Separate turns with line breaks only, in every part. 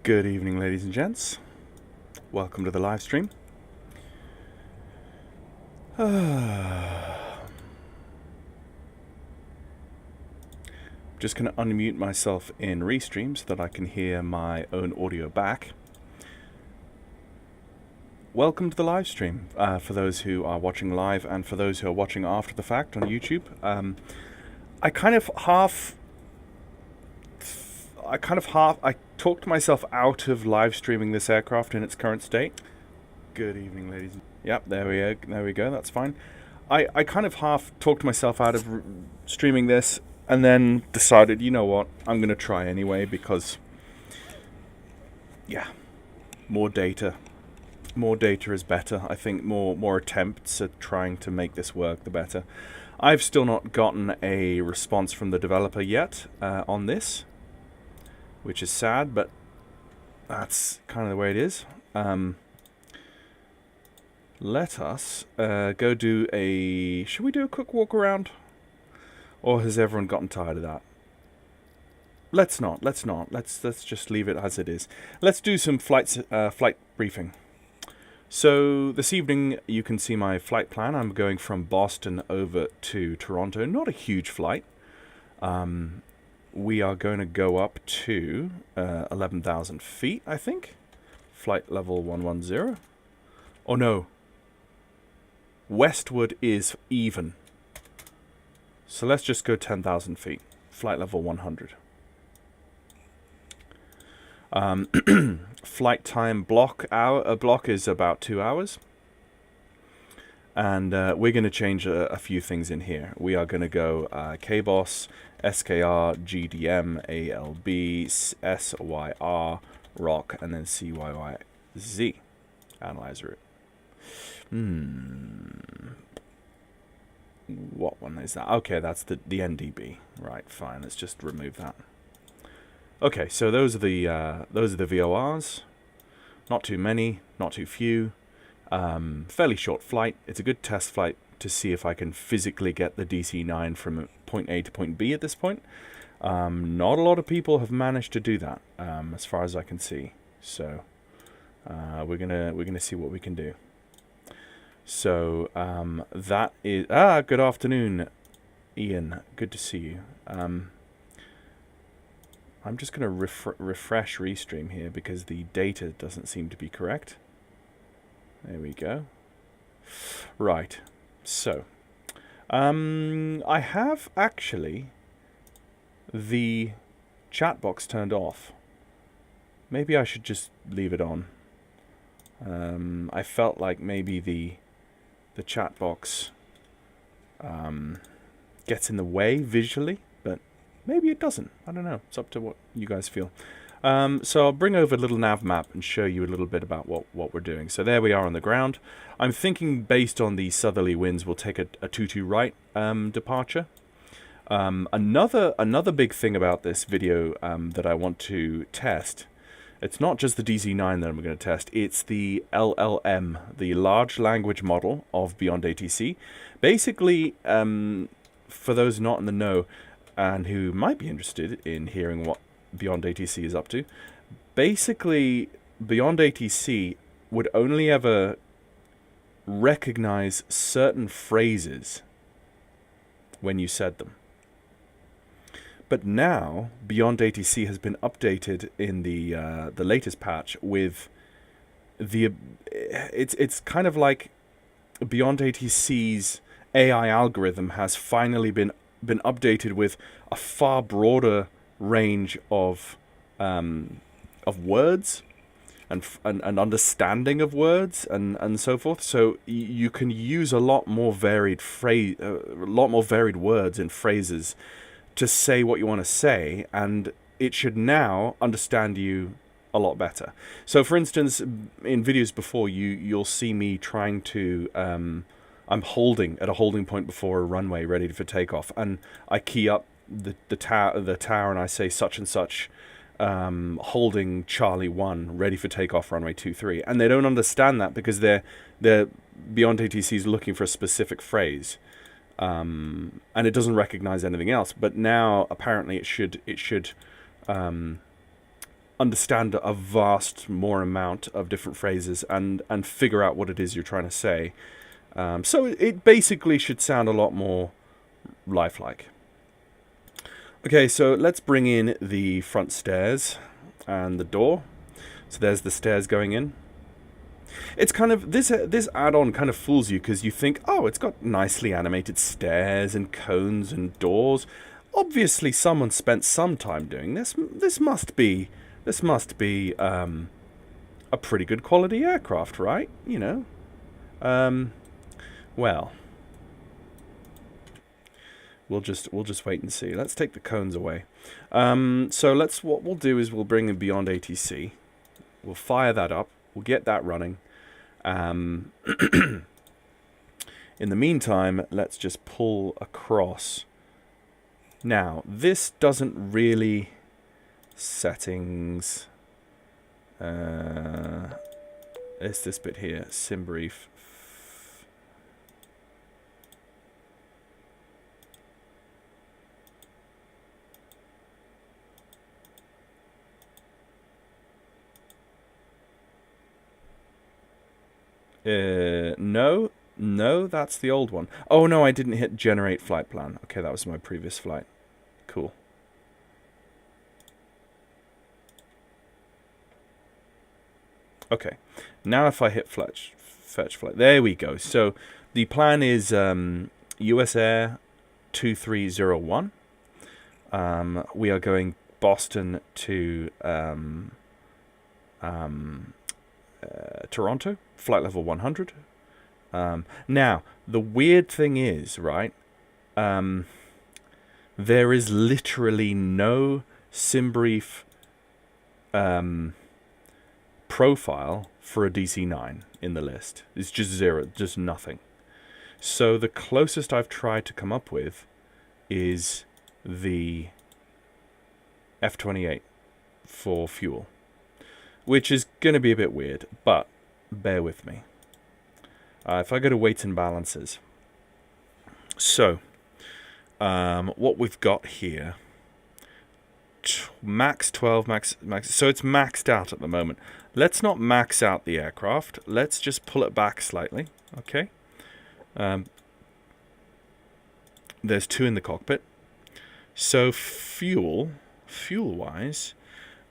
Good evening, ladies and gents. Welcome to the live stream. Just going to unmute myself in Restream so that I can hear my own audio back. Welcome to the live stream for those who are watching live and for those who are watching after the fact on YouTube. I talked myself out of live streaming this aircraft in its current state. Good evening, ladies. Yep, there we go. That's fine. I kind of half talked myself out of streaming this, and then decided, you know what, I'm going to try anyway because, yeah, more data is better. I think more attempts at trying to make this work, the better. I've still not gotten a response from the developer yet on this, which is sad, but that's kind of the way it is. Let us go do a... Should we do a quick walk around? Or has everyone gotten tired of that? Let's not. Let's just leave it as it is. Let's do some flight briefing. So this evening you can see my flight plan. I'm going from Boston over to Toronto. Not a huge flight. We are going to go up to 11,000 feet, I think. Flight level 110. Oh no. Westward is even. So let's just go 10,000 feet. Flight level 100. Flight time block is about 2 hours. And we're going to change a few things in here. We are going to go KBOS, SKR, GDM, ALB, SYR, ROC, and then CYYZ. Analyze route. What one is that? Okay, that's the NDB. Right, fine. Let's just remove that. Okay, so those are the VORs. Not too many, not too few. Fairly short flight. It's a good test flight to see if I can physically get the DC-9 from point A to point B at this point. Not a lot of people have managed to do that, as far as I can see. So we're gonna see what we can do. So that is good afternoon, Ian. Good to see you. I'm just gonna refresh Restream here because the data doesn't seem to be correct. There we go. Right. So I have actually the chat box turned off. Maybe I should just leave it on. I felt like maybe the chat box gets in the way visually, but maybe it doesn't. I don't know. It's up to what you guys feel. So I'll bring over a little nav map and show you a little bit about what we're doing. So there we are on the ground. I'm thinking based on the southerly winds, we'll take a 2-2 right departure. Another big thing about this video that I want to test, it's not just the DC-9 that I'm going to test, it's the LLM, the large language model of Beyond ATC. Basically, for those not in the know and who might be interested in hearing what Beyond ATC is up to, basically Beyond ATC would only ever recognize certain phrases when you said them. But now Beyond ATC has been updated in the latest patch with it's kind of like Beyond ATC's AI algorithm has finally been updated with a far broader range of words and understanding of words and so forth. So you can use a lot more varied words and phrases to say what you want to say, and it should now understand you a lot better. So for instance, in videos before, you'll see me trying to I'm holding at a holding point before a runway ready for takeoff, and I key up the tower and I say such and such, holding Charlie 1 ready for takeoff runway 23, and they don't understand that because they're Beyond ATC is looking for a specific phrase. And it doesn't recognize anything else. But now apparently it should understand a vast more amount of different phrases and figure out what it is you're trying to say. So it basically should sound a lot more lifelike. Okay, so let's bring in the front stairs and the door. So there's the stairs going in. It's kind of, this add-on kind of fools you because you think, oh, it's got nicely animated stairs and cones and doors. Obviously, someone spent some time doing this. This must be a pretty good quality aircraft, right? You know, well, we'll just wait and see. Let's take the cones away. So what we'll do is we'll bring in Beyond ATC. We'll fire that up. We'll get that running. In the meantime, let's just pull across. Now, this doesn't really... Settings. It's this bit here. Sim brief. No, that's the old one. Oh, no, I didn't hit generate flight plan. Okay, that was my previous flight. Cool. Okay, now if I hit fetch flight, there we go. So the plan is US Air 2301. We are going Boston to Toronto, flight level 100. Now, the weird thing is, right, there is literally no SimBrief profile for a DC-9 in the list. It's just zero, just nothing. So the closest I've tried to come up with is the F-28 for fuel, which is going to be a bit weird, but bear with me. If I go to weights and balances, so what we've got here, max 12, max, so it's maxed out at the moment. Let's not max out the aircraft. Let's just pull it back slightly, okay? There's 2 in the cockpit. So fuel-wise,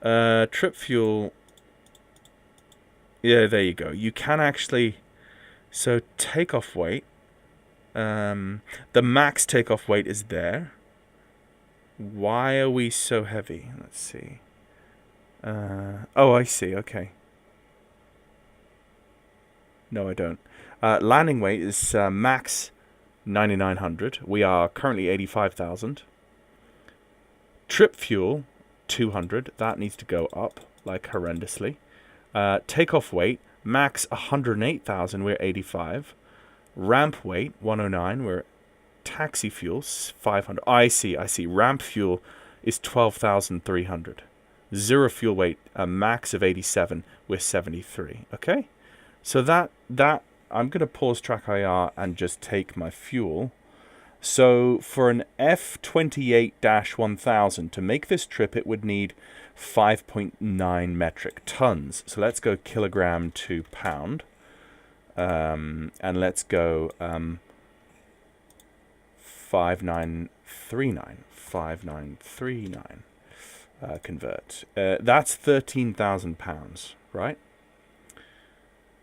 trip fuel, yeah, there you go. You can actually, so takeoff weight, the max takeoff weight is there. Why are we so heavy? Let's see. Oh, I see. Okay. No, I don't. Landing weight is max 9,900. We are currently 85,000. Trip fuel 200. That needs to go up like horrendously. Takeoff weight max 108,000. We're 85. Ramp weight 109. We're taxi fuel 500. I see. Ramp fuel is 12,300. Zero fuel weight, a max of 87. We're 73. Okay, so that I'm gonna pause track IR and just take my fuel. So for an F-28-1000 to make this trip, it would need 5.9 metric tons. So let's go kilogram to pound, and let's go 5939. Convert. That's 13,000 pounds, right?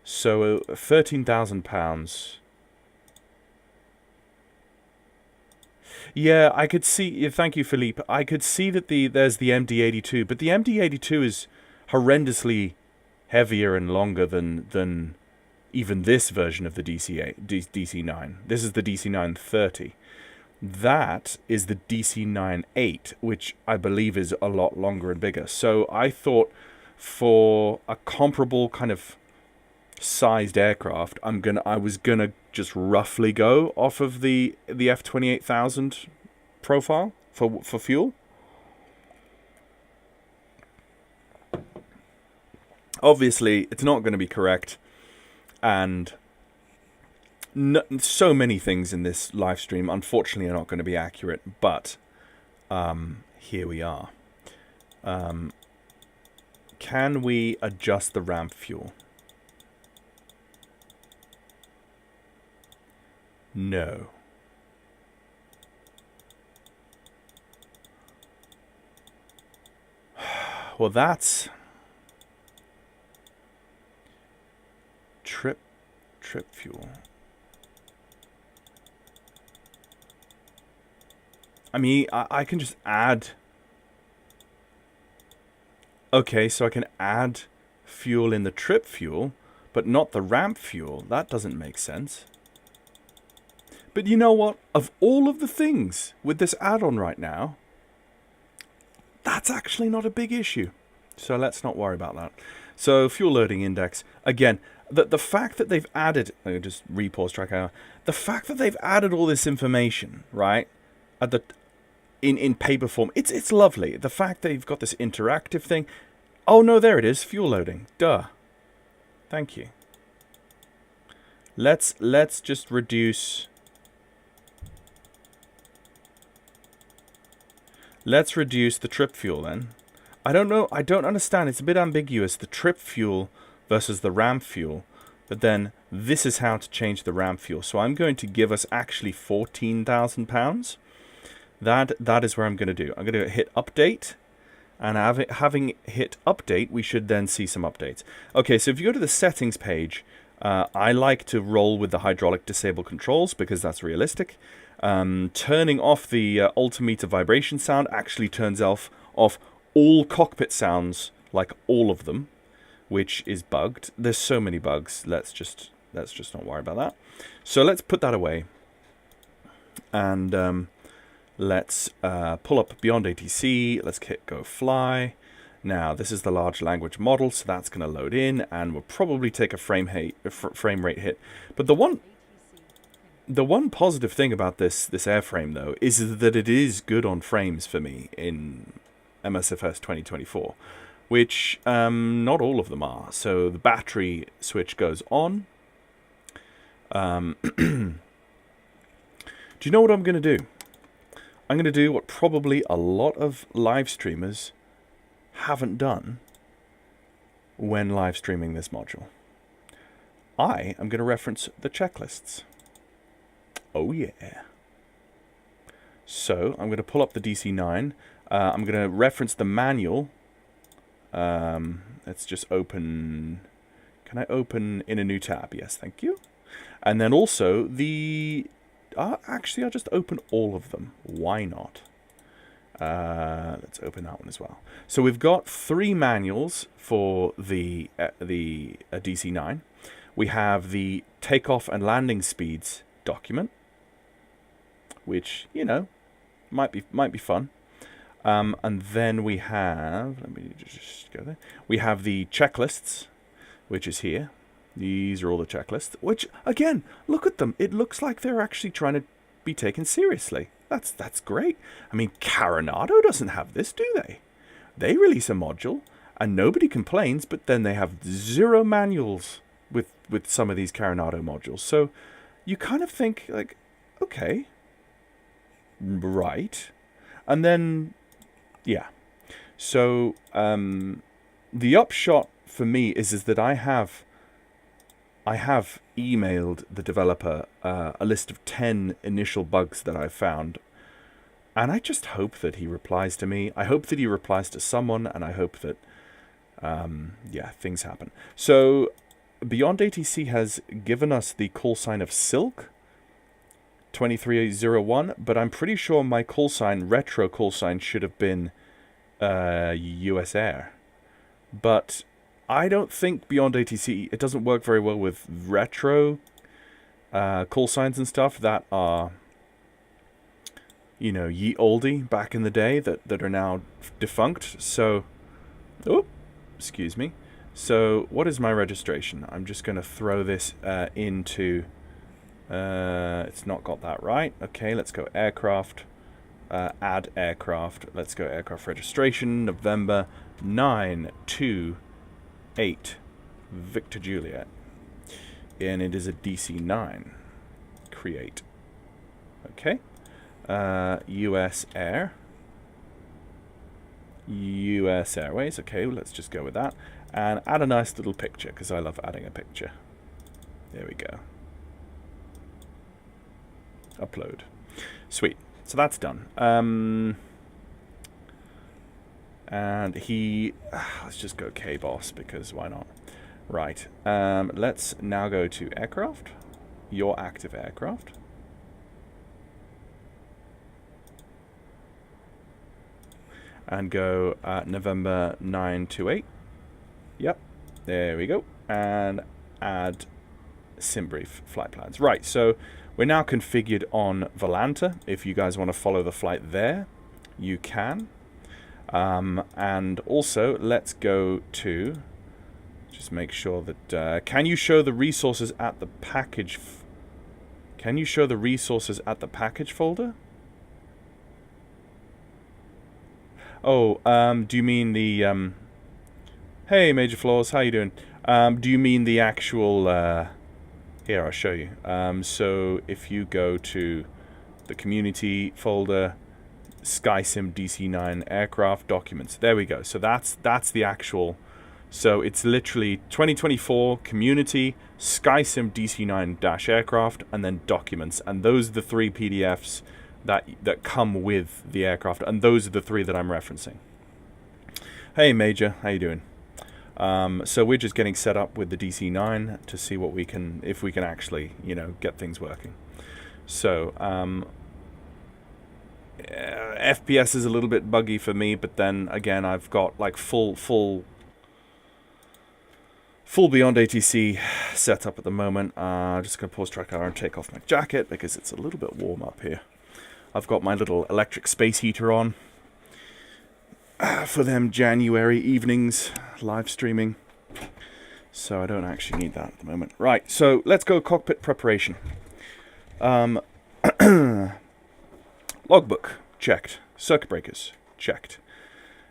So 13,000 pounds. Yeah, I could see. Thank you, Philippe. I could see that there's the MD-82, but the MD-82 is horrendously heavier and longer than even this version of the DC-9. This is the DC-9 30. That is the DC-9 8, which I believe is a lot longer and bigger. So I thought for a comparable kind of sized aircraft, I was gonna just roughly go off of the F-28,000 profile for fuel. Obviously, it's not going to be correct, and so many things in this live stream, unfortunately, are not going to be accurate, but here we are. can we adjust the ramp fuel? No. Well, that's trip fuel. I mean, I can just add. Okay, so I can add fuel in the trip fuel, but not the ramp fuel. That doesn't make sense. But you know what? Of all of the things with this add-on right now, that's actually not a big issue. So let's not worry about that. So fuel loading index, again, the fact that they've added, let me just repause track out. The fact that they've added all this information, right, at the in paper form, it's lovely. The fact that you've got this interactive thing. Oh no, there it is, fuel loading. Duh. Thank you. Let's just reduce. Let's reduce the trip fuel then. I don't know. I don't understand. It's a bit ambiguous. The trip fuel versus the ramp fuel. But then this is how to change the ramp fuel. So I'm going to give us actually £14,000. That is where I'm going to do. I'm going to hit update. And having hit update, we should then see some updates. Okay, so if you go to the settings page, I like to roll with the hydraulic disable controls because that's realistic. Turning off the altimeter vibration sound actually turns off all cockpit sounds, like all of them, which is bugged. There's so many bugs. Let's just not worry about that. So let's put that away, and let's pull up Beyond ATC. Let's hit go fly. Now this is the large language model, so that's going to load in, and we'll probably take a frame rate hit. But the one positive thing about this airframe though is that it is good on frames for me in MSFS 2024, which not all of them are. So the battery switch goes on. Do you know what I'm going to do? I'm going to do what probably a lot of live streamers haven't done when live streaming this module. I am going to reference the checklists. Oh yeah. So I'm going to pull up the DC-9. I'm going to reference the manual. Let's just open. Can I open in a new tab? Yes, thank you. And then also the. Actually, I'll just open all of them. Why not? Let's open that one as well. So we've got 3 manuals for the DC-9. We have the takeoff and landing speeds document, which, you know, might be fun. And then we have, let me just go there. We have the checklists, which is here. These are all the checklists, which, again, look at them. It looks like they're actually trying to be taken seriously. That's great. I mean, Carenado doesn't have this, do they? They release a module, and nobody complains, but then they have 0 manuals with some of these Carenado modules. So you kind of think, like, okay, right. And then, yeah. So the upshot for me is that I have emailed the developer a list of 10 initial bugs that I've found, and I just hope that he replies to me. I hope that he replies to someone, and I hope that yeah, things happen. So Beyond ATC has given us the call sign of Silk 2301, but I'm pretty sure my call sign, retro call sign, should have been US Air. But I don't think Beyond ATC, it doesn't work very well with retro call signs and stuff that are, you know, ye oldie back in the day that are now defunct. So, oh, excuse me. So what is my registration? I'm just going to throw this into, it's not got that right. Okay, let's go aircraft, add aircraft. Let's go aircraft registration, November 928, Victor Juliet. And it is a DC-9. Create. Okay. US Air. US Airways. Okay, let's just go with that. And add a nice little picture, because I love adding a picture. There we go. Upload. Sweet. So that's done. And he... let's just go KBoss, because why not? Right. Let's now go to aircraft. Your active aircraft. And go November 928. Yep. There we go. And add SimBrief flight plans. Right, so we're now configured on Volanta. If you guys want to follow the flight there, you can. And also, let's go to... just make sure that... can you show the resources at the package... can you show the resources at the package folder? Oh, do you mean the... hey, Major Flaws, how you doing? Do you mean the actual... here, I'll show you. So if you go to the community folder, SkySim DC-9 aircraft documents. There we go. So that's the actual... so it's literally 2024 community, SkySim DC-9 aircraft, and then documents. And those are the 3 PDFs that come with the aircraft, and those are the 3 that I'm referencing. Hey Major, how you doing? So we're just getting set up with the DC-9 to see what we can, if we can actually, you know, get things working. So FPS is a little bit buggy for me, but then again, I've got like full Beyond ATC set up at the moment. Just gonna pause track hour and take off my jacket because it's a little bit warm up here. I've got my little electric space heater on for them January evenings, live streaming. So I don't actually need that at the moment. Right, so let's go cockpit preparation. Logbook, checked. Circuit breakers, checked.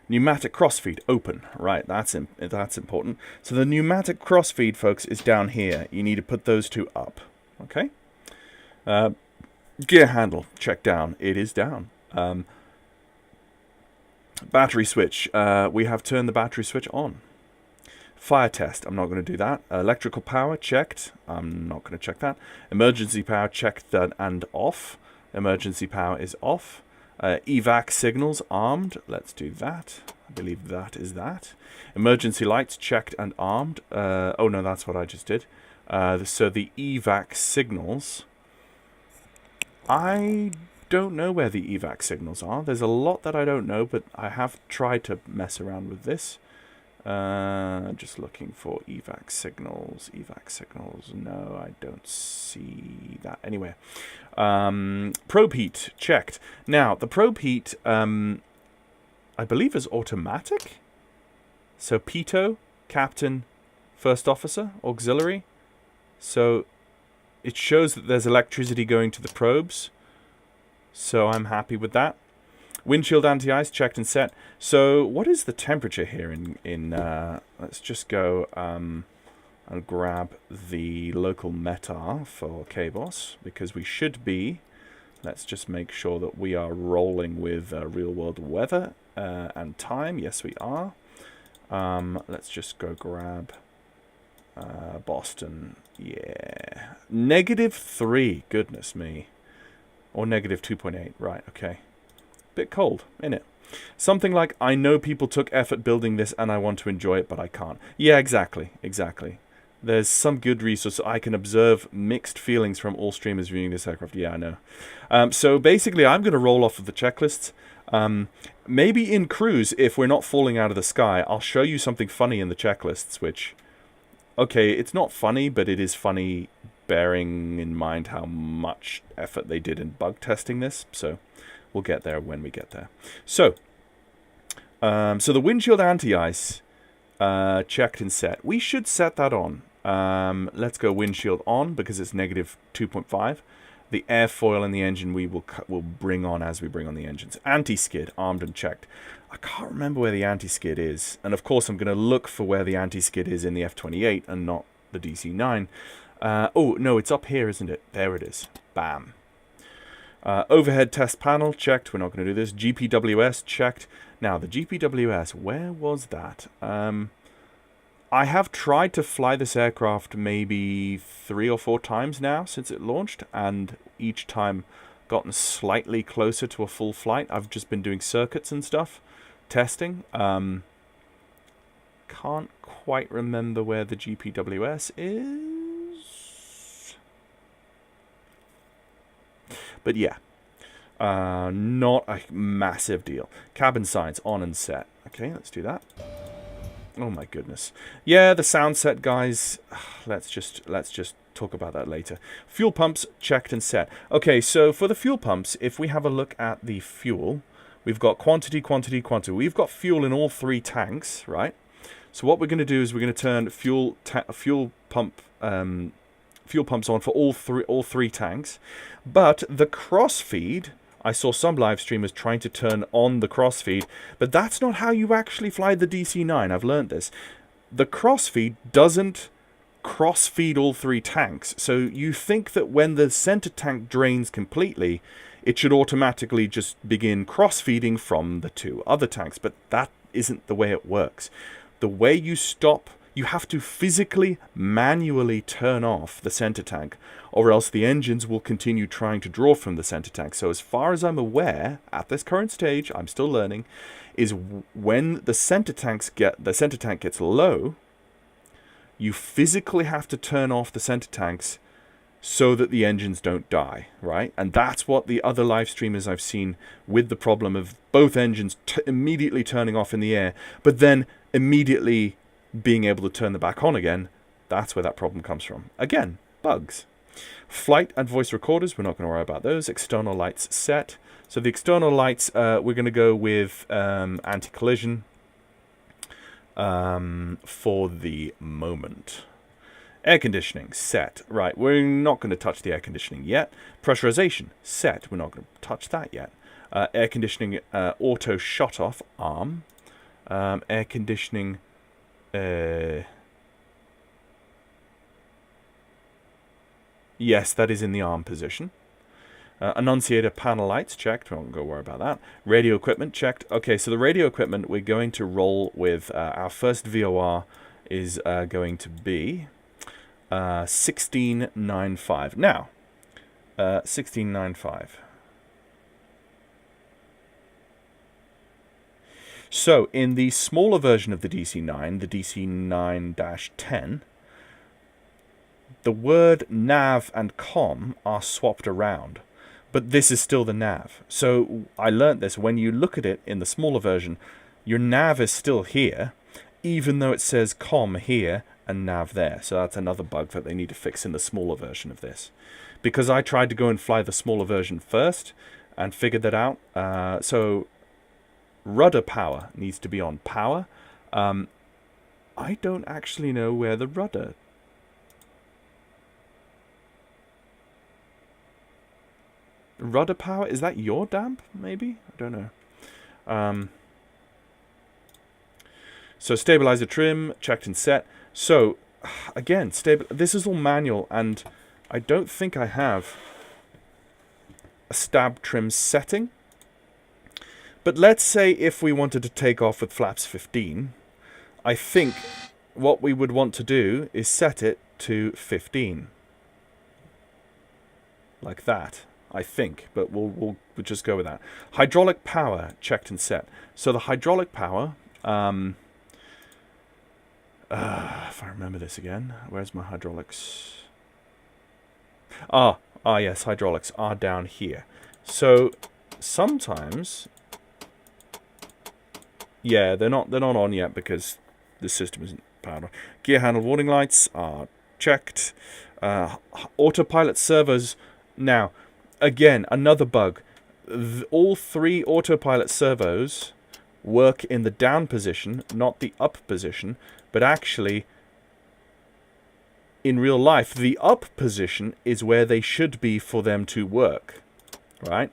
Pneumatic crossfeed, open. Right, that's important. So the pneumatic crossfeed, folks, is down here. You need to put those 2 up. Okay? Gear handle, check down. It is down. Battery switch. We have turned the battery switch on. Fire test. I'm not going to do that. Electrical power, checked. I'm not going to check that. Emergency power, checked and off. Emergency power is off. Evac signals, armed. Let's do that. I believe that is that. Emergency lights, checked and armed. Oh, no, that's what I just did. So the evac signals... I don't know where the evac signals are. There's a lot that I don't know, but I have tried to mess around with this. Just looking for evac signals. Evac signals. No, I don't see that anywhere. Probe heat, checked. Now, the probe heat, I believe is automatic. So Pitot, captain, first officer, auxiliary. So it shows that there's electricity going to the probes. So I'm happy with that. Windshield anti-ice checked and set. So what is the temperature here in let's just go and grab the local METAR for KBoss, because we should be, let's just make sure that we are rolling with real world weather and time. Yes, we are. Let's just go grab Boston. Yeah. -3. Goodness me. Or -2.8. Right, okay. Bit cold, innit? Something like, I know people took effort building this and I want to enjoy it, but I can't. Yeah, exactly. There's some good resource. I can observe mixed feelings from all streamers viewing this aircraft. Yeah, I know. So basically, I'm going to roll off of the checklists. Maybe in cruise, if we're not falling out of the sky, I'll show you something funny in the checklists, which... okay, it's not funny, but it is funny bearing in mind how much effort they did in bug testing this. So we'll get there when we get there. So, so the windshield anti-ice checked and set. We should set that on. Let's go windshield on because it's -2.5. The airfoil in the engine we will bring on as we bring on the engines. Anti-skid, armed and checked. I can't remember where the anti-skid is. And of course I'm going to look for where the anti-skid is in the F-28 and not the DC-9. Oh, no, it's up here, isn't it? There it is. Bam. Overhead test panel, checked. We're not going to do this. GPWS, checked. Now, the GPWS, where was that? I have tried to fly this aircraft maybe 3 or 4 times now since it launched, and each time gotten slightly closer to a full flight. I've just been doing circuits and stuff, testing. Can't quite remember where the GPWS is. But yeah, not a massive deal. Cabin signs on and set. Okay, let's do that. Oh my goodness. Yeah, the sound set, guys. Let's just talk about that later. Fuel pumps checked and set. Okay, so for the fuel pumps, if we have a look at the fuel, we've got quantity, quantity, quantity. We've got fuel in all 3 tanks, right? So what we're going to do is we're going to turn fuel pumps on for all three tanks. But the crossfeed, I saw some live streamers trying to turn on the crossfeed, but that's not how you actually fly the DC-9. I've learned this. The crossfeed doesn't crossfeed all 3 tanks. So you think that when the center tank drains completely, it should automatically just begin crossfeeding from the 2 other tanks, but that isn't the way it works. The way you stop, you have to physically, manually turn off the center tank, or else the engines will continue trying to draw from the center tank. So as far as I'm aware, at this current stage, I'm still learning, is when the center tank gets low, you physically have to turn off the center tanks so that the engines don't die, right? And that's what the other live streamers I've seen with the problem of both engines immediately turning off in the air, but then immediately being able to turn them back on again. That's where that problem comes from. Again, bugs. Flight and voice recorders, we're not going to worry about those. External lights set. So the external lights, we're going to go with anti-collision for the moment. Air conditioning, set. Right, we're not going to touch the air conditioning yet. Pressurization, set. We're not going to touch that yet. Air conditioning, auto shut-off, arm. Air conditioning, yes, that is in the arm position. Annunciator panel lights, checked. We won't go worry about that. Radio equipment, checked. Okay, so the radio equipment, we're going to roll with our first VOR is going to be 1695. Now, 1695. So, in the smaller version of the DC-9, the DC-9-10, the word nav and com are swapped around. But this is still the nav. So, I learnt this. When you look at it in the smaller version, your nav is still here, even though it says com here and nav there. So that's another bug that they need to fix in the smaller version of this. Because I tried to go and fly the smaller version first and figured that out. So rudder power needs to be on power. I don't actually know where the rudder... Rudder power? Is that your damp, maybe? I don't know. So stabilizer trim, checked and set. So, again, this is all manual, and I don't think I have a stab trim setting. But let's say if we wanted to take off with flaps 15, I think what we would want to do is set it to 15. Like that, I think, but we'll just go with that. Hydraulic power, checked and set. So the hydraulic power... if I remember this again, where's my hydraulics? Yes, hydraulics are down here. So sometimes, yeah, they're not on yet because the system isn't powered on. Gear handle warning lights are checked. Autopilot servos. Now, again, another bug. All 3 autopilot servos work in the down position, not the up position. But actually, in real life, the up position is where they should be for them to work, right?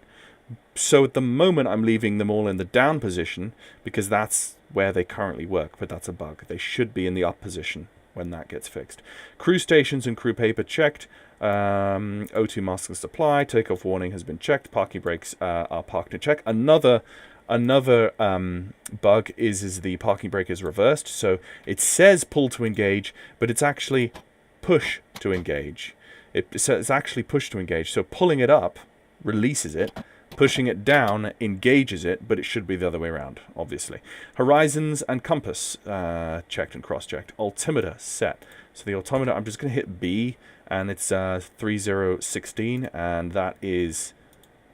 So at the moment, I'm leaving them all in the down position because that's where they currently work, but that's a bug. They should be in the up position when that gets fixed. Crew stations and crew paper checked. O2 mask and supply. Takeoff warning has been checked. Parking brakes are parked and checked. Another Another bug is the parking brake is reversed. So it says pull to engage, but it's actually push to engage. It's actually push to engage. So pulling it up releases it. Pushing it down engages it, but it should be the other way around, obviously. Horizons and compass checked and cross-checked. Altimeter set. So the altimeter, I'm just going to hit B, and it's 3016, and that is...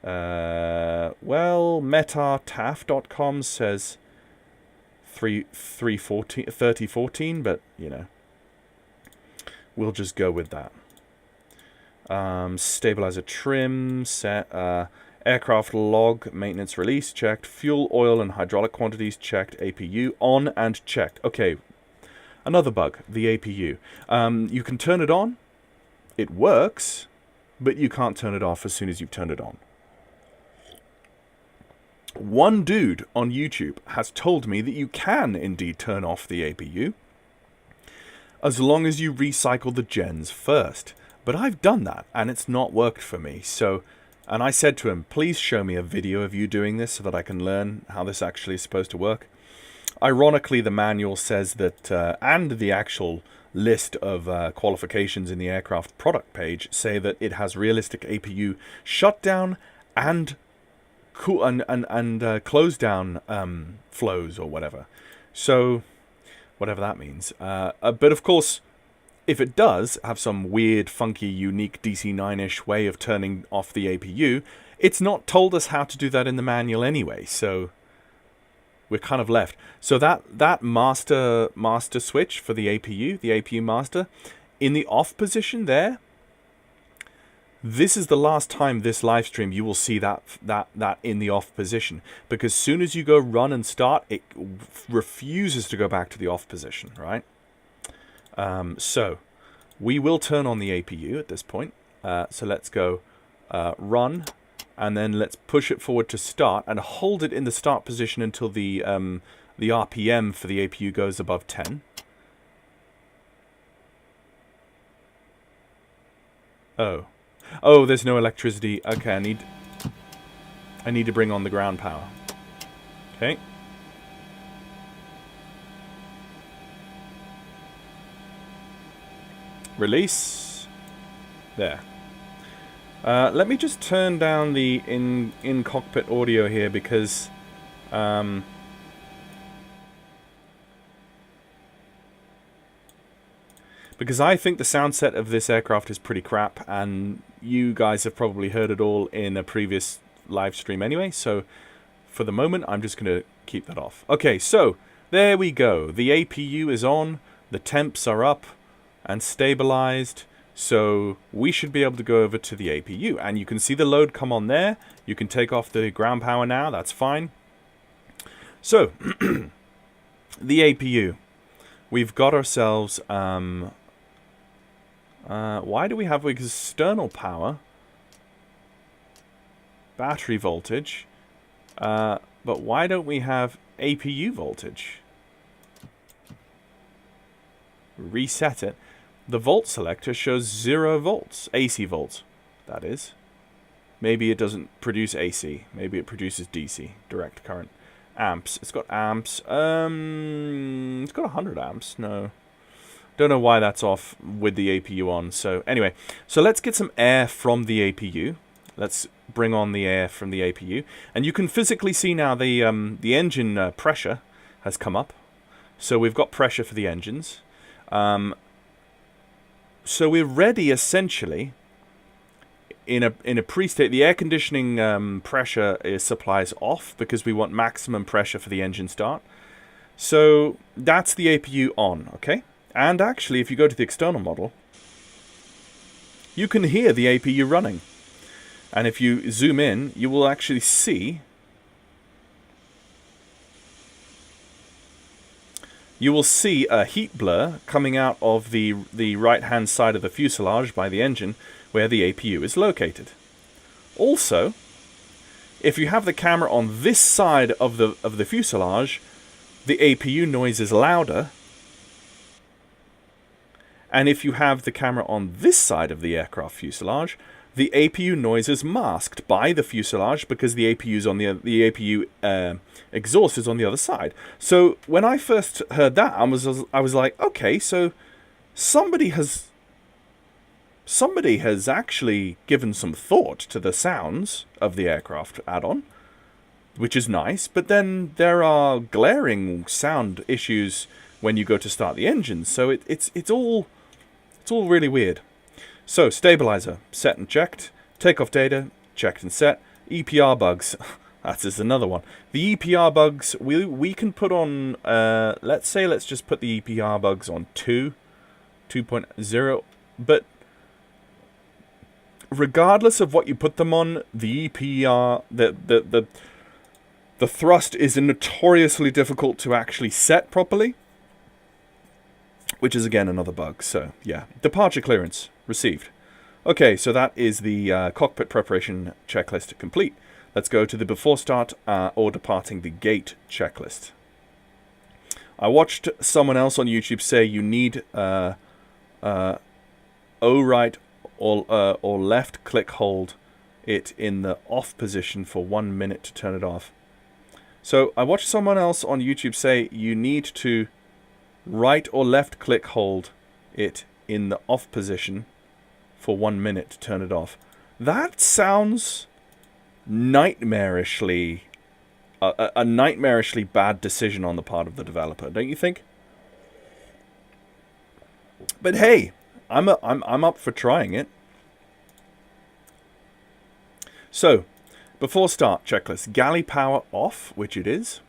well, metataf.com says 3014, but, you know, we'll just go with that. Stabilizer trim set, aircraft log maintenance release checked, fuel, oil, and hydraulic quantities checked, APU on and checked. Okay, another bug, the APU. You can turn it on, it works, but you can't turn it off as soon as you've turned it on. One dude on YouTube has told me that you can indeed turn off the APU as long as you recycle the gens first. But I've done that and it's not worked for me. So, and I said to him, please show me a video of you doing this so that I can learn how this actually is supposed to work. Ironically, the manual says that, and the actual list of qualifications in the aircraft product page say that it has realistic APU shutdown and close down flows or whatever. So, whatever that means. But of course, if it does have some weird, funky, unique DC-9-ish way of turning off the APU, it's not told us how to do that in the manual anyway, so we're kind of left. So that master switch for the APU master, in the off position there, this is the last time this live stream you will see that in the off position, because as soon as you go run and start, it refuses to go back to the off position, right? So we will turn on the APU at this point. So let's go run, and then let's push it forward to start and hold it in the start position until the RPM for the APU goes above 10. Oh, there's no electricity. Okay, I need to bring on the ground power. Okay. Release. There. Let me just turn down the in-cockpit audio here because I think the sound set of this aircraft is pretty crap, and you guys have probably heard it all in a previous live stream anyway, so for the moment I'm just going to keep that off. Okay, so there we go. The APU is on, the temps are up and stabilized, so we should be able to go over to the APU, and you can see the load come on there. You can take off the ground power now, that's fine. So, the APU. We've got ourselves, why do we have external power, battery voltage, but why don't we have APU voltage? Reset it. The volt selector shows 0 volts, AC volts, that is. Maybe it doesn't produce AC. Maybe it produces DC, direct current. Amps. It's got amps. It's got 100 amps. No. Don't know why that's off with the APU on. So anyway, so let's get some air from the APU. Let's bring on the air from the APU. And you can physically see now the engine pressure has come up. So we've got pressure for the engines. So we're ready, essentially, in a pre-state. The air conditioning pressure supply is off because we want maximum pressure for the engine start. So that's the APU on, okay? And actually, if you go to the external model, you can hear the APU running. And if you zoom in, you will actually see... You will see a heat blur coming out of the right-hand side of the fuselage by the engine where the APU is located. Also, if you have the camera on this side of the fuselage, the APU noise is louder. And if you have the camera on this side of the aircraft fuselage, the APU noise is masked by the fuselage because the APU's on the APU exhaust is on the other side. So when I first heard that, I was like, okay, so somebody has actually given some thought to the sounds of the aircraft add-on, which is nice. But then there are glaring sound issues when you go to start the engine. So it's all really weird. So stabilizer set and checked, takeoff data checked and set, EPR bugs. That's just another one. The EPR bugs we can put on. Let's just put the EPR bugs on 2.0, but regardless of what you put them on, the EPR, the thrust is notoriously difficult to actually set properly, which is again another bug. So yeah, departure clearance received. Okay, so that is the cockpit preparation checklist complete. Let's go to the before start or departing the gate checklist. I watched someone else on YouTube say you need O right or left click hold it in the off position for 1 minute to turn it off. So I watched someone else on YouTube say you need to right or left click hold it in the off position for 1 minute to turn it off. That sounds nightmarishly a nightmarishly bad decision on the part of the developer, don't you think? But hey, I'm up for trying it. So, before start checklist: galley power off, which it is.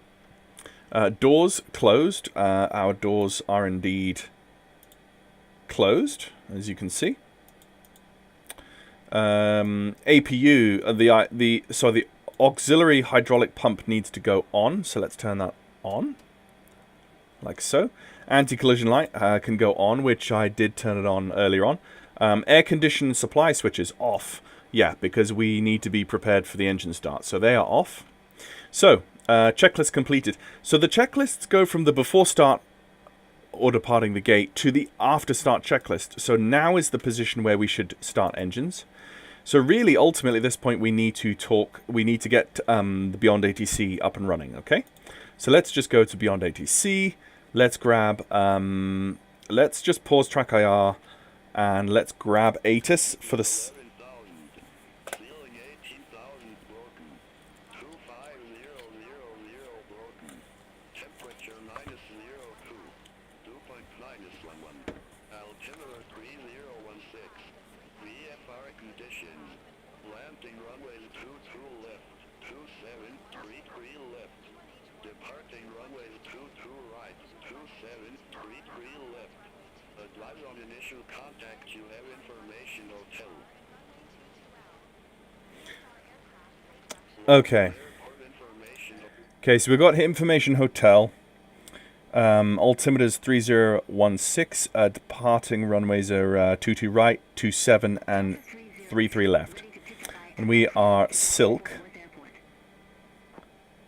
Doors closed. Our doors are indeed closed, as you can see. APU, the auxiliary hydraulic pump needs to go on, so let's turn that on, like so. Anti-collision light can go on, which I did turn it on earlier on. Air conditioning supply switches off, yeah, because we need to be prepared for the engine start, so they are off. So, checklist completed. So the checklists go from the before start or departing the gate to the after start checklist. So now is the position where we should start engines. So really, ultimately, at this point, we need to get the Beyond ATC up and running, okay? So let's just go to Beyond ATC. Let's grab, let's just pause track IR, and let's grab ATIS for the... Okay. Okay, so we've got information hotel. Altimeter's 3016. Departing runways are 22 right, 27 and 33 left. And we are Silk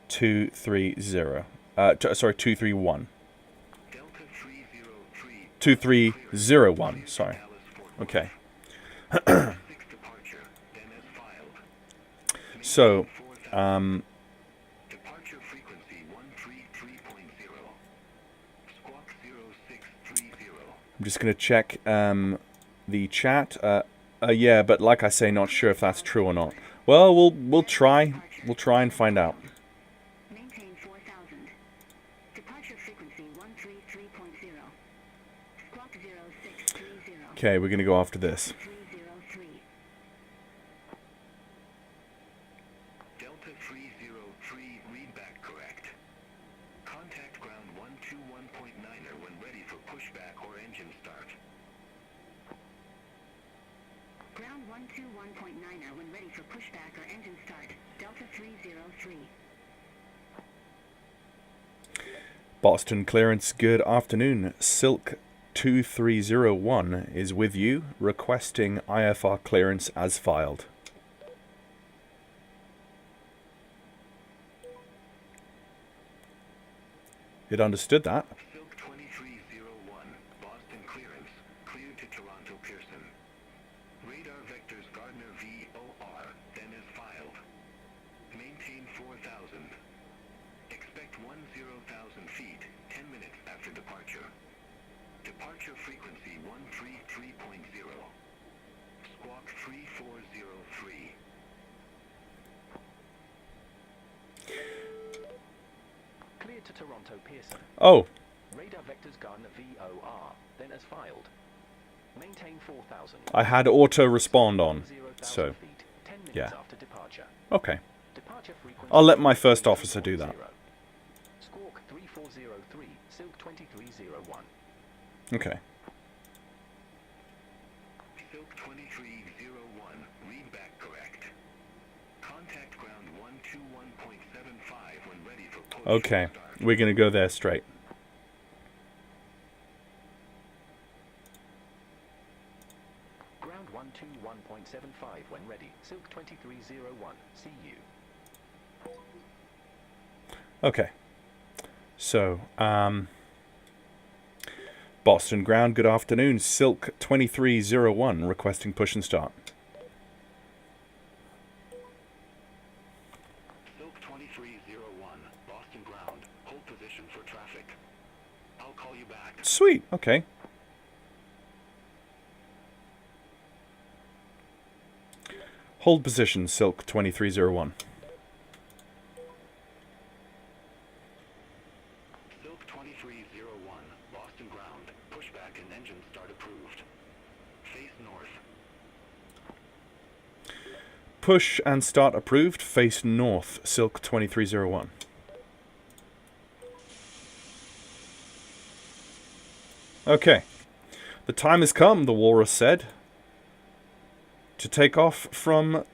230. Sorry, 231. 2301, sorry. Okay. So, I'm just going to check the chat. Yeah, but like I say, not sure if that's true or not. Well, we'll try. We'll try and find out.
Maintain 4000. Departure frequency 133.0. Squawk 0630.
Okay, we're going to go after this.
303.
Delta 303, read back correct. Contact ground 121.9er when ready for pushback or engine start.
Ground 121.9er when ready for pushback or engine start. Delta 303.
Boston clearance, good afternoon. Silk 2301 is with you, requesting IFR clearance as filed. It understood that.
Silk 2301, Boston clearance, cleared to Toronto Pearson. Radar vectors Gardner VOR, then as filed. Maintain 4,000. Expect 10,000 feet, 10 minutes after departure. Departure frequency 133.0. Squawk 3403.
Clear to Toronto Pearson.
Oh,
Radar vectors Gardner VOR, then as filed. Maintain 4,000.
I had auto respond on.
0,000
So,
feet, 10 minutes
yeah.
after departure.
Okay.
Departure frequency
I'll let my first officer do that.
340. Squawk 3403, Silk 2301.
Okay.
Silk 2301, read back correct. Contact ground 121.75 when ready for push.
Okay.
Start.
We're going to go there straight.
Ground 121.75 when ready. Silk 2301, see you.
Okay. So, Boston ground, good afternoon. Silk 2301 requesting push and start.
Silk 2301, Boston ground, hold position for traffic. I'll call you back.
Sweet. Okay. Hold position, Silk 2301.
Silk 2301, Boston ground, pushback and engine start approved. Face north.
Push and start approved. Face north, Silk 2301. Okay. The time has come, the walrus said, to take off from,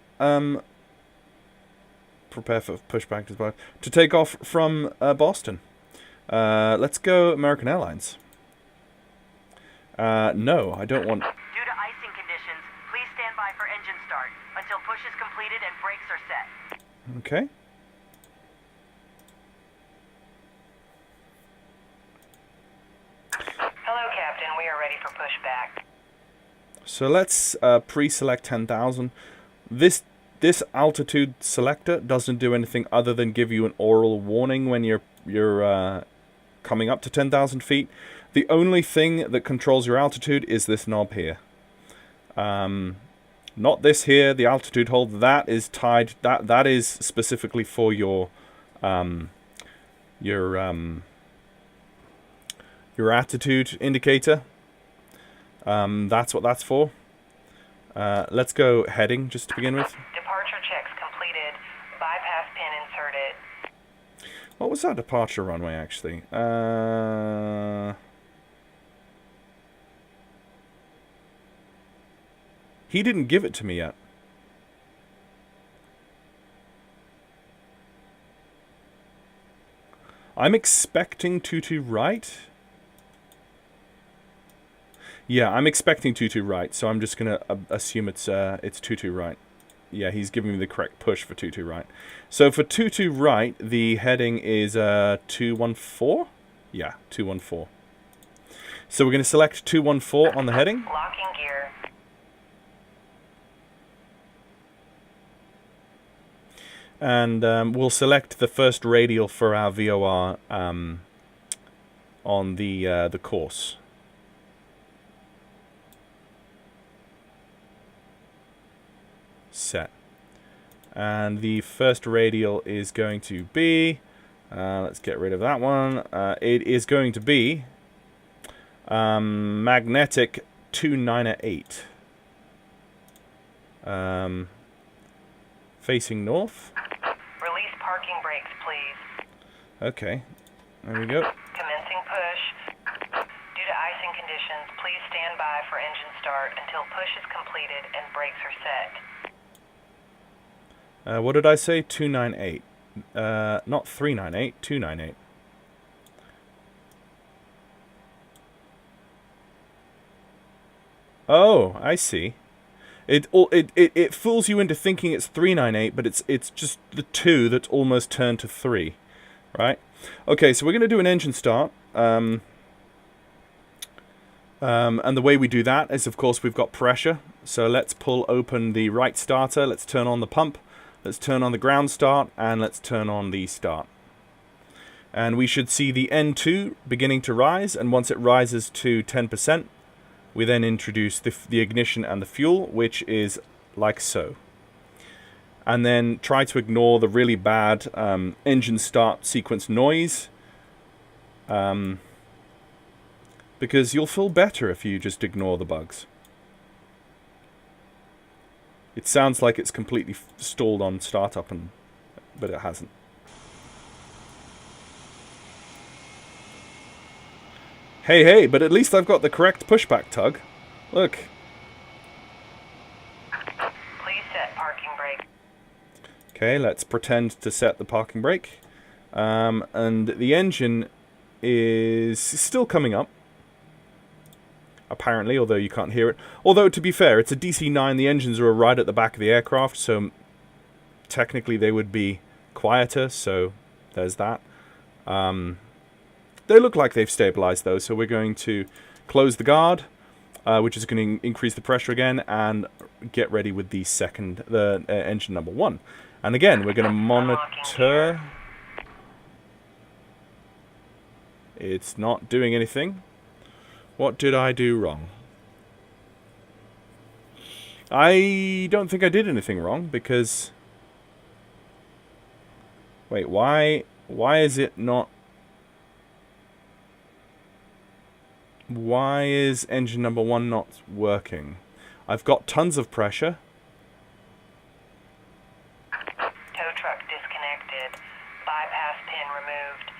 prepare for pushback to take off from Boston. Let's go American Airlines. No, I don't want...
Due to icing conditions, please stand by for engine start until push is completed and brakes are set.
Okay.
Hello, Captain. We are ready for pushback.
So let's pre-select 10,000. This altitude selector doesn't do anything other than give you an oral warning when you're coming up to 10,000 feet. The only thing that controls your altitude is this knob here. Not this here, the altitude hold. That is tied. That is specifically for your attitude indicator. That's what that's for. Let's go heading just to begin with.
Departure checks completed. Bypass pin inserted.
What was that departure runway actually? He didn't give it to me yet. I'm expecting 22 right. Yeah, I'm expecting 22 right, so I'm just gonna assume it's 22 right. Yeah, he's giving me the correct push for 22 right. So for 22 right, the heading is 214. Yeah, 214. So we're gonna select 214 on the heading.
Locking gear.
And we'll select the first radial for our VOR on the course. Set. And the first radial is going to be, let's get rid of that one. It is going to be magnetic 298. Facing north.
Release parking brakes, please.
Okay, there we go.
Commencing push. Due to icing conditions, please stand by for engine start until push is completed and brakes are set.
What did I say? 298. Not 398, 298. Oh, I see. It fools you into thinking it's 398, but it's just the 2 that's almost turned to 3, right? Okay, so we're going to do an engine start. And the way we do that is, of course, we've got pressure. So let's pull open the right starter. Let's turn on the pump. Let's turn on the ground start. And let's turn on the start. And we should see the N2 beginning to rise. And once it rises to 10%, we then introduce the ignition and the fuel, which is like so. And then try to ignore the really bad engine start sequence noise. Because you'll feel better if you just ignore the bugs. It sounds like it's completely stalled on startup, but it hasn't. Hey, but at least I've got the correct pushback tug. Look.
Please set parking brake.
Okay, let's pretend to set the parking brake. And the engine is still coming up. Apparently, although you can't hear it. Although, to be fair, it's a DC-9. The engines are right at the back of the aircraft, so technically they would be quieter, so there's that. They look like they've stabilized, though, so we're going to close the guard, which is going to increase the pressure again, and get ready with the engine number 1. And again, we're going to monitor. It's not doing anything. What did I do wrong? I don't think I did anything wrong, because... Wait, why is it not... Why is engine number 1 not working? I've got tons of pressure.
Tow truck disconnected. Bypass pin removed.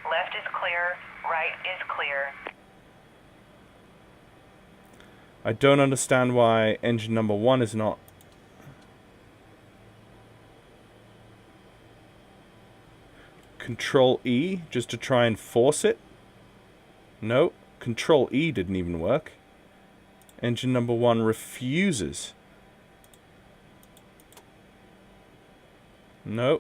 Left is clear. Right is clear.
I don't understand why engine number 1 is not... Control E, just to try and force it. No, Control E didn't even work. Engine number 1 refuses. No.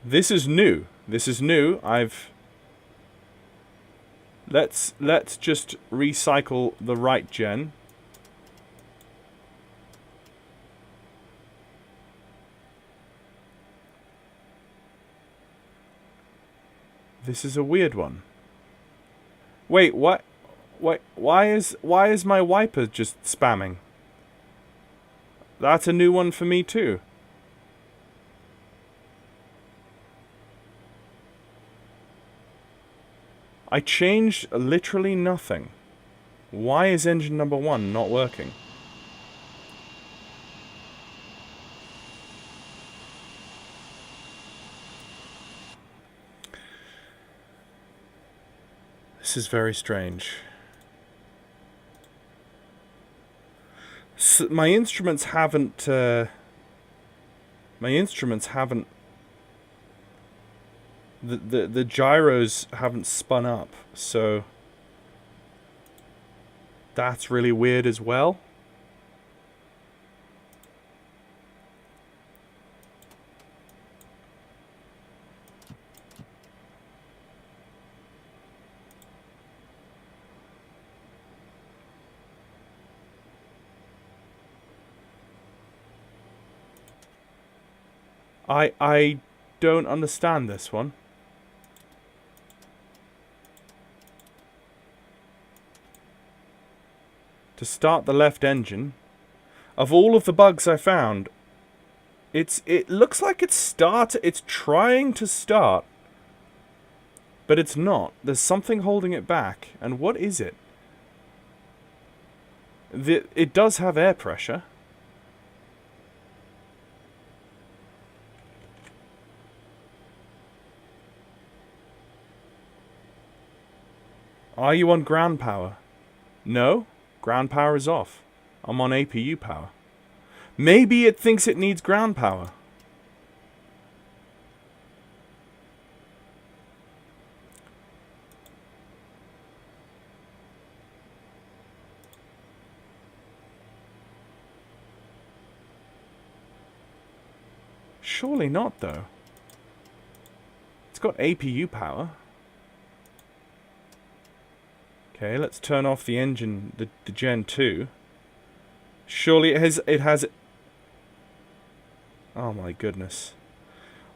This is new. This is new. Let's just recycle the right gen. This is a weird one. Wait, what? Wait, why is my wiper just spamming? That's a new one for me too. I changed literally nothing. Why is engine number 1 not working? This is very strange. My instruments haven't... The gyros haven't spun up, so... That's really weird as well. I don't understand this one. To start the left engine, of all of the bugs I found, it looks like it's trying to start, but it's not. There's something holding it back, and what is it? It does have air pressure. Are you on ground power? No, ground power is off. I'm on APU power. Maybe it thinks it needs ground power. Surely not, though. It's got APU power. Okay, let's turn off the engine, the Gen 2. Surely it has... Oh my goodness.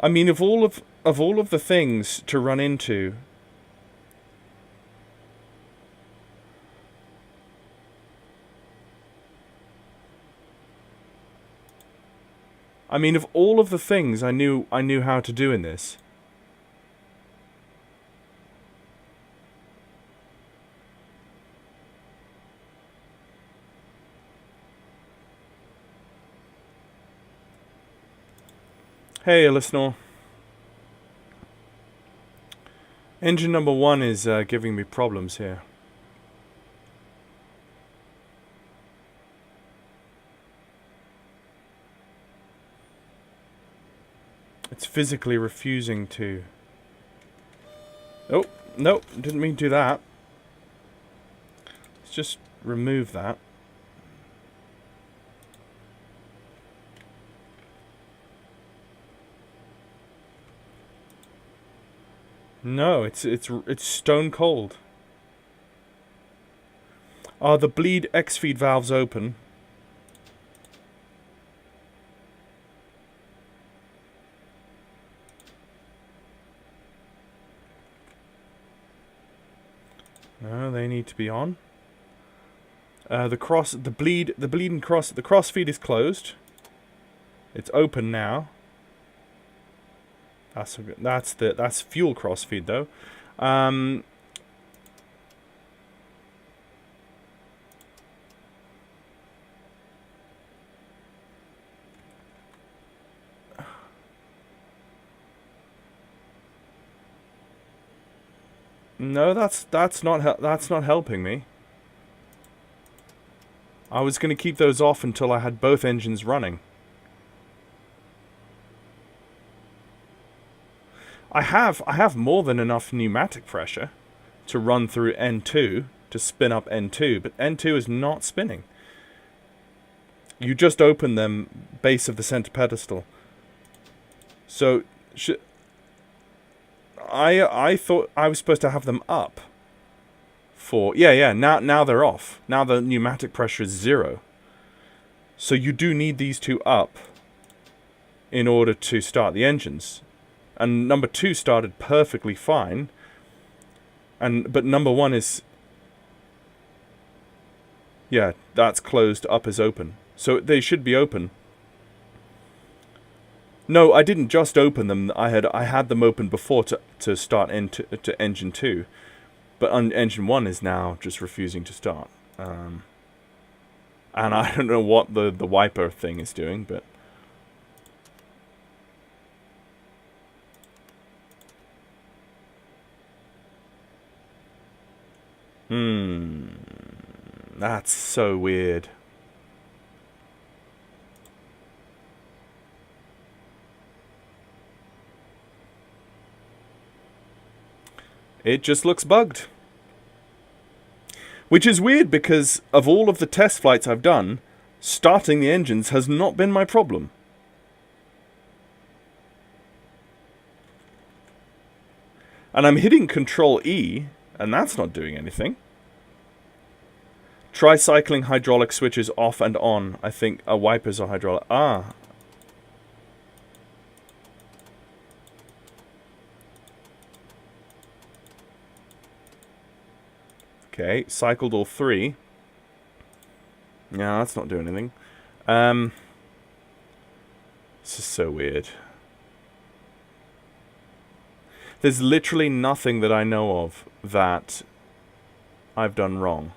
I mean, of all of the things to run into... I mean, of all of the things I knew how to do in this... Hey, listener. Engine number 1 is giving me problems here. It's physically refusing to... Oh, nope, didn't mean to do that. Let's just remove that. No, it's stone cold. Are the bleed X feed valves open? No, they need to be on. The cross feed is closed. It's open now. That's fuel crossfeed though. No, that's not helping me. I was going to keep those off until I had both engines running. I have more than enough pneumatic pressure to run through N2 to spin up N2, but N2 is not spinning. You just open them base of the center pedestal. So I thought I was supposed to have them up for now they're off. Now the pneumatic pressure is 0. So you do need these two up in order to start the engines. And number 2 started perfectly fine. But number 1 is... Yeah, that's closed, up is open. So they should be open. No, I didn't just open them. I had them open before to start to engine 2. But engine 1 is now just refusing to start. And I don't know what the wiper thing is doing, but... That's so weird. It just looks bugged. Which is weird because of all of the test flights I've done, starting the engines has not been my problem. And I'm hitting Control E, and that's not doing anything. Try cycling hydraulic switches off and on. I think wipers are hydraulic. Ah. Okay, cycled all 3. Yeah, that's not doing anything. This is so weird. There's literally nothing that I know of that I've done wrong.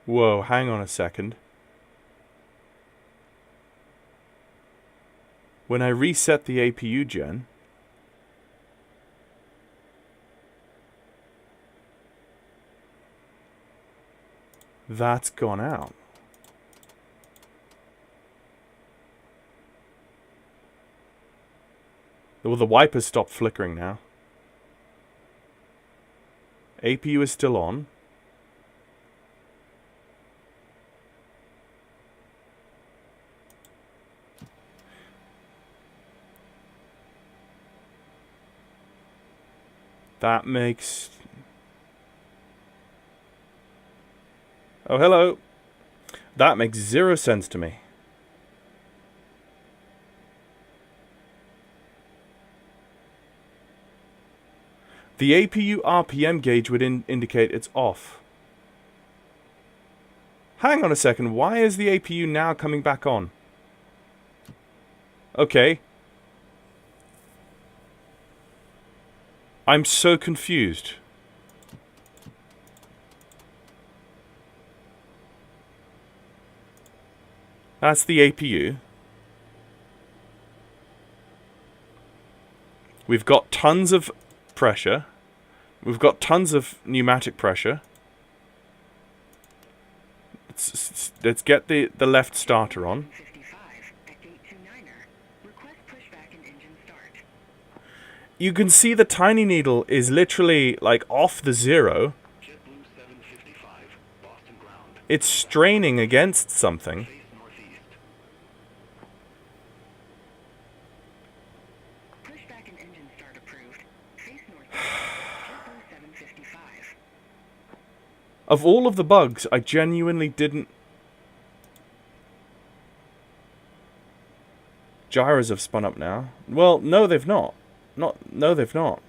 Whoa, hang on a second. When I reset the APU gen, that's gone out. Well, the wipers stopped flickering now. APU is still on. That makes... Oh, hello. That makes 0 sense to me. The APU RPM gauge would indicate it's off. Hang on a second, why is the APU now coming back on? Okay. I'm so confused. That's the APU. We've got tons of pressure. We've got tons of pneumatic pressure. Let's get the left starter on.
55 at gate 29er. Request pushback and engine start.
You can see the tiny needle is literally like off the 0.
JetBlue 755, Boston ground.
It's straining against something.
Face northeast.
Pushback and engine start approved. Face northeast. JetBlue 755.
Of all of the bugs, I genuinely didn't... Gyros have spun up now. Well, no, they've not. No, they've not.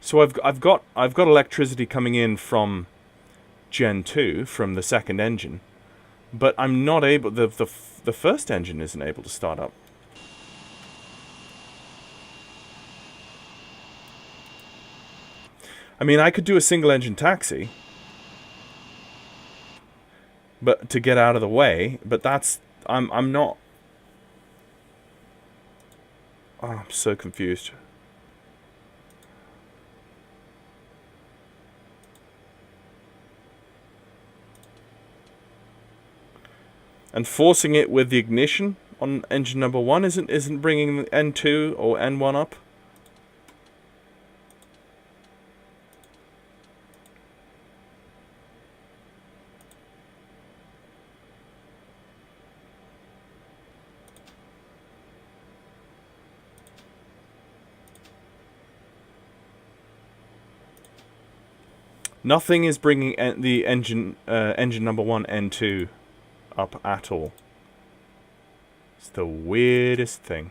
So I've got electricity coming in from Gen 2 from the second engine, but I'm not able. The first engine isn't able to start up. I mean, I could do a single engine taxi, but to get out of the way. But that's I'm not. Oh, I'm so confused. And forcing it with the ignition on engine number 1 isn't bringing N2 or N1 up. Nothing is bringing the engine number 1 N2 up at all. It's the weirdest thing.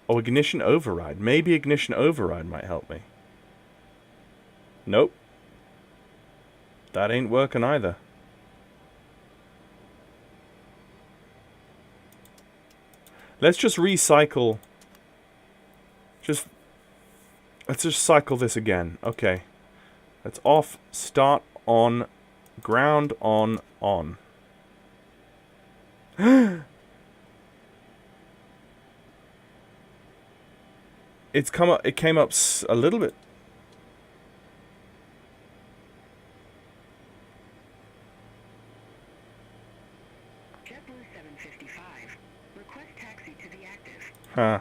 Oh, ignition override. Maybe ignition override might help me. Nope. That ain't working either. Let's just recycle. Let's just cycle this again. Okay. Let's off, start, on, ground, on. It's come up. It came up a little bit.
JetBlue 755. Request taxi to the active.
Huh.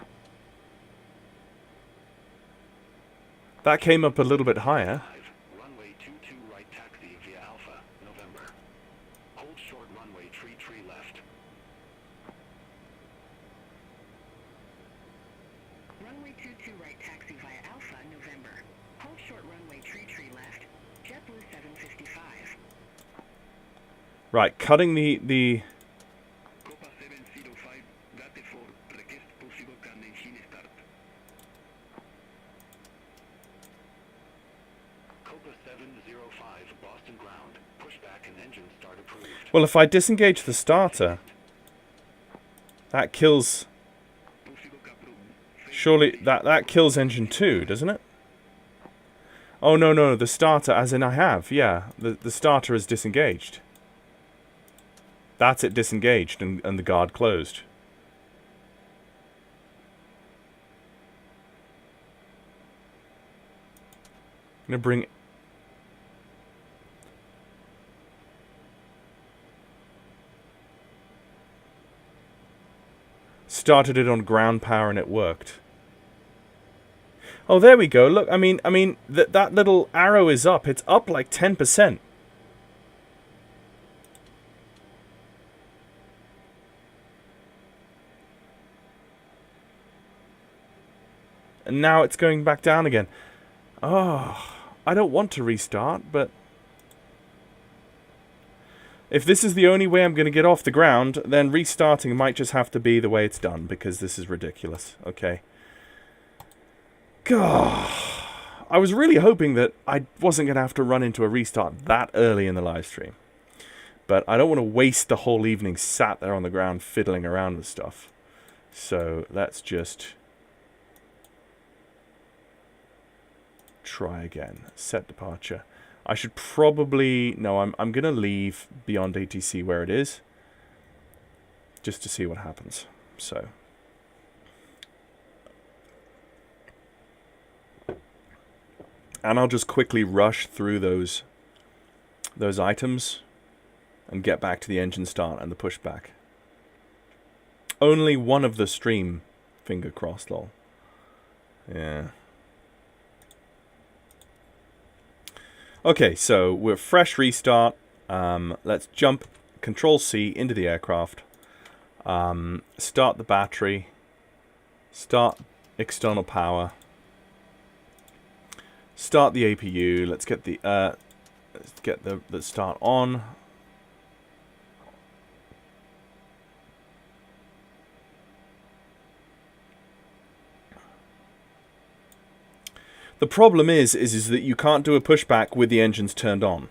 That came up a little bit higher.
Runway 22 right taxi via Alpha, November. Hold short runway tree left.
Runway 22 right taxi via Alpha, November. Hold short runway tree left. JetBlue 755.
Right, cutting the
Copa 705, date for request possible can engine start. Copa 705, Boston ground. Pushback and engine start approved.
well, if I disengage the starter, that kills.
Possible approved.
Surely that kills engine 2, doesn't it? Oh no, the starter, as in I have, yeah. The starter is disengaged. That's it disengaged and the guard closed. I'm going to bring... Started it on ground power and it worked. Oh, there we go. Look, I mean, that little arrow is up. It's up like 10%. And now it's going back down again. Oh, I don't want to restart, but... If this is the only way I'm going to get off the ground, then restarting might just have to be the way it's done, because this is ridiculous. Okay. God. I was really hoping that I wasn't going to have to run into a restart that early in the live stream. But I don't want to waste the whole evening sat there on the ground fiddling around with stuff. So let's just try again. Set departure. I should probably... No, I'm going to leave Beyond ATC where it is. Just to see what happens. So... And I'll just quickly rush through those items and get back to the engine start and the pushback. Only one of the stream, finger crossed, lol. Yeah. Okay, so we're fresh restart. Let's jump Control C into the aircraft. Start the battery. Start external power. Start the APU. Let's get the start on. The problem is that you can't do a pushback with the engines turned on.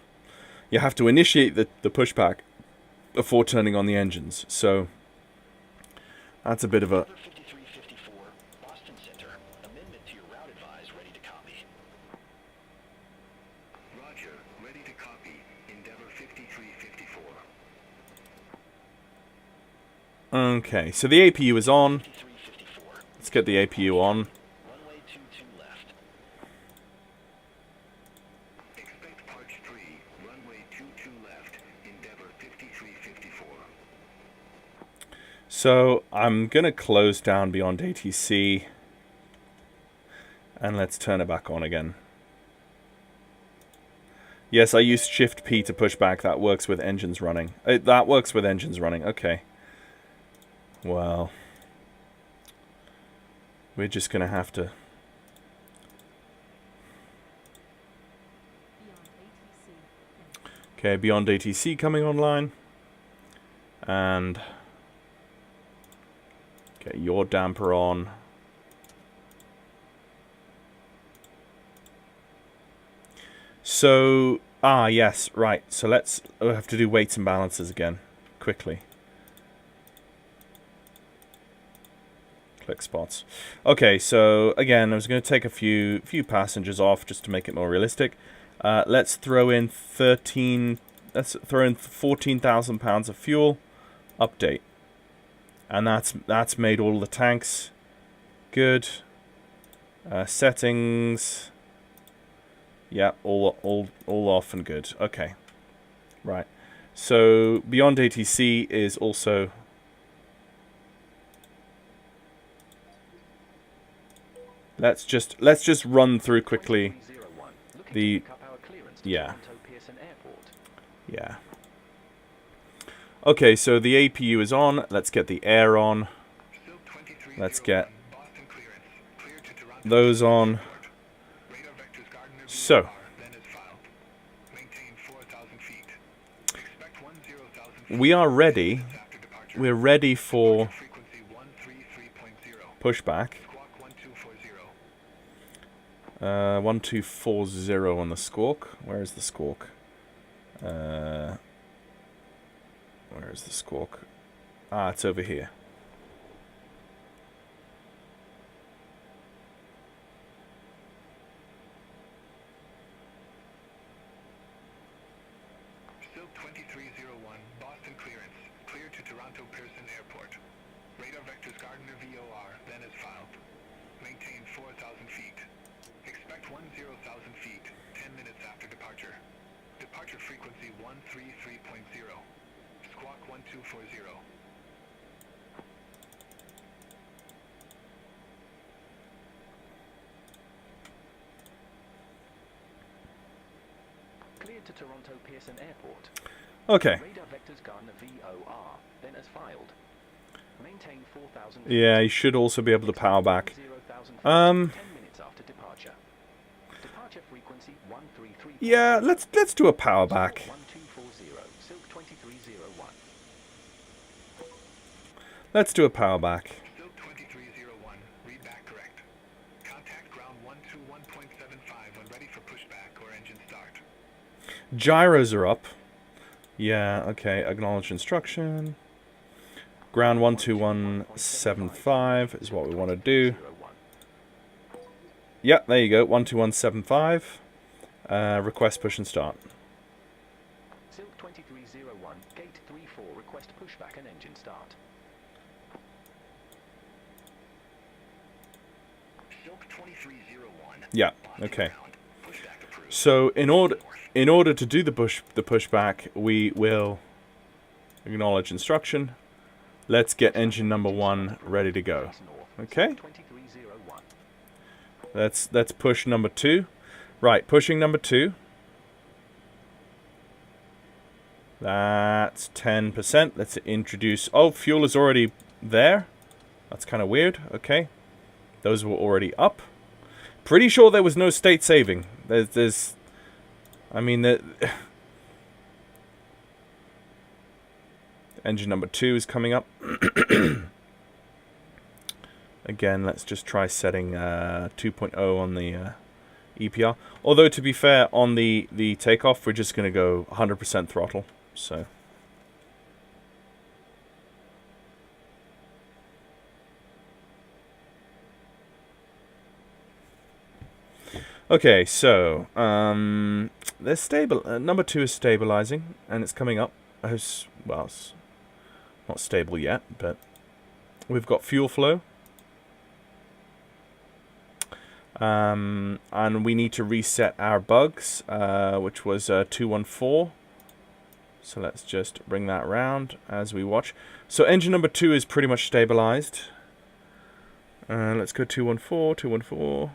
You have to initiate the pushback before turning on the engines. So that's a bit of a...
Boston Center. Amendment to your route advise ready to copy. Roger. Ready to copy. Endeavor 5354.
Okay, so the APU is on.
5354.
Let's get the APU on.
Runway 22 left. Expect Parch 3. Runway 22 left. Endeavor 5354.
So I'm going to close down Beyond ATC. And let's turn it back on again. Yes, I used Shift P to push back. That works with engines running. That works with engines running. Okay. Well. We're just going to have to... Okay, Beyond ATC coming online. And... Get your damper on. So, yes, right. So we'll have to do weights and balances again, quickly. Click spots. Okay, so again, I was going to take a few passengers off just to make it more realistic. Let's throw in 14,000 pounds of fuel. Update. And that's made all the tanks good. Settings. Yeah, all off and good. Okay. Right. So Beyond ATC is also Let's just run through quickly the yeah. Okay, so the APU is on. Let's get the air on. Let's get those on. So we are ready. We're ready for pushback. 1240 on the squawk. Where is the squawk? Where is the squawk? Ah, it's over here.
Silk 2301, Boston clearance. Discard under VOR, then as filed. Maintain 4,000 feet. Expect 10,000 feet, 10 minutes after departure. Departure frequency 133.0. Squawk 1240.
Cleared to Toronto Pearson Airport.
Okay.
Radar vectors Gardner VOR, then as filed. Maintain 4,000 feet.
Yeah, you should also be able to power back.
0,000 feet, 10 minutes after departure. Departure frequency 133.
Yeah, let's do a power back.
1240, Silk 2301.
Let's do a power back.
Silk 2301, read back correct. Contact ground 121.75 when ready for pushback or engine start.
Gyros are up. Yeah, okay. Acknowledge instruction. Ground 12175 is what we want to do. Yep, there you go. 12175. Request push and start.
Silk 2301, gate 34, request pushback and engine start.
Silk 2301.
Yeah, okay.
Pushback approved.
So in order to do the pushback, we will acknowledge instruction. Let's get engine number 1 ready to go. Okay.
2301.
Let's push number 2. Right, pushing number 2. That's 10%. Let's introduce... Oh, fuel is already there. That's kind of weird. Okay. Those were already up. Pretty sure there was no state saving. There's I mean, engine number 2 is coming up. Again, let's just try setting 2.0 on the EPR. Although, to be fair, on the takeoff, we're just going to go 100% throttle. So, okay, so there's number 2 is stabilizing, and it's coming up. Well, it's not stable yet, but we've got fuel flow. And we need to reset our bugs, which was 214. So let's just bring that around as we watch. So engine number 2 is pretty much stabilized. Let's go 214, 214.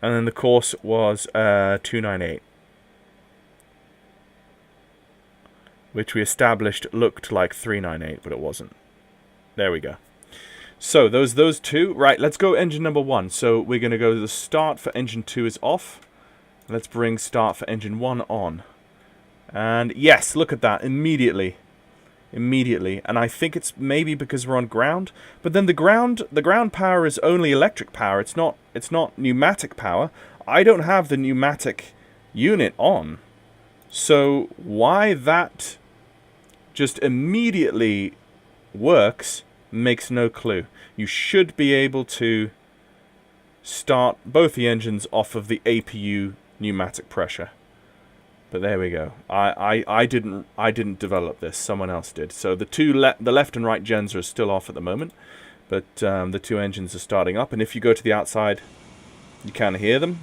And then the course was 298. Which we established looked like 398, but it wasn't. There we go. So those two. Right, let's go engine number 1. So we're going to go to the start for engine 2 is off. Let's bring start for engine 1 on. And yes, look at that. Immediately. And I think it's maybe because we're on ground. But then the ground power is only electric power. It's not pneumatic power. I don't have the pneumatic unit on. So why that just immediately works makes no clue. You should be able to start both the engines off of the APU pneumatic pressure. But there we go. I didn't develop this. Someone else did. So the left and right gens are still off at the moment, but the 2 engines are starting up. And if you go to the outside, you can hear them.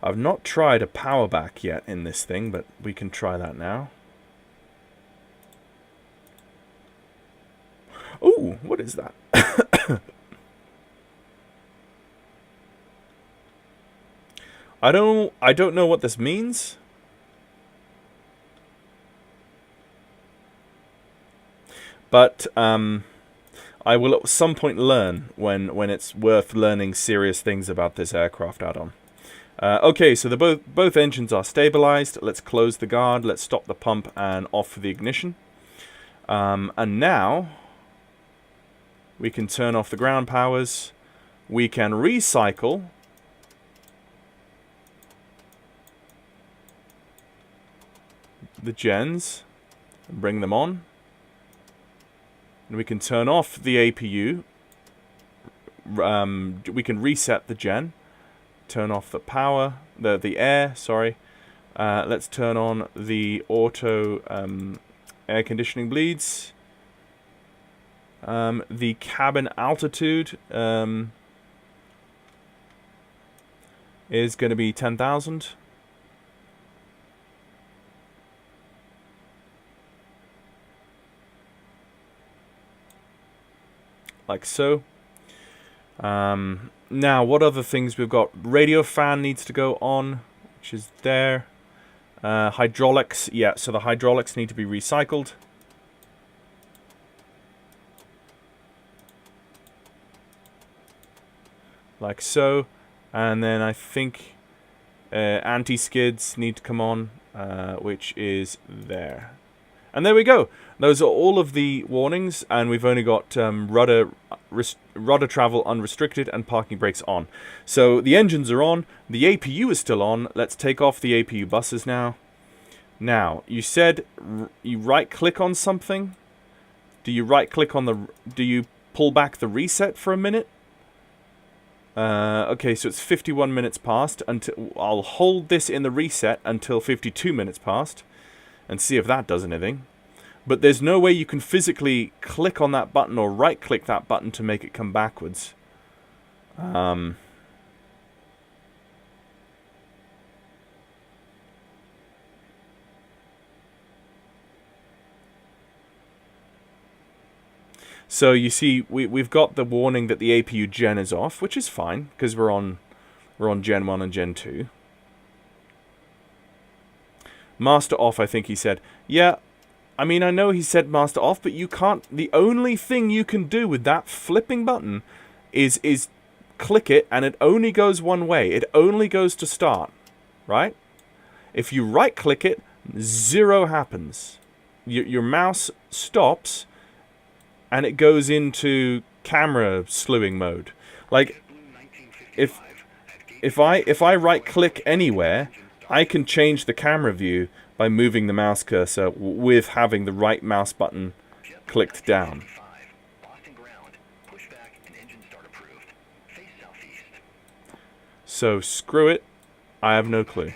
I've not tried a power back yet in this thing, but we can try that now. Ooh, what is that? I don't know what this means. But I will at some point learn when it's worth learning serious things about this aircraft add-on. Okay, so both engines are stabilized. Let's close the guard. Let's stop the pump and off the ignition. And now we can turn off the ground powers. We can recycle the gens and bring them on. And we can turn off the APU, we can reset the gen. Turn off the power, the air, sorry. Let's turn on the auto air conditioning bleeds. The cabin altitude is going to be 10,000. Like so. Now, what other things we've got? Radio fan needs to go on, which is there. Hydraulics, yeah, so the hydraulics need to be recycled. Like so. And then I think anti-skids need to come on, which is there. And there we go. Those are all of the warnings, and we've only got rudder travel unrestricted and parking brakes on. So the engines are on, the APU is still on. Let's take off the APU buses now. Now, you said you right-click on something. Do you right-click on the... Do you pull back the reset for a minute? Okay, so it's 51 minutes past. I'll hold this in the reset until 52 minutes past and see if that does anything. But there's no way you can physically click on that button or right-click that button to make it come backwards. So you see, we've got the warning that the APU gen is off, which is fine because we're on Gen 1 and Gen 2. Master off, I think he said. Yeah, I mean, I know he said master off, but you can't... The only thing you can do with that flipping button is click it, and it only goes one way. It only goes to start, right? If you right-click it, 0 happens. Your mouse stops, and it goes into camera slewing mode. Like, if I right-click anywhere, I can change the camera view by moving the mouse cursor with having the right mouse button clicked down. So screw it. I have no clue.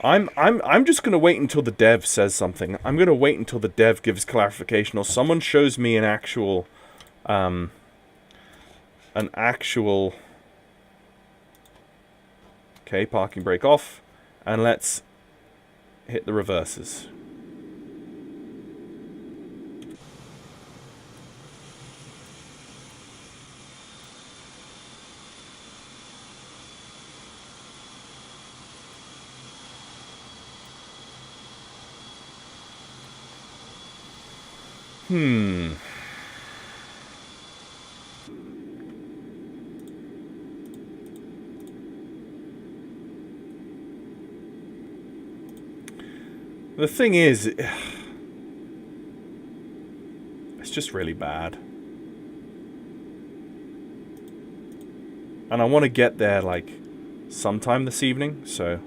I'm just gonna wait until the dev says something. I'm gonna wait until the dev gives clarification or someone shows me an actual okay, parking brake off, and let's hit the reverses. The thing is, it's just really bad. And I want to get there, like, sometime this evening, so...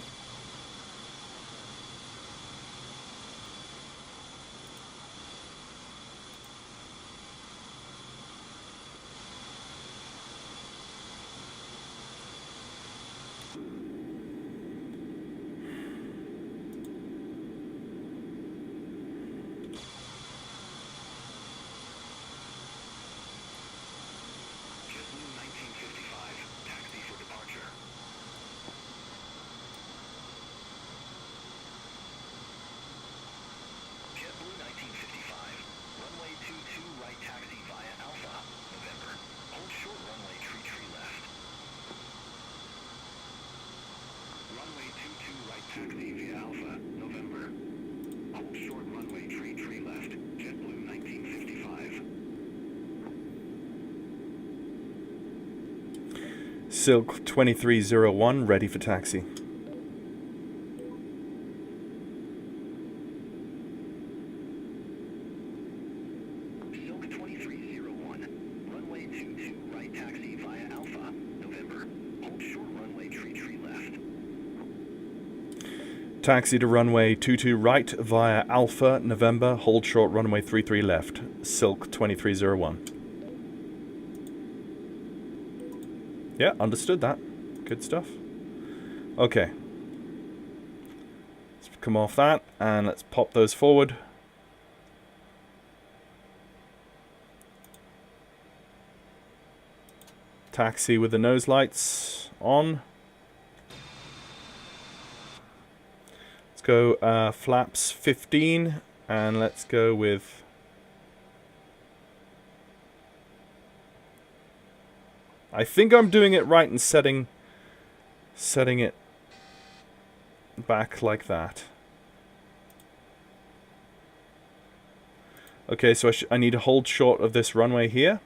Taxi via Alpha, November. Hold short runway, tree left. JetBlue 1955.
Silk 2301, ready for taxi.
Silk 2301, runway 22 right taxi via Alpha, November. Hold short runway, tree left.
Taxi to runway 22 right via Alpha, November, hold short runway 33 left, Silk 2301. Yeah, understood that. Good stuff. Okay. Let's come off that and let's pop those forward. Taxi with the nose lights on. Let's go flaps 15 and let's go with I think I'm doing it right and setting it back like that. Okay, so I need to hold short of this runway here.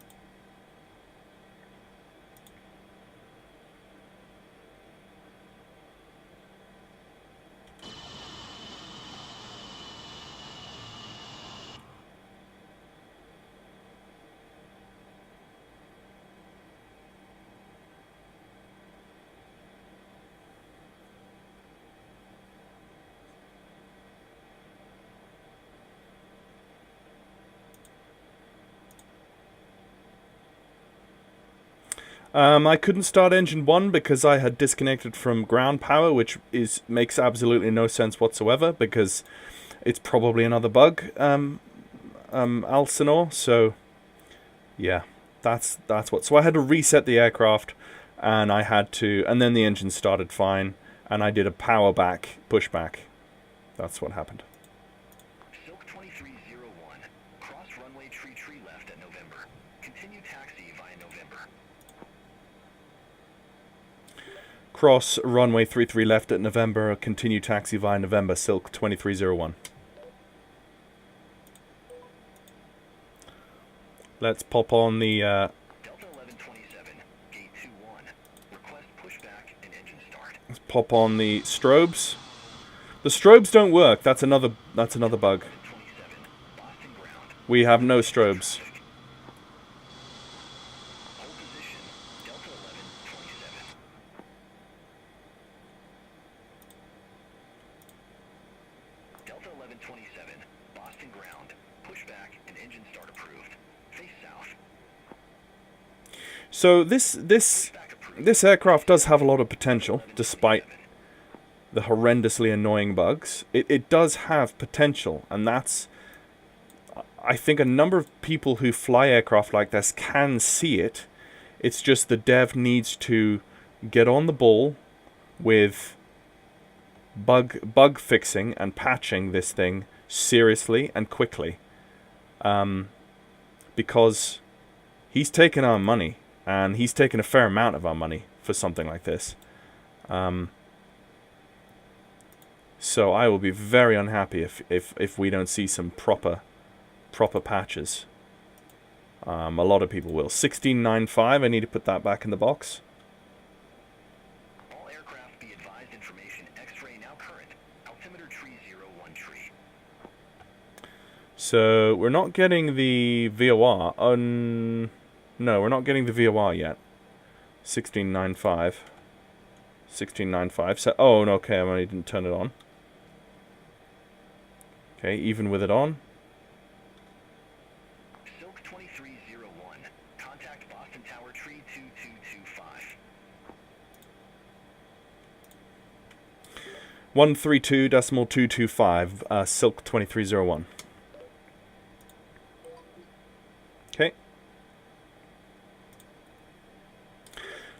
I couldn't start engine 1 because I had disconnected from ground power, which makes absolutely no sense whatsoever because it's probably another bug, Alcinor. So, yeah, that's what. So I had to reset the aircraft, and and then the engine started fine, and I did a power back, pushback. That's what happened.
Silk 2301, cross runway tree left at November. Continue taxi via November.
Cross runway 33 left at November, continue taxi via November, Silk 2301. Let's pop on the
Delta 1127, gate 21. Request pushback and engine start.
let's pop on the strobes. The strobes don't work. That's another bug.
27, Boston ground.
We have no strobes.
Hold position, Delta 1127. Delta 1127, Boston ground. Pushback and engine start approved. Face south.
So this aircraft does have a lot of potential, despite the horrendously annoying bugs. It does have potential, and that's, I think a number of people who fly aircraft like this can see it. It's just the dev needs to get on the ball with bug fixing and patching this thing seriously and quickly. Because he's taken our money, and he's taken a fair amount of our money for something like this. So I will be very unhappy if we don't see some proper patches. A lot of people will. 1695, I need to put that back in the box.
All aircraft be advised information X-ray now current. Altimeter tree 01 tree.
So we're not getting the VOR. No, we're not getting the VOR yet. 1695. 1695. So, oh, no, okay, I didn't turn it on. Okay, even with it on.
Silk 2301. Contact Boston Tower tree 2225.
132.225, Silk 2301. Okay.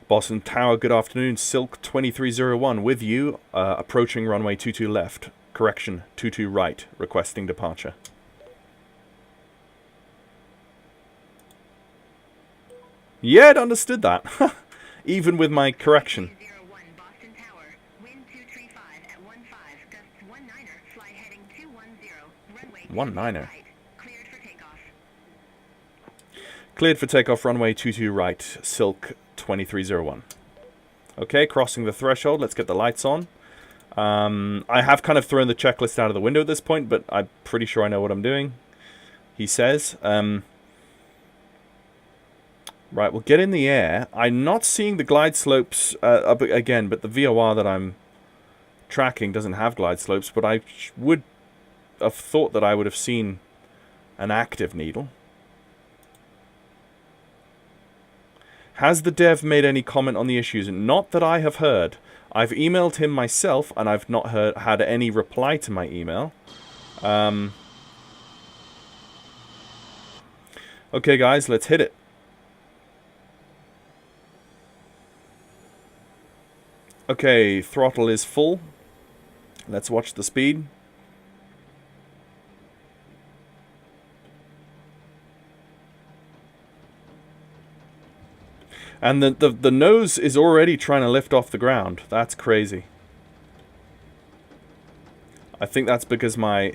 Boston Tower, good afternoon. Silk 2301 with you, approaching runway 22 left. Correction, 22 right, requesting departure. Yeah, I'd understood that. Even with my correction.
01 Boston Tower, wind 235 at 15, gusts 19er, fly heading 210, runway
19er.
right, cleared for takeoff.
Cleared for takeoff, runway 22 right, Silk 2301. Okay, crossing the threshold, let's get the lights on. I have kind of thrown the checklist out of the window at this point, but I'm pretty sure I know what I'm doing, he says. Right, we'll get in the air. I'm not seeing the glide slopes up again, but the VOR that I'm tracking doesn't have glide slopes, but I would have thought that I would have seen an active needle. Has the dev made any comment on the issues? Not that I have heard. I've emailed him myself, and I've not had any reply to my email. Okay, guys, let's hit it. Okay, throttle is full. Let's watch the speed. And the nose is already trying to lift off the ground. That's crazy. I think that's because my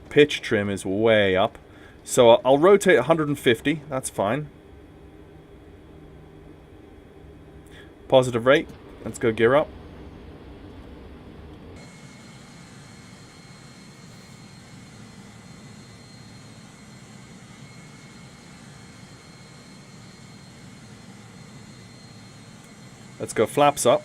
pitch trim is way up. So I'll rotate 150. That's fine. Positive rate. Let's go gear up. Let's go flaps up.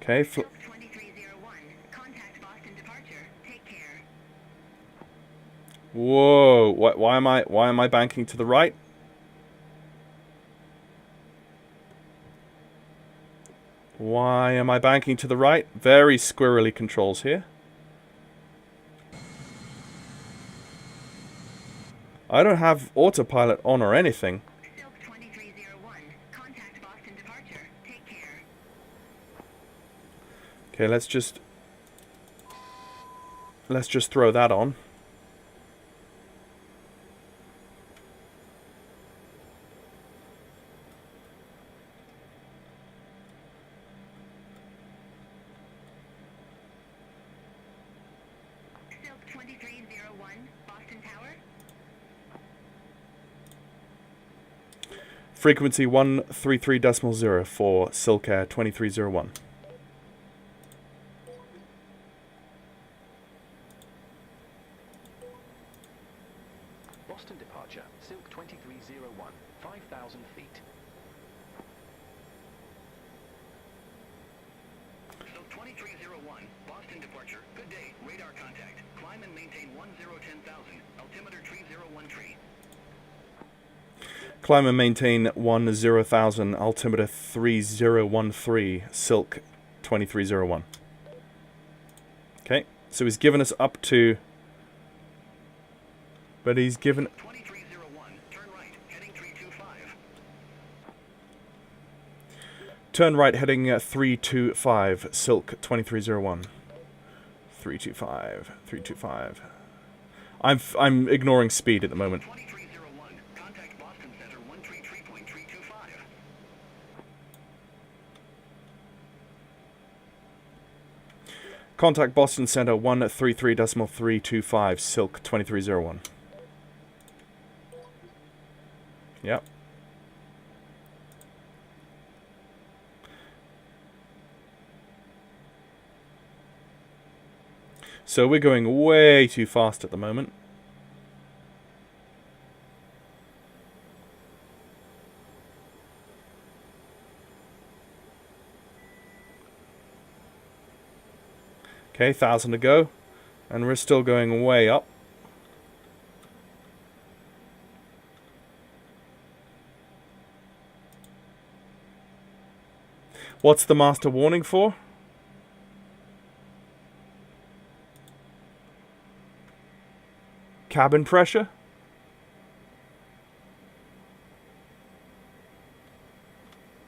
Okay.
Silk 2301, contact Boston departure. Take care.
Whoa! Why am I banking to the right? Why am I banking to the right? Very squirrely controls here. I don't have autopilot on or anything.
Silk 2301, contact Boston departure. Take care.
Okay, let's just throw that on.
Silk 2301, Boston Tower.
Frequency 133.0 for Silk Air 2301.
Boston departure, Silk 2301, 5,000 feet.
Silk 2301, Boston departure. Good day. Radar contact. Climb and maintain 1010,000. Altimeter 301 tree.
Climb and maintain 10,000, altimeter 3013, Silk 2301. Okay, so he's given us up to... But he's given...
2301, turn right, heading 325.
Turn right, heading 325, Silk 2301. 325, 325. I'm ignoring speed at the moment.
2301, contact Boston Center 133.325.
Contact Boston Center 133.325, Silk 2301. Yep. So we're going way too fast at the moment. Okay, 1,000 to go. And we're still going way up. What's the master warning for? Cabin pressure?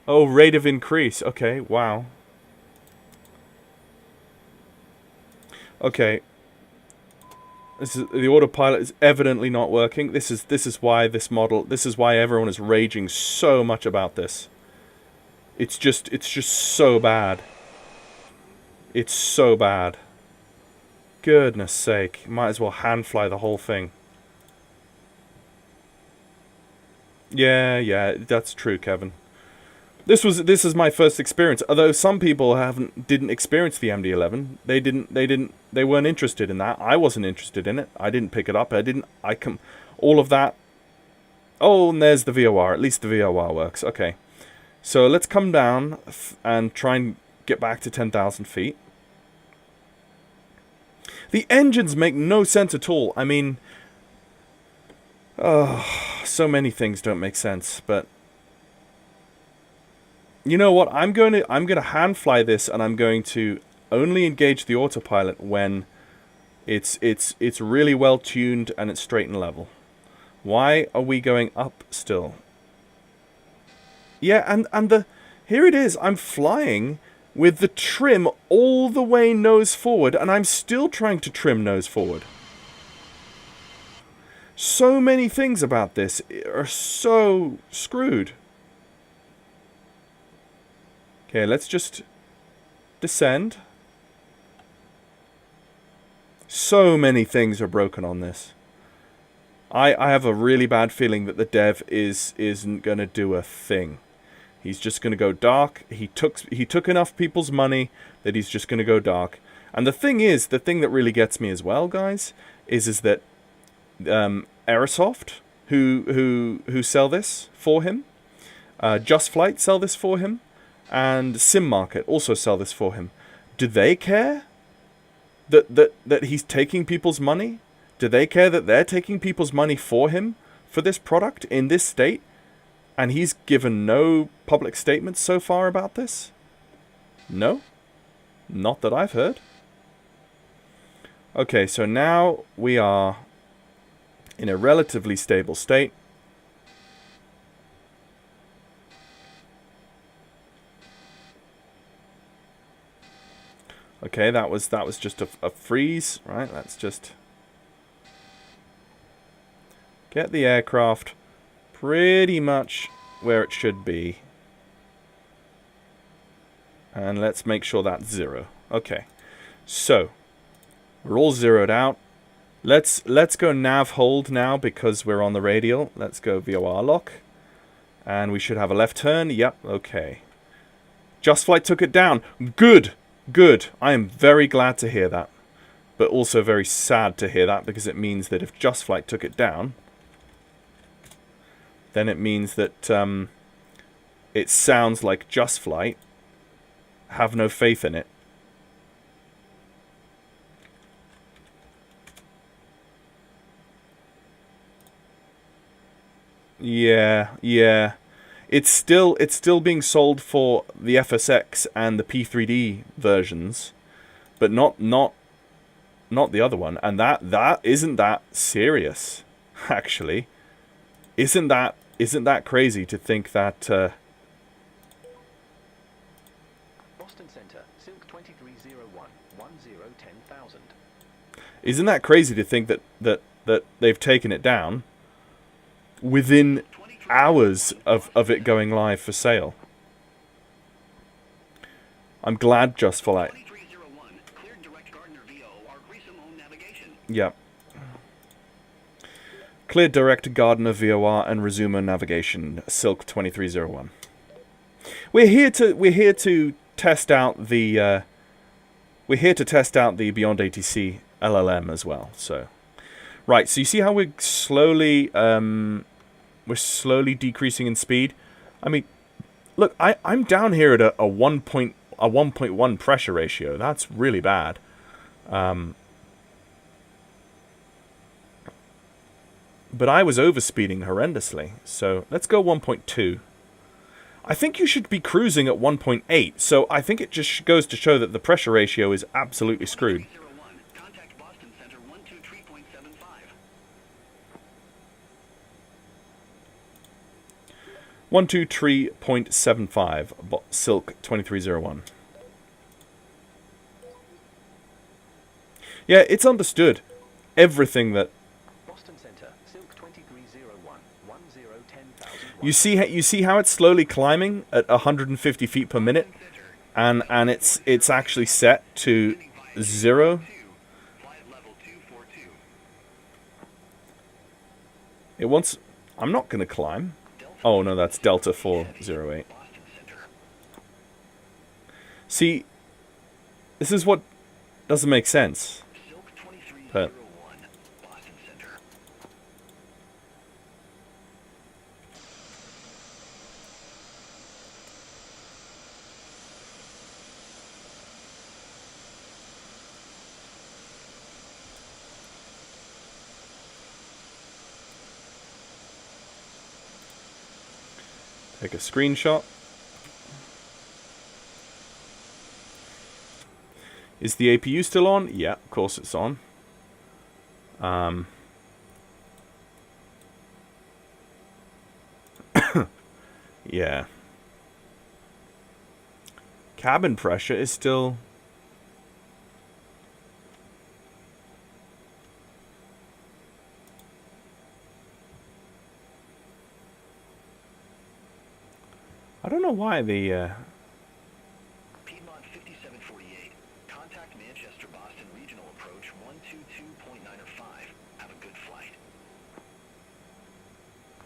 Oh, rate of increase. Okay, wow. Okay. The autopilot is evidently not working. This is why everyone is raging so much about this. It's just so bad. It's so bad. Goodness sake. Might as well hand fly the whole thing. Yeah, that's true, Kevin. This is my first experience. Although some people didn't experience the MD-11. They weren't interested in that. I wasn't interested in it. I didn't pick it up. All of that. Oh, and there's the VOR. At least the VOR works. Okay. So let's come down and try and get back to 10,000 feet. The engines make no sense at all. I mean, so many things don't make sense, but you know what? I'm going to hand fly this, and I'm going to only engage the autopilot when it's really well tuned and it's straight and level. Why are we going up still? Yeah, and here it is. I'm flying with the trim all the way nose forward, and I'm still trying to trim nose forward. So many things about this are so screwed. Okay, let's just descend. So many things are broken on this. I have a really bad feeling that the dev isn't going to do a thing. He's just going to go dark. He took enough people's money that he's just going to go dark. And the thing is, the thing that really gets me as well, guys, is that Aerosoft, who sell this for him, Just Flight sell this for him, and Sim Market also sell this for him. Do they care that he's taking people's money? Do they care that they're taking people's money for him for this product in this state? And he's given no public statements so far about this? No? Not that I've heard. Okay, so now we are in a relatively stable state. Okay, that was just a freeze, right? Let's just get the aircraft pretty much where it should be. And let's make sure that's 0. Okay. So, we're all zeroed out. Let's go nav hold now because we're on the radial. Let's go VOR lock. And we should have a left turn. Yep, okay. Just Flight took it down. Good. Good. I am very glad to hear that. But also very sad to hear that because it means that if Just Flight took it down, then it means that it sounds like Just Flight have no faith in it. Yeah. It's still being sold for the FSX and the P3D versions, but not the other one. And that isn't that serious, actually. Isn't that crazy to think that
Boston Center, Silk 2301, 10,000.
Isn't that crazy to think that they've taken it down within hours of it going live for sale? I'm glad Just Flight. Yep. Cleared direct Gardner VOR and resume navigation. Silk 2301. We're here to test out the Beyond ATC LLM as well. So, right. So you see how we're slowly decreasing in speed. I mean, look, I'm down here at a 1.1 pressure ratio. That's really bad. But I was overspeeding horrendously. So let's go 1.2. I think you should be cruising at 1.8. So I think it just goes to show that the pressure ratio is absolutely screwed. 123.75 Silk 2301. Yeah, it's understood. Everything that
Boston Center, Silk 2301, 10,000.
you see how it's slowly climbing at 150 feet per minute, and it's actually set to 0. It wants. I'm not going to climb. Oh no, that's Delta 408. See, this is what doesn't make sense. But Take a screenshot. Is the APU still on? Yeah, of course it's on. Yeah. Cabin pressure is still... I don't know why the...
Piedmont 5748. Contact Manchester Boston Regional Approach 122.905. Have a good flight.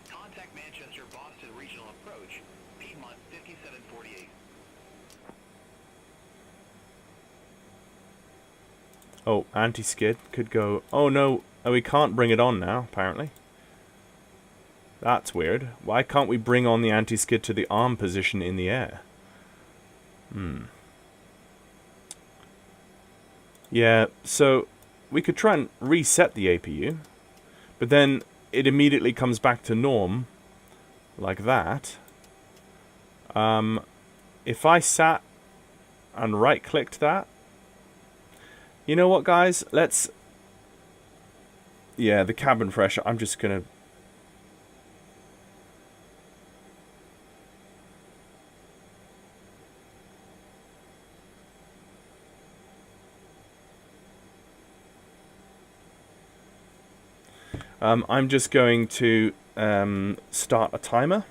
Contact Manchester Boston Regional Approach. Piedmont 5748.
Oh, anti-skid could go... Oh no, we can't bring it on now, apparently. That's weird. Why can't we bring on the anti-skid to the arm position in the air? Yeah, so we could try and reset the APU, but then it immediately comes back to norm, like that. If I sat and right-clicked that, you know what, guys? Let's... Yeah, the cabin pressure, I'm just gonna... I'm just going to start a timer.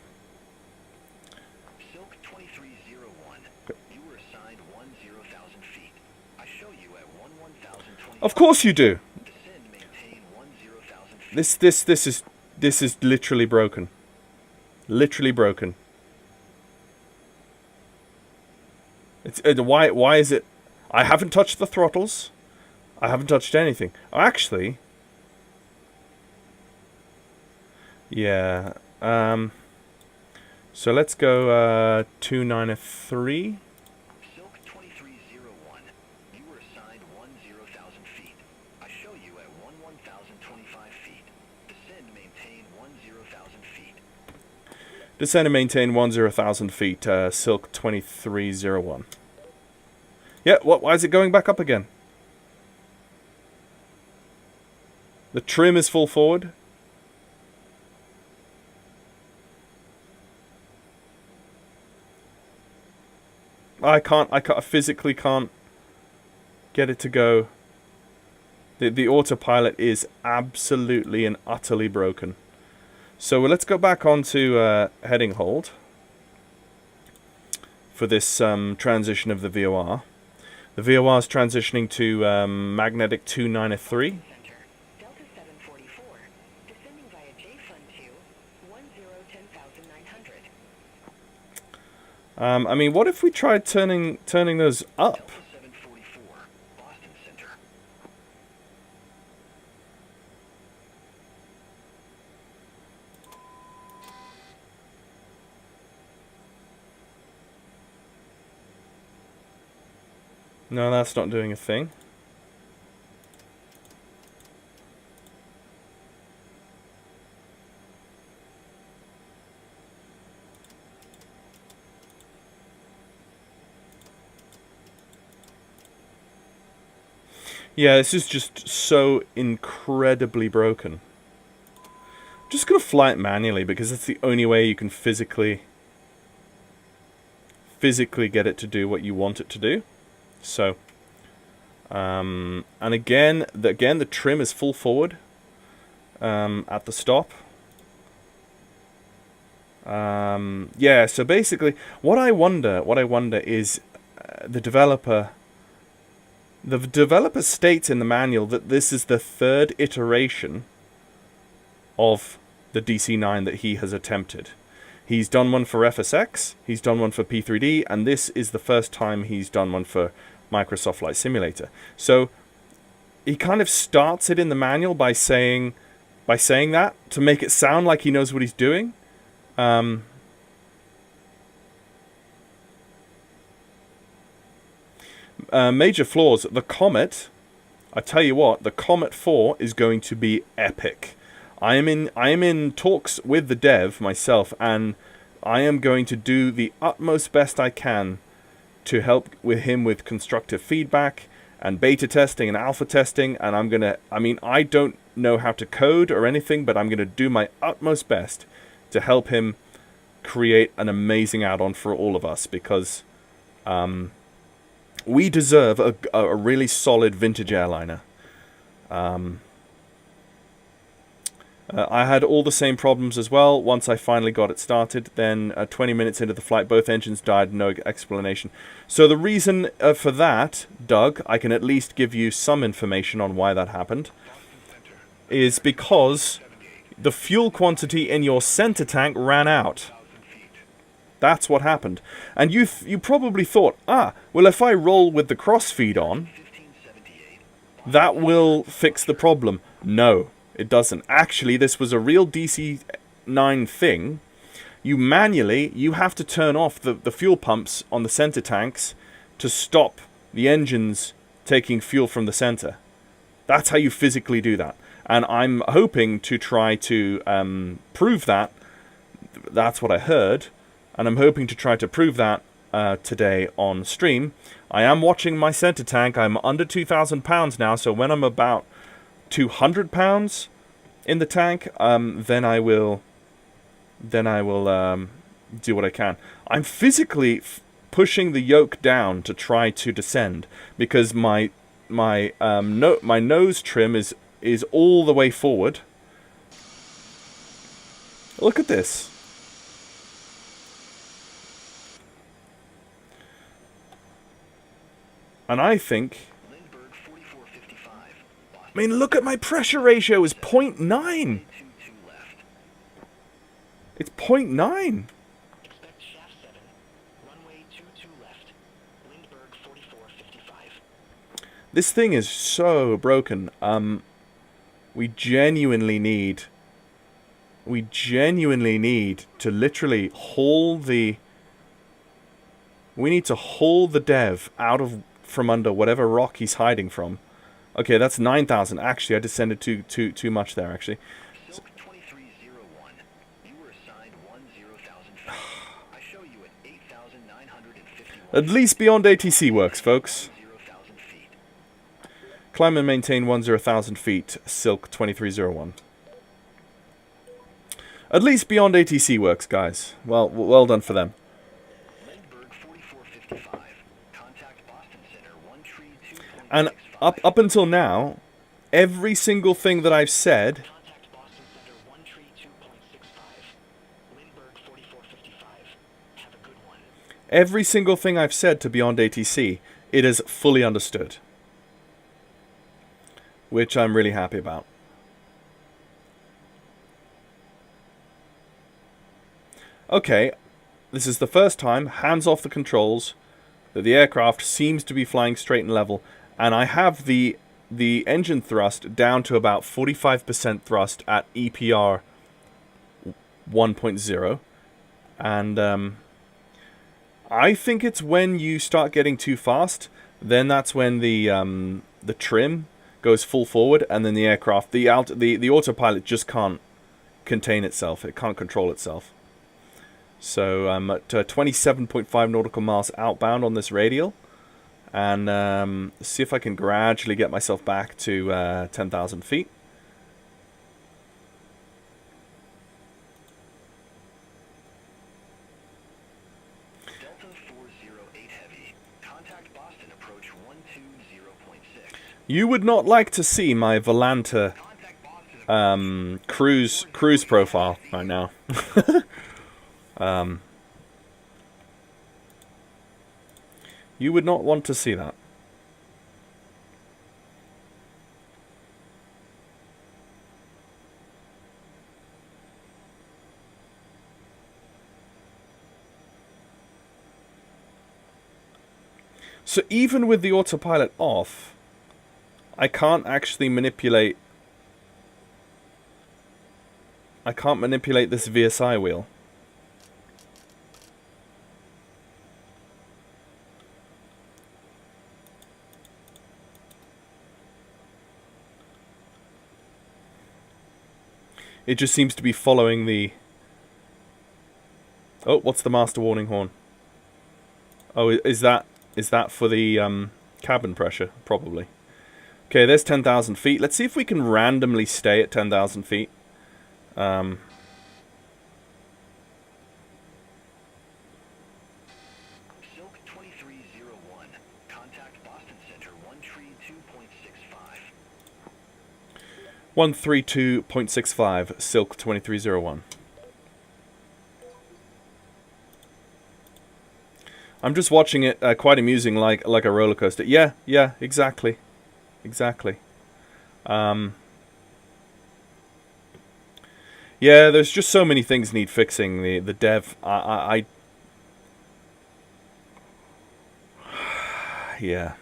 Silk 2301. You were assigned 10,000 feet. I show you at 11,020.
Of course you do.
Descend, maintain 10,000 feet.
This is literally broken. Literally broken. It's why is it? I haven't touched the throttles. I haven't touched anything. Actually. Yeah. So let's go 293.
Silk 2301. You were assigned 10,000 feet. I show you at 11,025 feet. Descend, maintain 10,000 feet.
Descend and maintain 10,000 feet. Silk 2301. Yeah. Why is it going back up again? The trim is full forward. I physically can't get it to go. The autopilot is absolutely and utterly broken. So let's go back onto heading hold for this transition of the VOR. The VOR is transitioning to magnetic 293.
Center, Delta 744, descending via J-Fund 2, 10,900.
I mean, what if we tried turning those up?
Delta 744. Boston Center.
No, that's not doing a thing. Yeah, this is just so incredibly broken. I'm just going to fly it manually because that's the only way you can physically get it to do what you want it to do. So, and again, the trim is full forward at the stop. Yeah, so basically, what I wonder is the developer states in the manual that this is the third iteration of the DC-9 that he has attempted. He's done one for FSX, he's done one for P3D, and this is the first time he's done one for Microsoft Flight Simulator. So he kind of starts it in the manual by saying that to make it sound like he knows what he's doing. Major flaws. The Comet, I tell you what, the Comet 4 is going to be epic. I am in talks with the dev myself, and I am going to do the utmost best I can to help with him with constructive feedback and beta testing and alpha testing, and I'm gonna, I mean, I don't know how to code or anything, but I'm gonna do my utmost best to help him create an amazing add-on for all of us, because we deserve a really solid vintage airliner. I had all the same problems as well. Once I finally got it started, then 20 minutes into the flight, both engines died, no explanation. So the reason for that, Doug, I can at least give you some information on why that happened, is because the fuel quantity in your center tank ran out. That's what happened. And you probably thought, well, if I roll with the crossfeed on, that will fix the problem. No. It doesn't. Actually, this was a real DC-9 thing. You have to turn off the fuel pumps on the center tanks to stop the engines taking fuel from the center. That's how you physically do that. And I'm hoping to try to prove that. That's what I heard. And I'm hoping to try to prove that today on stream. I am watching my center tank. I'm under 2,000 pounds now, so when I'm about 200 pounds in the tank, then I will do what I can. I'm physically pushing the yoke down to try to descend, because my nose trim is all the way forward. Look at this. And I think, I mean, look at my pressure ratio is 0.9. It's 0.9.
Expect shaft 7, runway 22 left, Lindbergh 4455.
This thing is so broken. We genuinely need to literally haul the... We need to haul the dev out from under whatever rock he's hiding from. Okay, that's 9,000. Actually, I descended too much there, actually.
Silk 2301. You were assigned 10,000 feet. I show you at 8,951.
At least beyond ATC works, folks.
0,000 feet.
Climb and maintain 10,000 feet, Silk 2301. At least beyond ATC works, guys. Well done for them.
Lindbergh 4455. Contact Boston Center 132.65.
And up until now, every single thing that I've said...
Contact Boston Center 132.65. Lindbergh 4455. Have a good one.
Every single thing I've said to Beyond ATC, it is fully understood. Which I'm really happy about. Okay, this is the first time, hands off the controls, that the aircraft seems to be flying straight and level, and I have the engine thrust down to about 45% thrust at EPR 1.0, and I think it's when you start getting too fast, then that's when the trim goes full forward, and then the aircraft, the autopilot just can't contain itself, it can't control itself. So I'm at 27.5 nautical miles outbound on this radial, and see if I can gradually get myself back to 10,000 feet.
Delta 408 Heavy. Contact Boston approach 120.6.
You would not like to see my Volanta
Contact Boston.
cruise profile right now. You would not want to see that. So even with the autopilot off, I can't actually manipulate... I can't manipulate this VSI wheel. It just seems to be following the Oh, what's the master warning horn? Oh, is that for the cabin pressure? Probably. Okay, there's 10,000 feet. Let's see if we can randomly stay at 10,000 feet.
Silk 2301. Contact Boston Center 132.65.
132.65, Silk 2301. I'm just watching it, quite amusing, like a roller coaster. Yeah, exactly. Yeah, there's just so many things need fixing. The dev, yeah.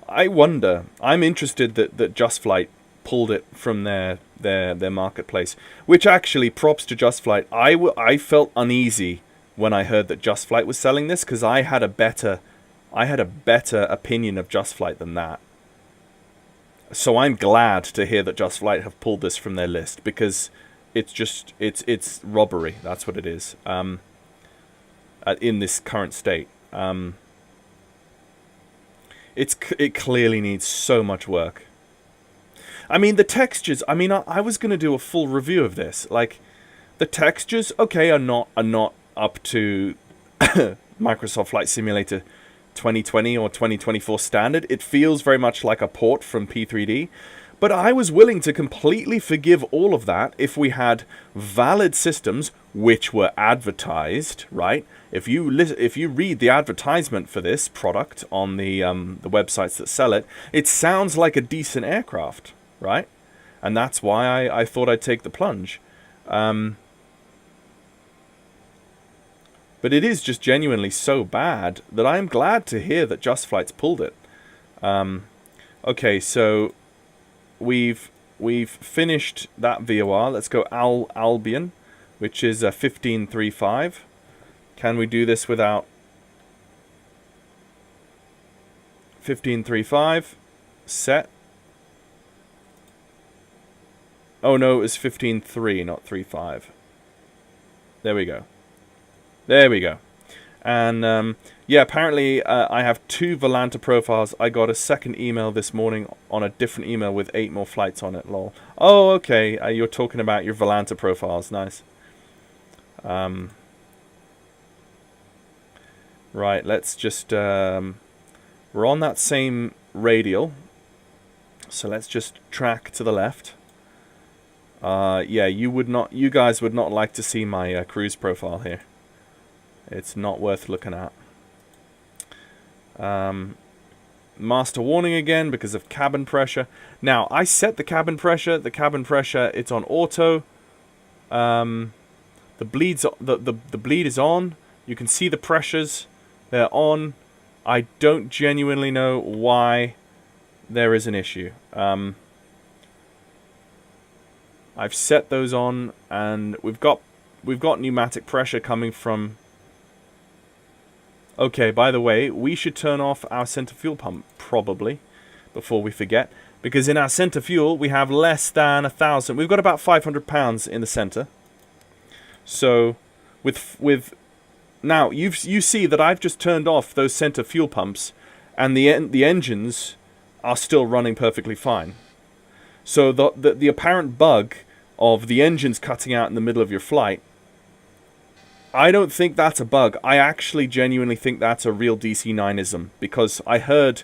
I wonder. I'm interested that Just Flight pulled it from their marketplace. Which actually, props to Just Flight. I felt uneasy when I heard that Just Flight was selling this, because I had a better opinion of Just Flight than that. So I'm glad to hear that Just Flight have pulled this from their list, because it's robbery. That's what it is. In this current state, it clearly needs so much work. I mean, the textures. I mean, I was going to do a full review of this. Like, the textures, okay, are not up to Microsoft Flight Simulator 2020 or 2024 standard. It feels very much like a port from P3D. But I was willing to completely forgive all of that if we had valid systems which were advertised, right? If you read the advertisement for this product on the websites that sell it, it sounds like a decent aircraft, right? And that's why I thought I'd take the plunge. But it is just genuinely so bad that I'm glad to hear that Just Flight's pulled it. Okay, so we've finished that VOR. Let's go Albion, which is 1535. Can we do this without 1535 set? Oh no, it was 15.3, not 3.5. There we go. And yeah, apparently I have 2 Volanta profiles. I got a second email this morning on a different email with 8 more flights on it, lol. Oh, okay, you're talking about your Volanta profiles, nice. Right, let's just, we're on that same radial, so let's just track to the left. Yeah, you guys would not like to see my cruise profile here. It's not worth looking at. Master warning again because of cabin pressure. Now, I set the cabin pressure. The cabin pressure, it's on auto. The bleed is on. You can see the pressures. They're on. I don't genuinely know why there is an issue. I've set those on, and we've got pneumatic pressure coming from. Okay, by the way, we should turn off our center fuel pump, probably, before we forget. Because in our center fuel, we have less than 1,000. We've got about 500 pounds in the center. So, now, you see that I've just turned off those center fuel pumps, and the engines are still running perfectly fine. So, the apparent bug of the engines cutting out in the middle of your flight, I don't think that's a bug. I actually genuinely think that's a real DC-9ism, because I heard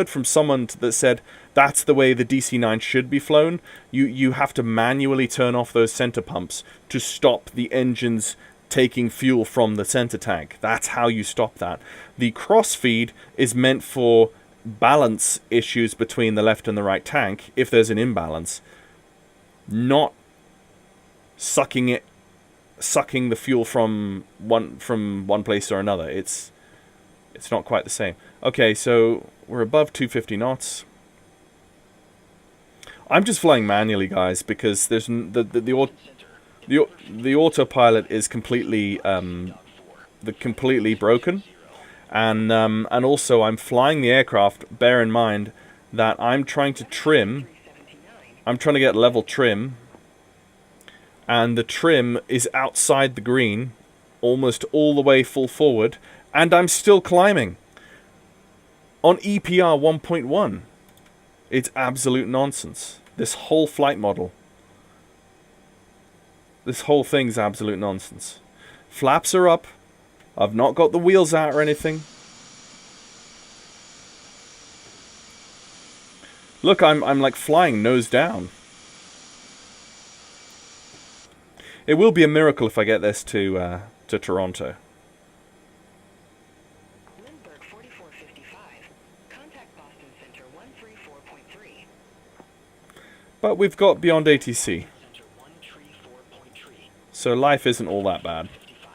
from someone that said that's the way the DC-9 should be flown. You have to manually turn off those center pumps to stop the engines taking fuel from the center tank. That's how you stop that. The crossfeed is meant for balance issues between the left and the right tank if there's an imbalance, not sucking the fuel from one place or another. It's not quite the same. Okay, so we're above 250 knots. I'm just flying manually, guys, because there's the autopilot is completely broken, and also I'm flying the aircraft. Bear in mind that I'm trying to trim. I'm trying to get level trim and the trim is outside the green, almost all the way full forward, and I'm still climbing on EPR 1.1. It's absolute nonsense. This whole flight model. This whole thing's absolute nonsense. Flaps are up. I've not got the wheels out or anything. Look, I'm like flying nose down. It will be a miracle if I get this to Toronto.
Lindbergh 4455. Contact Boston Center 134.3.
But we've got beyond ATC.
Center 134.3.
So life isn't all that bad.
55.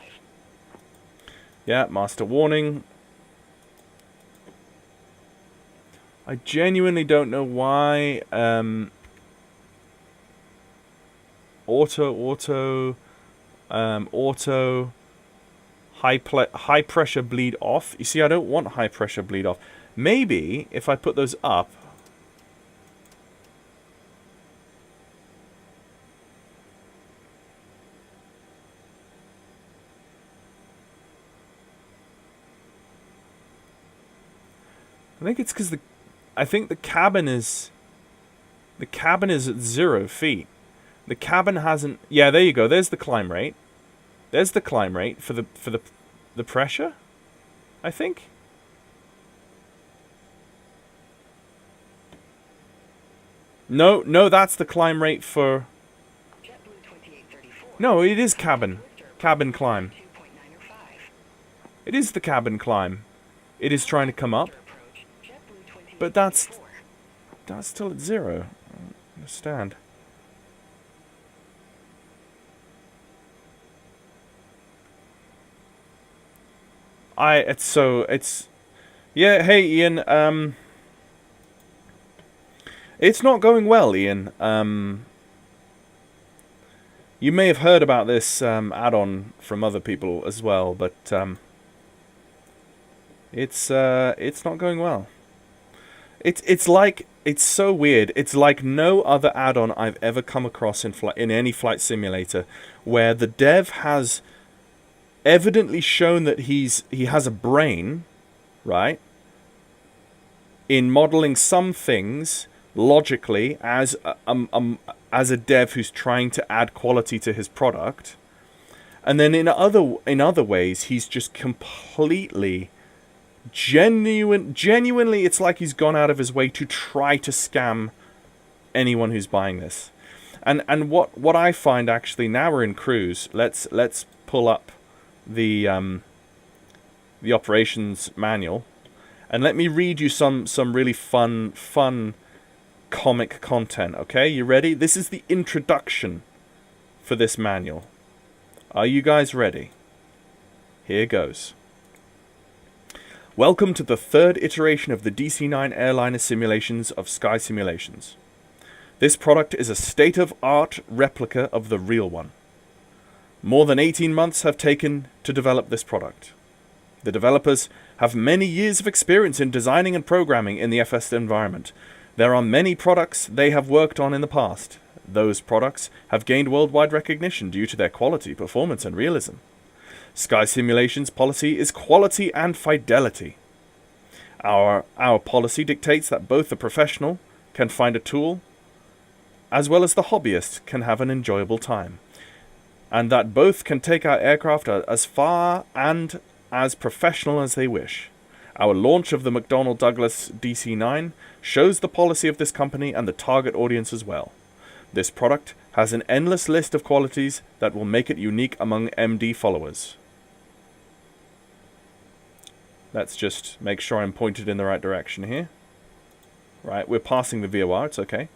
Yeah, master warning. I genuinely don't know why auto high pressure bleed off. You see, I don't want high pressure bleed off. Maybe if I put those up, I think it's because I think the cabin is at 0 feet. The cabin hasn't. Yeah, there you go. There's the climb rate. There's the climb rate for the pressure, I think. No, that's the climb rate for.
JetBlue 2834.
No, it is cabin climb.
2.905.
It is the cabin climb. It is trying to come up,
Approach. JetBlue
but that's
2834.
still at 0. I don't understand. Yeah, hey Ian, it's not going well, Ian. You may have heard about this add-on from other people as well, but it's not going well. It's so weird. It's like no other add-on I've ever come across in any flight simulator, where the dev has evidently shown that he has a brain, right, in modeling some things logically as a dev who's trying to add quality to his product, and then in other ways he's just completely genuinely it's like he's gone out of his way to try to scam anyone who's buying this. And what I find, actually, now we're in cruise, let's pull up the operations manual, and let me read you some really fun comic content. Okay, you ready? This is the introduction for this manual. Are you guys ready? Here goes. Welcome to the third iteration of the DC-9 airliner simulations of Sky Simulations. This product is a state-of-art replica of the real one. More than 18 months have taken to develop this product. The developers have many years of experience in designing and programming in the FS environment. There are many products they have worked on in the past. Those products have gained worldwide recognition due to their quality, performance, and realism. Sky Simulations' policy is quality and fidelity. Our policy dictates that both the professional can find a tool, as well as the hobbyist can have an enjoyable time, and that both can take our aircraft as far and as professional as they wish. Our launch of the McDonnell Douglas DC-9 shows the policy of this company and the target audience as well. This product has an endless list of qualities that will make it unique among MD followers. Let's just make sure I'm pointed in the right direction here. Right, we're passing the VOR, it's okay.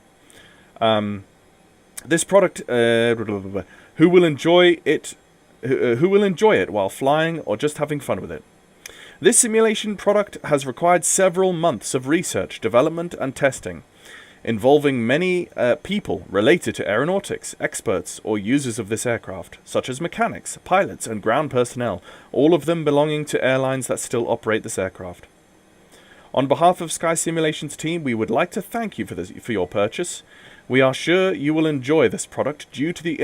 This product, who will enjoy it while flying or just having fun with it. This simulation product has required several months of research, development, and testing, involving many people related to aeronautics, experts, or users of this aircraft, such as mechanics, pilots, and ground personnel, all of them belonging to airlines that still operate this aircraft. On behalf of Sky Simulations team, we would like to thank you for your purchase. We are sure you will enjoy this product due to the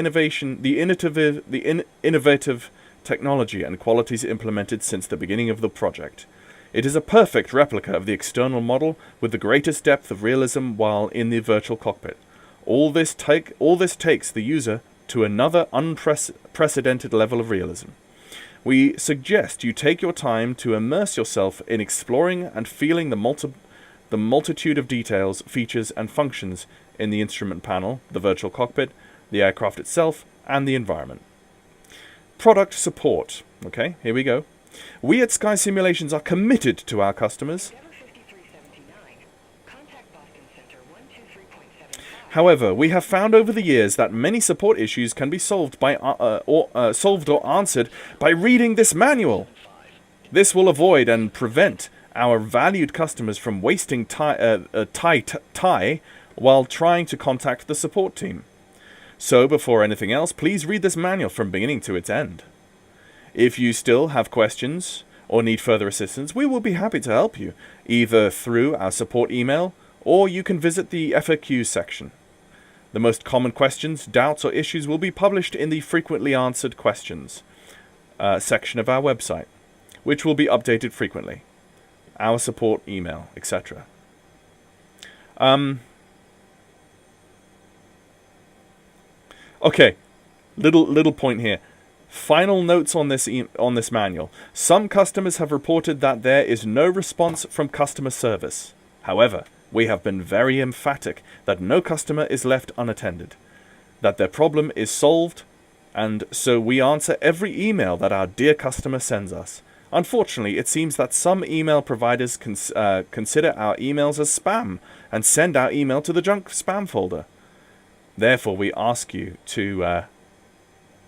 innovative technology and qualities implemented since the beginning of the project. It is a perfect replica of the external model with the greatest depth of realism while in the virtual cockpit. All this takes the user to another unprecedented level of realism. We suggest you take your time to immerse yourself in exploring and feeling the multitude of details, features, and functions in the instrument panel, the virtual cockpit, the aircraft itself, and the environment. Product support. Okay, here we go. We at Sky Simulations are committed to our customers.
Endeavour 5379. Contact Boston Center 123.75.
However, we have found over the years that many support issues can be solved or answered by reading this manual. This will avoid and prevent our valued customers from wasting time while trying to contact the support team. So, before anything else, please read this manual from beginning to its end. If you still have questions or need further assistance, we will be happy to help you, either through our support email or you can visit the FAQ section. The most common questions, doubts, or issues will be published in the frequently answered questions section of our website, which will be updated frequently. Our support email, etc. Okay, little point here. Final notes on this manual. Some customers have reported that there is no response from customer service. However, we have been very emphatic that no customer is left unattended, that their problem is solved, and so we answer every email that our dear customer sends us. Unfortunately, it seems that some email providers consider our emails as spam and send our email to the junk spam folder. Therefore, we ask you to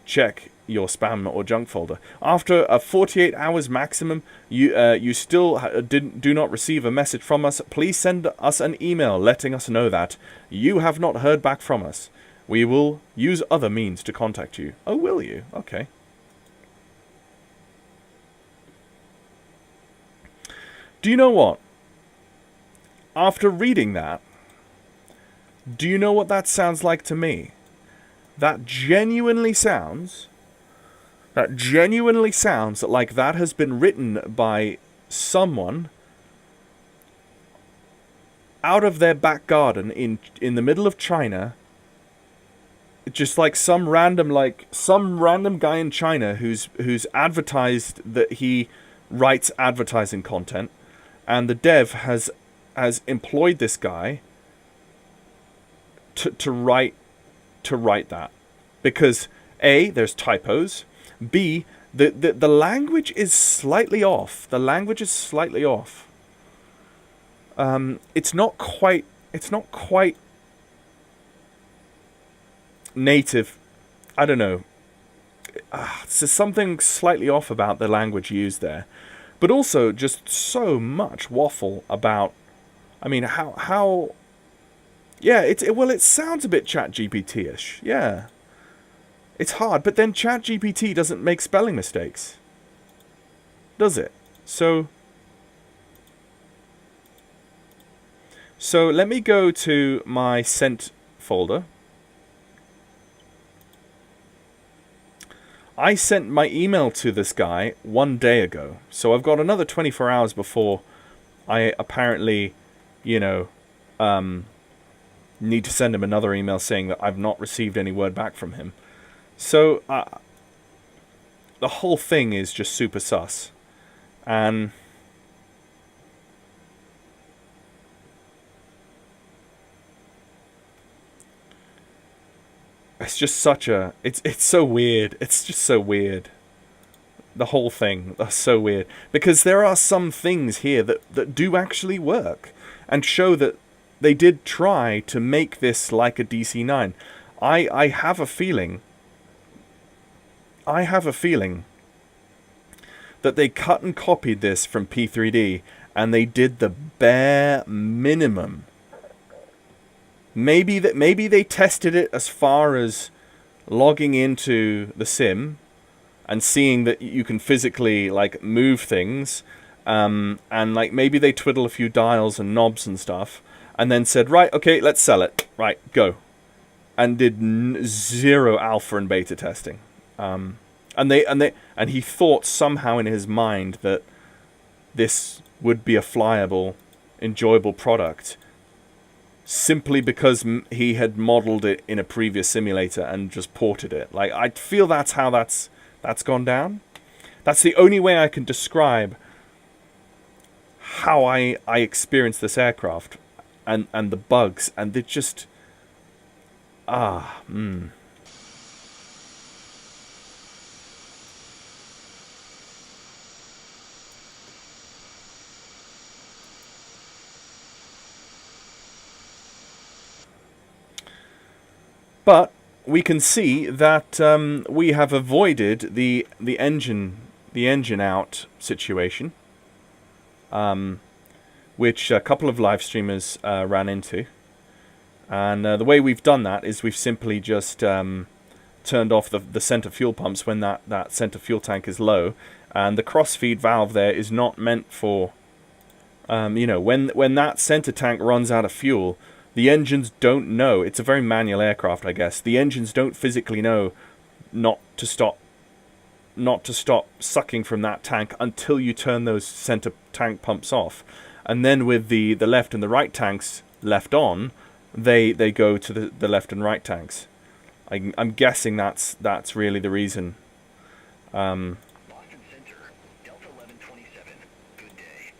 check your spam or junk folder. After a 48 hours maximum, you still do not receive a message from us, please send us an email letting us know that you have not heard back from us. We will use other means to contact you. Oh, will you? Okay. Do you know what? After reading that, do you know what that sounds like to me? That genuinely sounds like that has been written by someone out of their back garden in the middle of China. Just like some random guy in China who's advertised that he writes advertising content, and the dev has employed this guy to write that, because A, there's typos, B, the language is slightly off. It's not quite native. I don't know. There's something slightly off about the language used there, but also just so much waffle about. I mean, how. Yeah, it sounds a bit ChatGPT-ish. Yeah. It's hard, but then ChatGPT doesn't make spelling mistakes. Does it? So let me go to my sent folder. I sent my email to this guy 1 day ago. So I've got another 24 hours before I apparently, need to send him another email saying that I've not received any word back from him. So the whole thing is just super sus. And it's just such a... It's so weird. It's just so weird. The whole thing is so weird. Because there are some things here that do actually work and show that they did try to make this like a DC-9. I have a feeling that they cut and copied this from P3D and they did the bare minimum. Maybe they tested it as far as logging into the sim and seeing that you can physically like move things, and like maybe they twiddle a few dials and knobs and stuff. and then said, right, okay, let's sell it. Right, go. And did zero alpha and beta testing. And he thought somehow in his mind that this would be a flyable, enjoyable product, simply because he had modeled it in a previous simulator and just ported it. Like, I feel that's how that's gone down. That's the only way I can describe how I experienced this aircraft and the bugs, and they just But we can see that we have avoided the engine out situation, which a couple of live streamers ran into. And the way we've done that is we've simply just turned off the center fuel pumps when that center fuel tank is low, and the crossfeed valve there is not meant for, when that center tank runs out of fuel, the engines don't know. It's a very manual aircraft, I guess. The engines don't physically know not to stop sucking from that tank until you turn those center tank pumps off. And then with the left and the right tanks left on, they go to the left and right tanks. I'm guessing that's really the reason.
Boston Center, Delta 1127. Good day.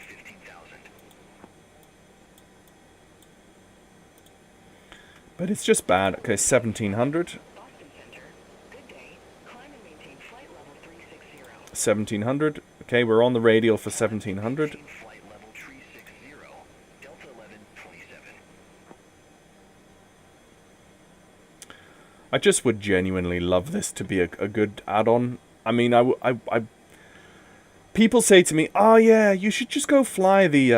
15,000.
But it's just bad. Okay, 1700.
Boston Center. Good day. Climb and maintain flight level 360.
1700. Okay, we're on the radial for 1700.
Flight level 360. Delta 1127.
I just would genuinely love this to be a good add-on. I mean, I people say to me, "Oh yeah, you should just go fly the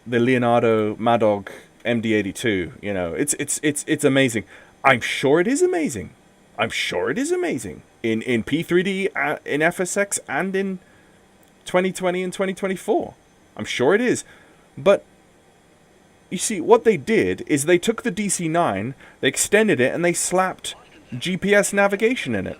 Leonardo Madog MD-82. You know, it's amazing. I'm sure it is amazing. I'm sure it is amazing in P3D, in FSX, and in 2020 and 2024. I'm sure it is, but." You see, what they did is they took the DC-9, they extended it, and they slapped GPS navigation in it.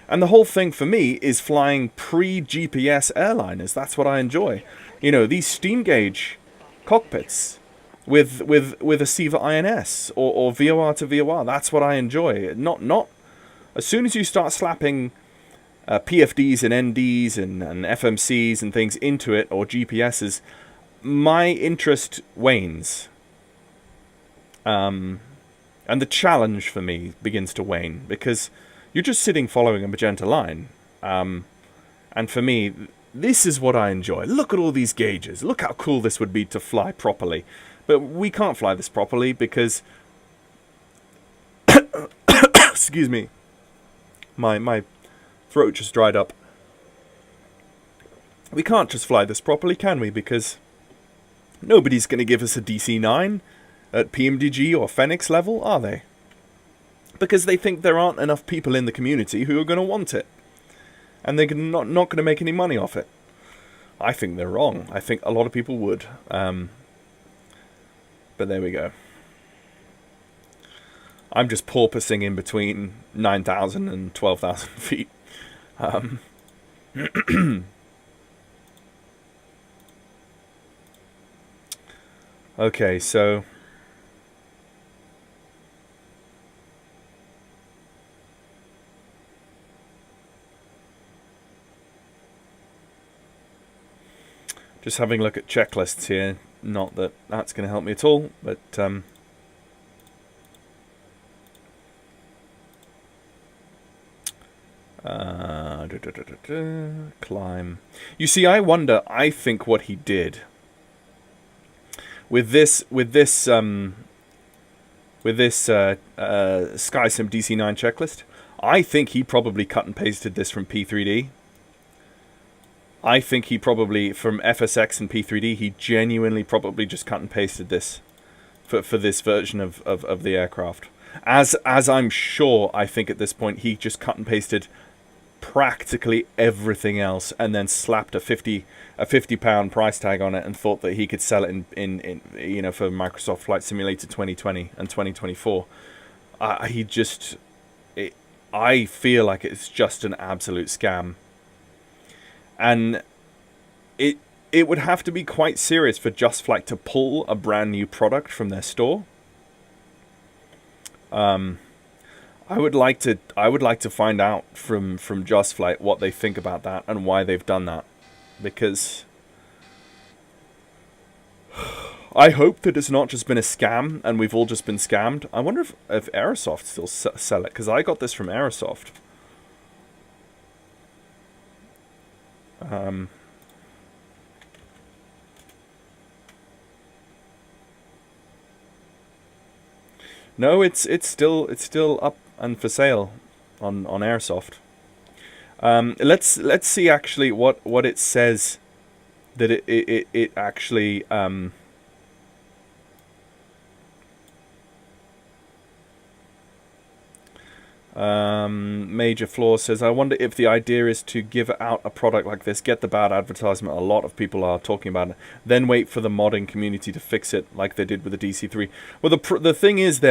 And the whole thing for me is flying pre-GPS airliners. That's what I enjoy. You know, these steam gauge cockpits with a SIVA INS or VOR to VOR. That's what I enjoy. Not as soon as you start slapping PFDs and NDs and FMCs and things into it, or GPSs, my interest wanes. And the challenge for me begins to wane, because you're just sitting following a magenta line. And for me, this is what I enjoy. Look at all these gauges. Look how cool this would be to fly properly. But we can't fly this properly because... Excuse me. My throat just dried up. We can't just fly this properly, can we? Because nobody's going to give us a DC-9 at PMDG or Phoenix level, are they? Because they think there aren't enough people in the community who are going to want it. And they're not going to make any money off it. I think they're wrong. I think a lot of people would. But there we go. I'm just porpoising in between 9,000 and 12,000 feet. Okay, so... just having a look at checklists here. Not that that's going to help me at all, but... climb. You see, I wonder, I think what he did... With this SkySim DC-9 checklist, I think he probably cut and pasted this from P3D. I think he probably, from FSX and P3D, he genuinely probably just cut and pasted this for this version of the aircraft. As I'm sure, I think at this point, he just cut and pasted practically everything else, and then slapped a £50 price tag on it, and thought that he could sell it in you know, for Microsoft Flight Simulator 2020 and 2024. I feel like it's just an absolute scam, and it would have to be quite serious for Just Flight to pull a brand new product from their store. I would like to find out from Just Flight what they think about that and why they've done that, because I hope that it's not just been a scam and we've all just been scammed. I wonder if Aerosoft still sell it, because I got this from Aerosoft. No, it's still up and for sale on Airsoft. Let's see actually what it says that it actually Major Flaw says, I wonder if the idea is to give out a product like this, get the bad advertisement, a lot of people are talking about it, then wait for the modding community to fix it like they did with the DC-3. Well, the thing is,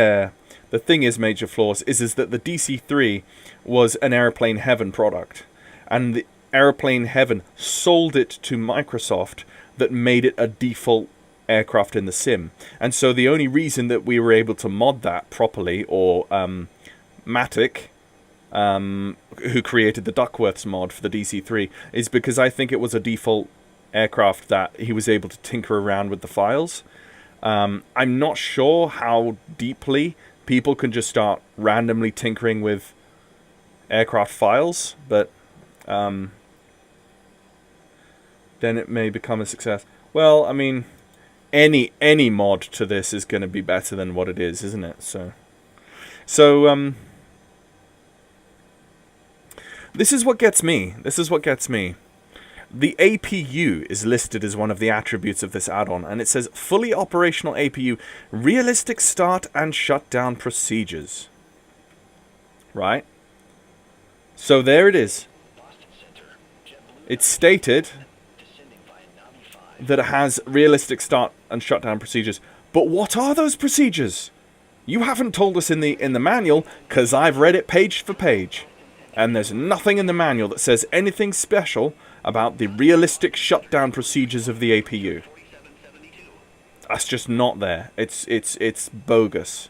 Major Flaws, is that the DC-3 was an Airplane Heaven product, and the Airplane Heaven sold it to Microsoft that made it a default aircraft in the sim. And so the only reason that we were able to mod that properly, or Matic, who created the Duckworths mod for the DC-3, is because I think it was a default aircraft that he was able to tinker around with the files. I'm not sure how deeply people can just start randomly tinkering with aircraft files, but then it may become a success. Well, I mean, any mod to this is going to be better than what it is, isn't it? So this is what gets me. The APU is listed as one of the attributes of this add-on, and it says fully operational APU, realistic start and shutdown procedures. Right? So there it is. It's stated that it has realistic start and shutdown procedures. But what are those procedures? You haven't told us in the manual, because I've read it page for page. And there's nothing in the manual that says anything special about the realistic shutdown procedures of the APU. That's just not there. It's bogus.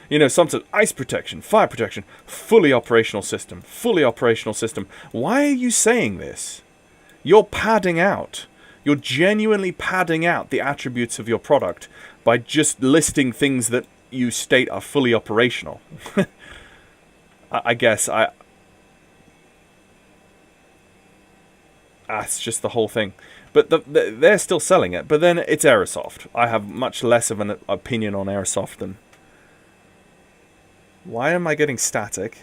You know, some said ice protection, fire protection, fully operational system. Why are you saying this? You're padding out. You're genuinely padding out the attributes of your product by just listing things that you state are fully operational. I guess that's just the whole thing. But they're still selling it. But then it's Aerosoft. I have much less of an opinion on Aerosoft than... Why am I getting static?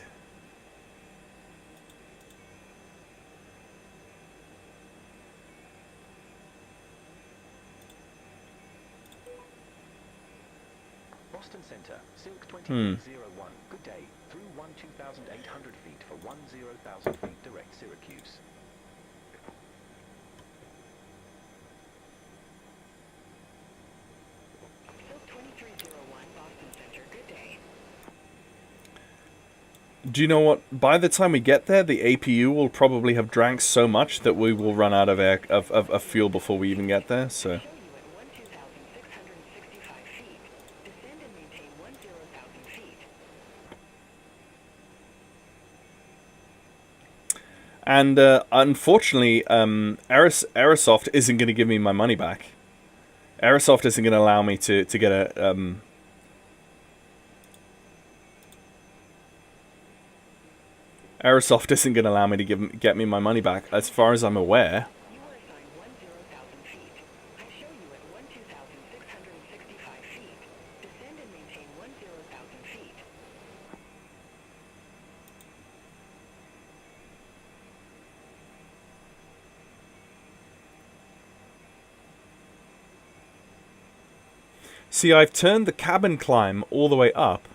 Boston Center, Silk 2301. Good day. Through 12,800 feet for 10,000 feet direct Syracuse.
Silk 2301, Boston Center, good day.
Do you know what? By the time we get there, the APU will probably have drank so much that we will run out of fuel before we even get there. So.
Show you at 12,665 feet. Descend and maintain 10,000 feet.
And unfortunately, Aerosoft isn't going to give me my money back. Aerosoft isn't going to allow me to get a... Aerosoft isn't going to allow me to get me my money back, as far as I'm aware.
You are assigned 10,000 feet. I show you at 12,665 feet. Descend and maintain 10,000 feet.
See, I've turned the cabin climb all the way up.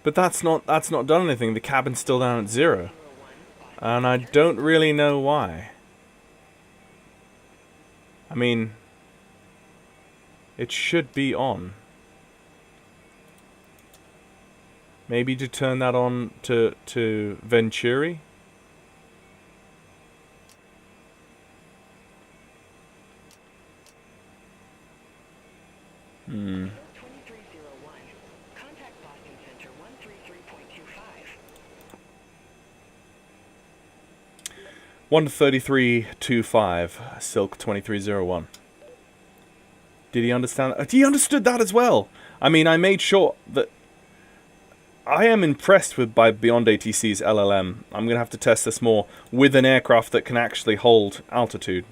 But that's not done anything. The cabin's still down at 0. And I don't really know why. I mean, it should be on. Maybe to turn that on to Venturi. Hmm.
2301. Contact Boston Center 133.25.
133.25, Silk 2301. Did he understand that? He understood that as well. I mean, I made sure that I am impressed by Beyond ATC's LLM. I'm going to have to test this more with an aircraft that can actually hold altitude.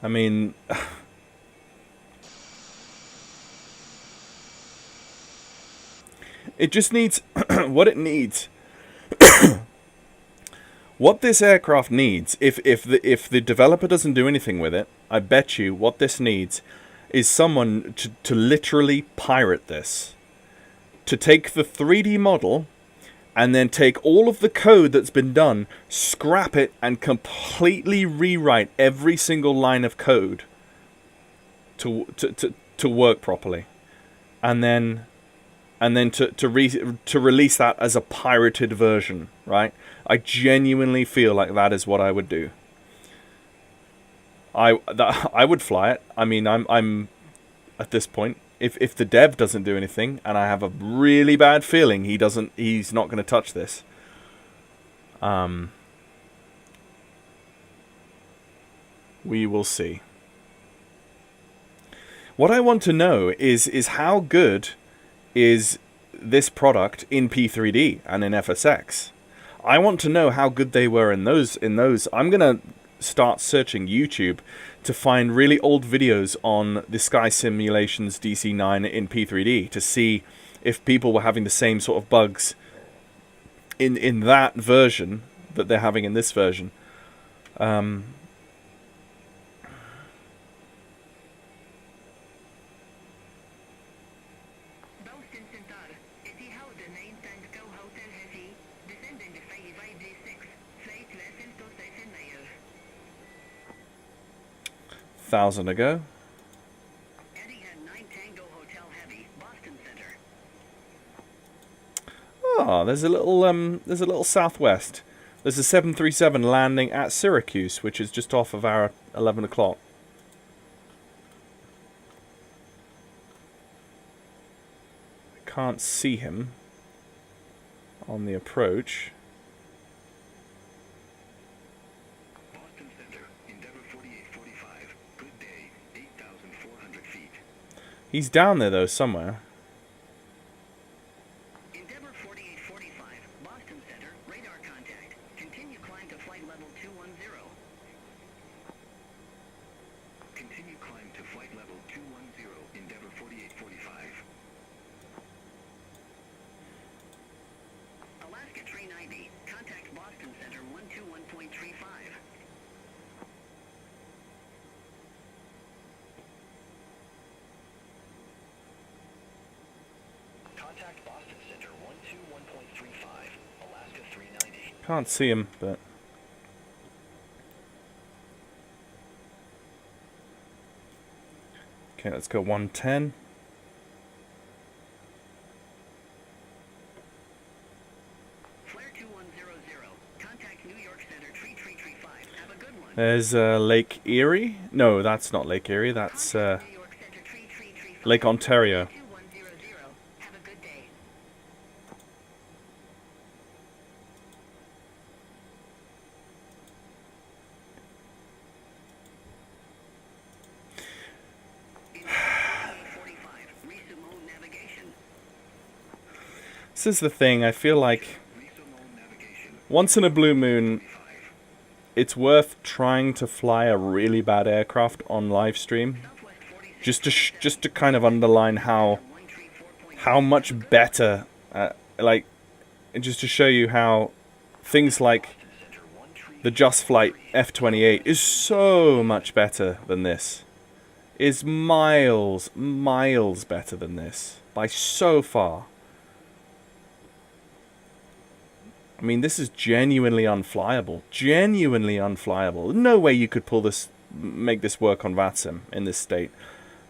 I mean, it just needs what it needs. What this aircraft needs, if the developer doesn't do anything with it, I bet you what this needs is someone to literally pirate this. To take the 3D model and then take all of the code that's been done, scrap it, and completely rewrite every single line of code to work properly, and then to release that as a pirated version, right? I genuinely feel like that is what I would do. I would fly it. I mean, I'm at this point. If the dev doesn't do anything, and I have a really bad feeling he's not going to touch this. We will see. What I want to know is how good is this product in P3D and in FSX. I want to know how good they were in those. I'm going to start searching YouTube to find really old videos on the Sky Simulations DC-9 in P3D to see if people were having the same sort of bugs in that version that they're having in this version.
Boston Center. Eti houder 9 Hotel Heavy. Descending the 556. Flight vessel to station mail.
1,000 ago.
Etihad 9 Tango Hotel Heavy. Boston Center.
Oh, there's a little southwest. There's a 737 landing at Syracuse, which is just off of our 11 o'clock. I can't see him on the approach.
Boston Center, Endeavour 4845. Good day, 8,400 feet.
He's down there though somewhere.
Endeavour 4845. Boston Center. Radar contact. Continue climb to flight level 210.
Continue climb to flight level 210, Endeavour 4845.
Alaska 390. Contact Boston Center 121.35.
Contact Boston Center 121.35, Alaska 390.
Can't see him, but okay, let's go 110.
Flare 2100. Contact New York Center 3335. Have a good one.
There's Lake Erie. No, that's not Lake Erie. That's
Contact New York Center 3335.
Lake Ontario.
2100. Have a good day. Endeavour 45. Resume navigation.
This is the thing. I feel like
Resume navigation.
once in a blue moon, it's worth trying to fly a really bad aircraft on live stream,
Southwest 46.
just to kind of underline how much better, like, and just to show you how things like
Boston Center
the Just Flight F-28 is so much better than this. Is miles better than this. By so far. I mean, this is genuinely unflyable. Genuinely unflyable. No way you could make this work on VATSIM in this state.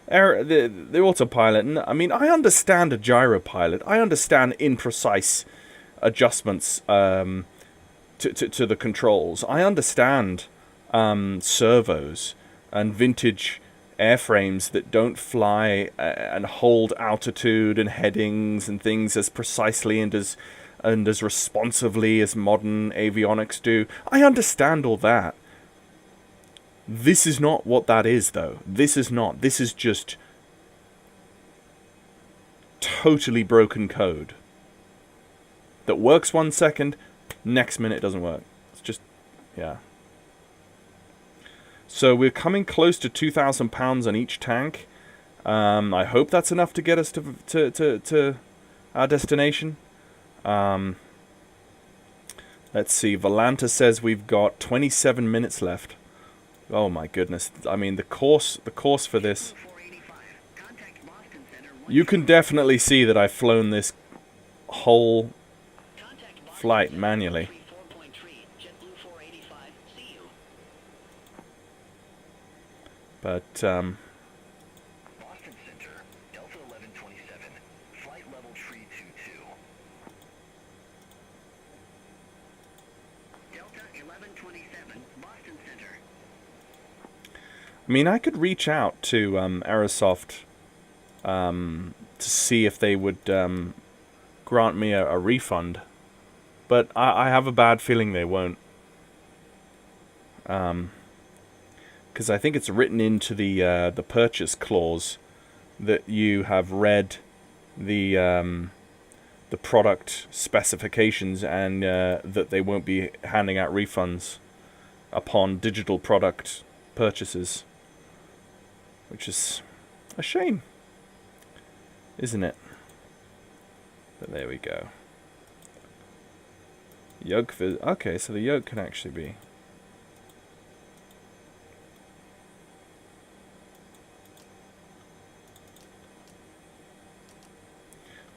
The autopilot, I mean, I understand a gyropilot. I understand imprecise adjustments to the controls. I understand servos and vintage airframes that don't fly and hold altitude and headings and things as precisely and as responsively as modern avionics do. I understand all that. This is not what that is, though. This is not. This is just totally broken code that works 1 second, next minute it doesn't work. It's just, yeah. So we're coming close to 2,000 pounds on each tank. I hope that's enough to get us to our destination. Let's see. Volanta says we've got 27 minutes left. Oh my goodness. I mean, the course for this. You can definitely see that I've flown this whole flight manually. But
Boston Center, Delta 1127, flight level 322.
Delta 1127, Boston Center.
I mean, I could reach out to Aerosoft to see if they would grant me a refund, but I have a bad feeling they won't. Because I think it's written into the purchase clause that you have read the product specifications and that they won't be handing out refunds upon digital product purchases, which is a shame, isn't it? But there we go. Yoke okay, so the yoke can actually be.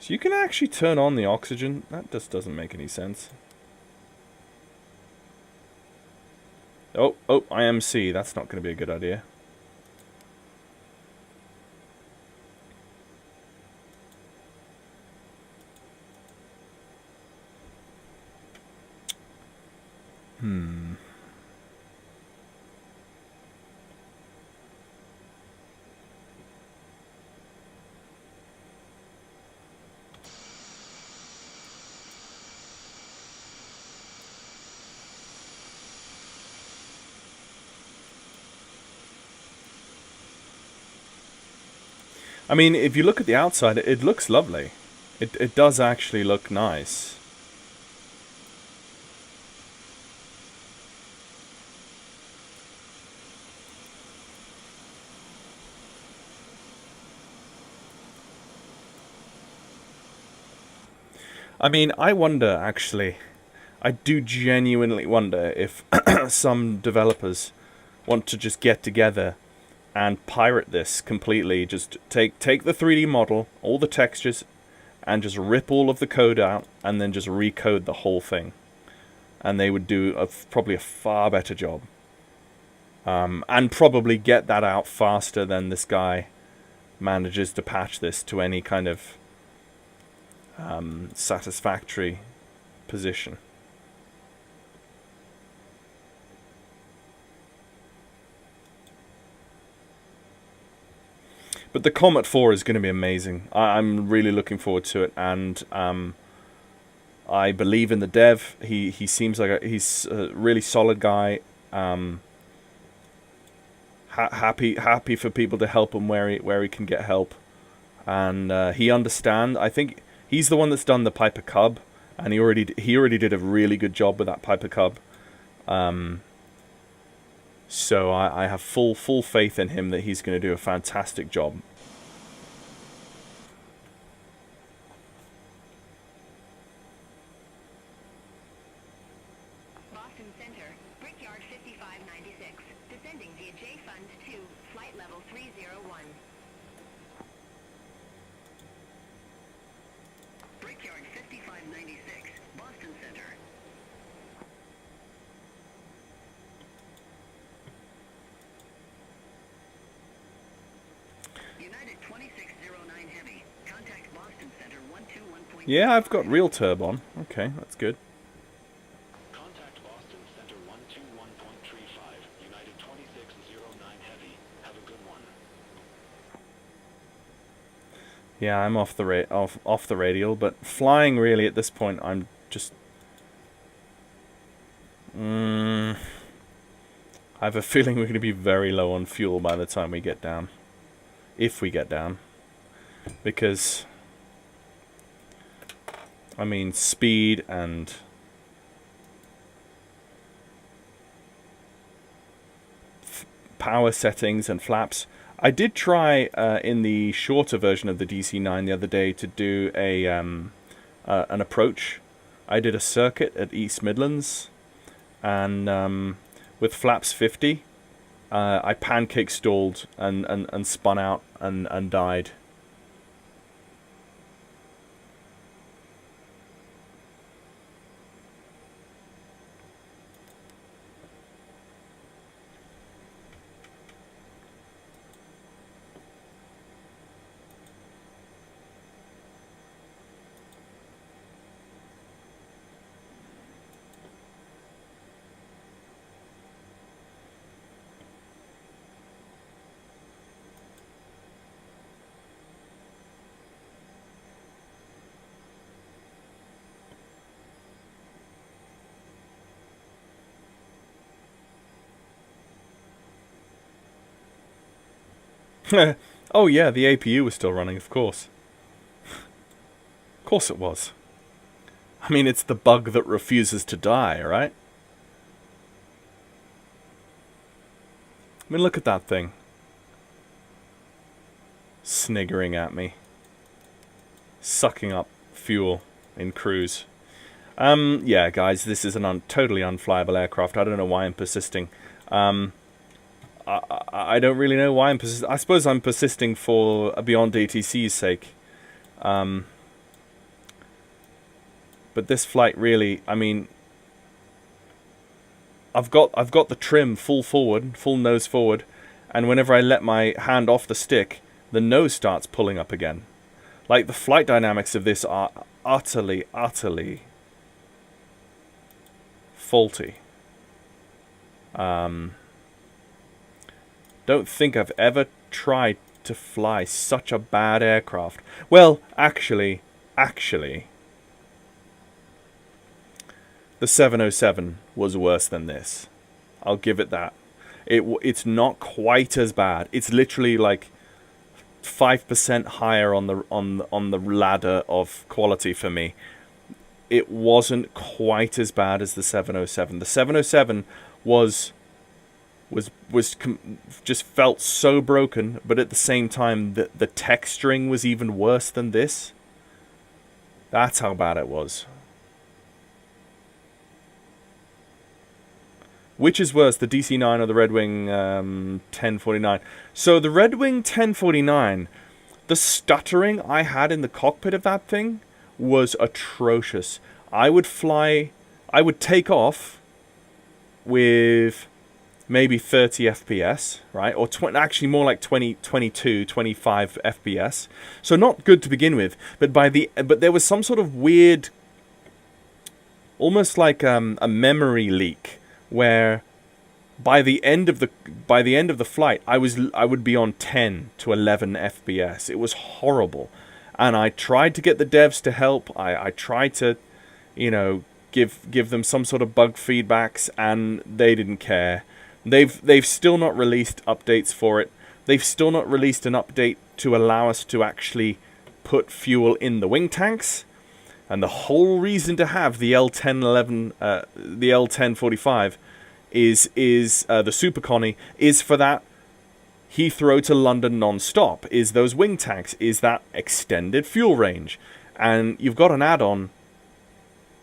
So you can actually turn on the oxygen. That just doesn't make any sense. Oh, IMC. That's not going to be a good idea. I mean, if you look at the outside, it looks lovely. It does actually look nice. I mean, I wonder, actually, I do genuinely wonder if some developers want to just get together and pirate this completely. Just take the 3D model, all the textures, and just rip all of the code out, and then just recode the whole thing. And they would do probably a far better job. And probably get that out faster than this guy manages to patch this to any kind of satisfactory position. But the Comet 4 is going to be amazing. I'm really looking forward to it, and I believe in the dev. He seems like he's a really solid guy. Happy for people to help him where he can get help, and he understands. I think he's the one that's done the Piper Cub, and he already did a really good job with that Piper Cub. So I have full faith in him that he's going to do a fantastic job.
Boston Center, Brick Brickyard 5596. Descending via J Fund 2, flight level 301. Brickyard 5596, Boston Center. United 2609 Heavy. Contact Boston Center 121.
Yeah, I've got real turb on. Okay, that's good.
Contact Boston Center 121.35. United 2609 Heavy. Have a good one.
Yeah, I'm off the radial, but flying really at this point, I'm just. I have a feeling we're going to be very low on fuel by the time we get down, if we get down, because I mean speed and power settings and flaps. I did try in the shorter version of the DC-9 the other day to do a an approach. I did a circuit at East Midlands, and with flaps 50, I pancake stalled and spun out and died. Oh yeah, the APU was still running, of course. Of course it was. I mean, it's the bug that refuses to die, right? I mean, look at that thing. Sniggering at me. Sucking up fuel in cruise. Yeah, guys, this is an totally unflyable aircraft. I don't know why I'm persisting. I don't really know why I'm persisting. I suppose I'm persisting for Beyond ATC's sake. But this flight really, I mean, I've got the trim full forward, full nose forward, and whenever I let my hand off the stick, the nose starts pulling up again. Like, the flight dynamics of this are utterly, utterly faulty. Don't think I've ever tried to fly such a bad aircraft. Well, actually, the 707 was worse than this. I'll give it that. It's not quite as bad. It's literally like 5% higher on the ladder of quality for me. It wasn't quite as bad as the 707. The 707 just felt so broken, but at the same time the texturing was even worse than this. That's how bad it was. Which is worse, the DC-9 or the Red Wing 1049? So the Red Wing 1049, the stuttering I had in the cockpit of that thing was atrocious. I would take off with maybe 30 FPS, right? Or actually more like 20, 22, 25 FPS. So not good to begin with, but there was some sort of weird, almost like a memory leak, where by the end of the flight, I would be on 10 to 11 FPS. It was horrible, and I tried to get the devs to help. I tried to, give them some sort of bug feedbacks, and they didn't care. They've still not released updates for it. They've still not released an update to allow us to actually put fuel in the wing tanks. And the whole reason to have the L1011, the L1045, is the Super Connie, is for that Heathrow to London non-stop, is those wing tanks, is that extended fuel range. And you've got an add-on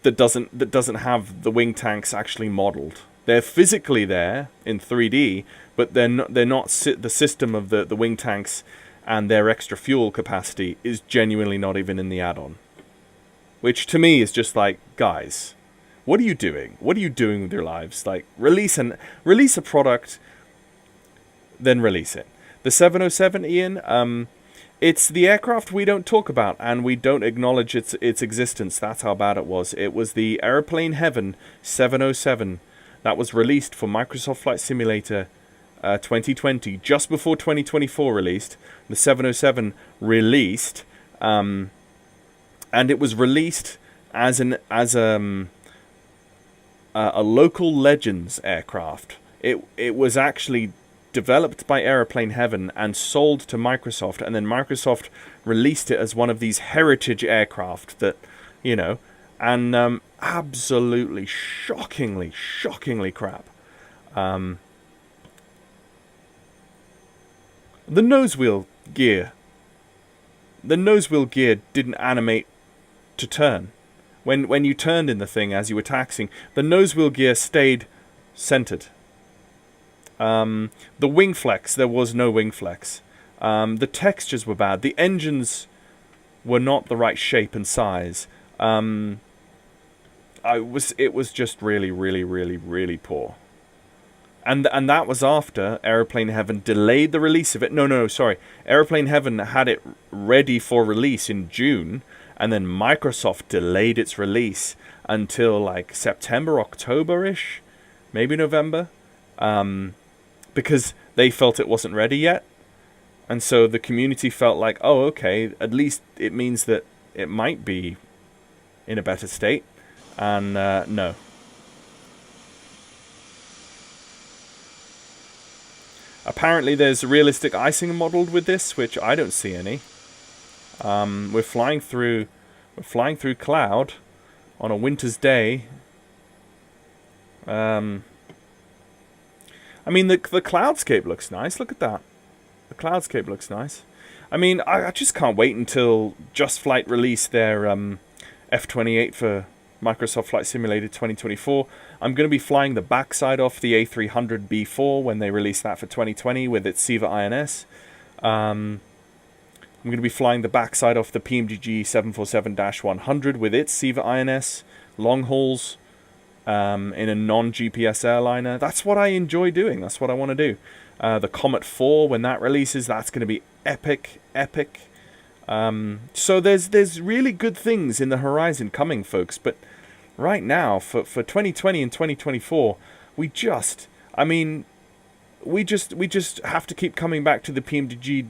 that doesn't have the wing tanks actually modeled. They're physically there in 3D, but they're not the system of the wing tanks and their extra fuel capacity is genuinely not even in the add-on. Which to me is just like, guys, what are you doing? What are you doing with your lives? Like, release a product, then release it. The 707, Ian, it's the aircraft we don't talk about, and we don't acknowledge its existence. That's how bad it was. It was the Airplane Heaven 707 that was released for Microsoft Flight Simulator 2020, just before 2024 released. The 707 released, and it was released as a local Legends aircraft. It was actually developed by Airplane Heaven and sold to Microsoft, and then Microsoft released it as one of these heritage aircraft that, you know, and absolutely shockingly crap. The nose wheel gear didn't animate to turn. When you turned in the thing as you were taxiing, the nose wheel gear stayed centered. The wing flex, there was no wing flex. The textures were bad. The engines were not the right shape and size. It was just really poor. And that was after Airplane Heaven delayed the release of it. No, sorry. Airplane Heaven had it ready for release in June, and then Microsoft delayed its release until like September, October-ish, maybe November. Because they felt it wasn't ready yet. And so the community felt like, oh, okay, at least it means that it might be in a better state. And no. Apparently there's realistic icing modeled with this, which I don't see any. We're flying through cloud on a winter's day. I mean, the cloudscape looks nice. Look at that. The cloudscape looks nice. I mean, I just can't wait until Just Flight release their F-28 for Microsoft Flight Simulator 2024. I'm going to be flying the backside off the A300B4 when they release that for 2020 with its SIVA INS. I'm going to be flying the backside off the PMDG 747-100 with its SIVA INS, long hauls, in a non-GPS airliner. That's what I enjoy doing. That's what I want to do. The Comet 4, when that releases, that's going to be epic. So there's really good things in the horizon coming, folks. But right now, for 2020 and 2024, we just have to keep coming back to the PMDG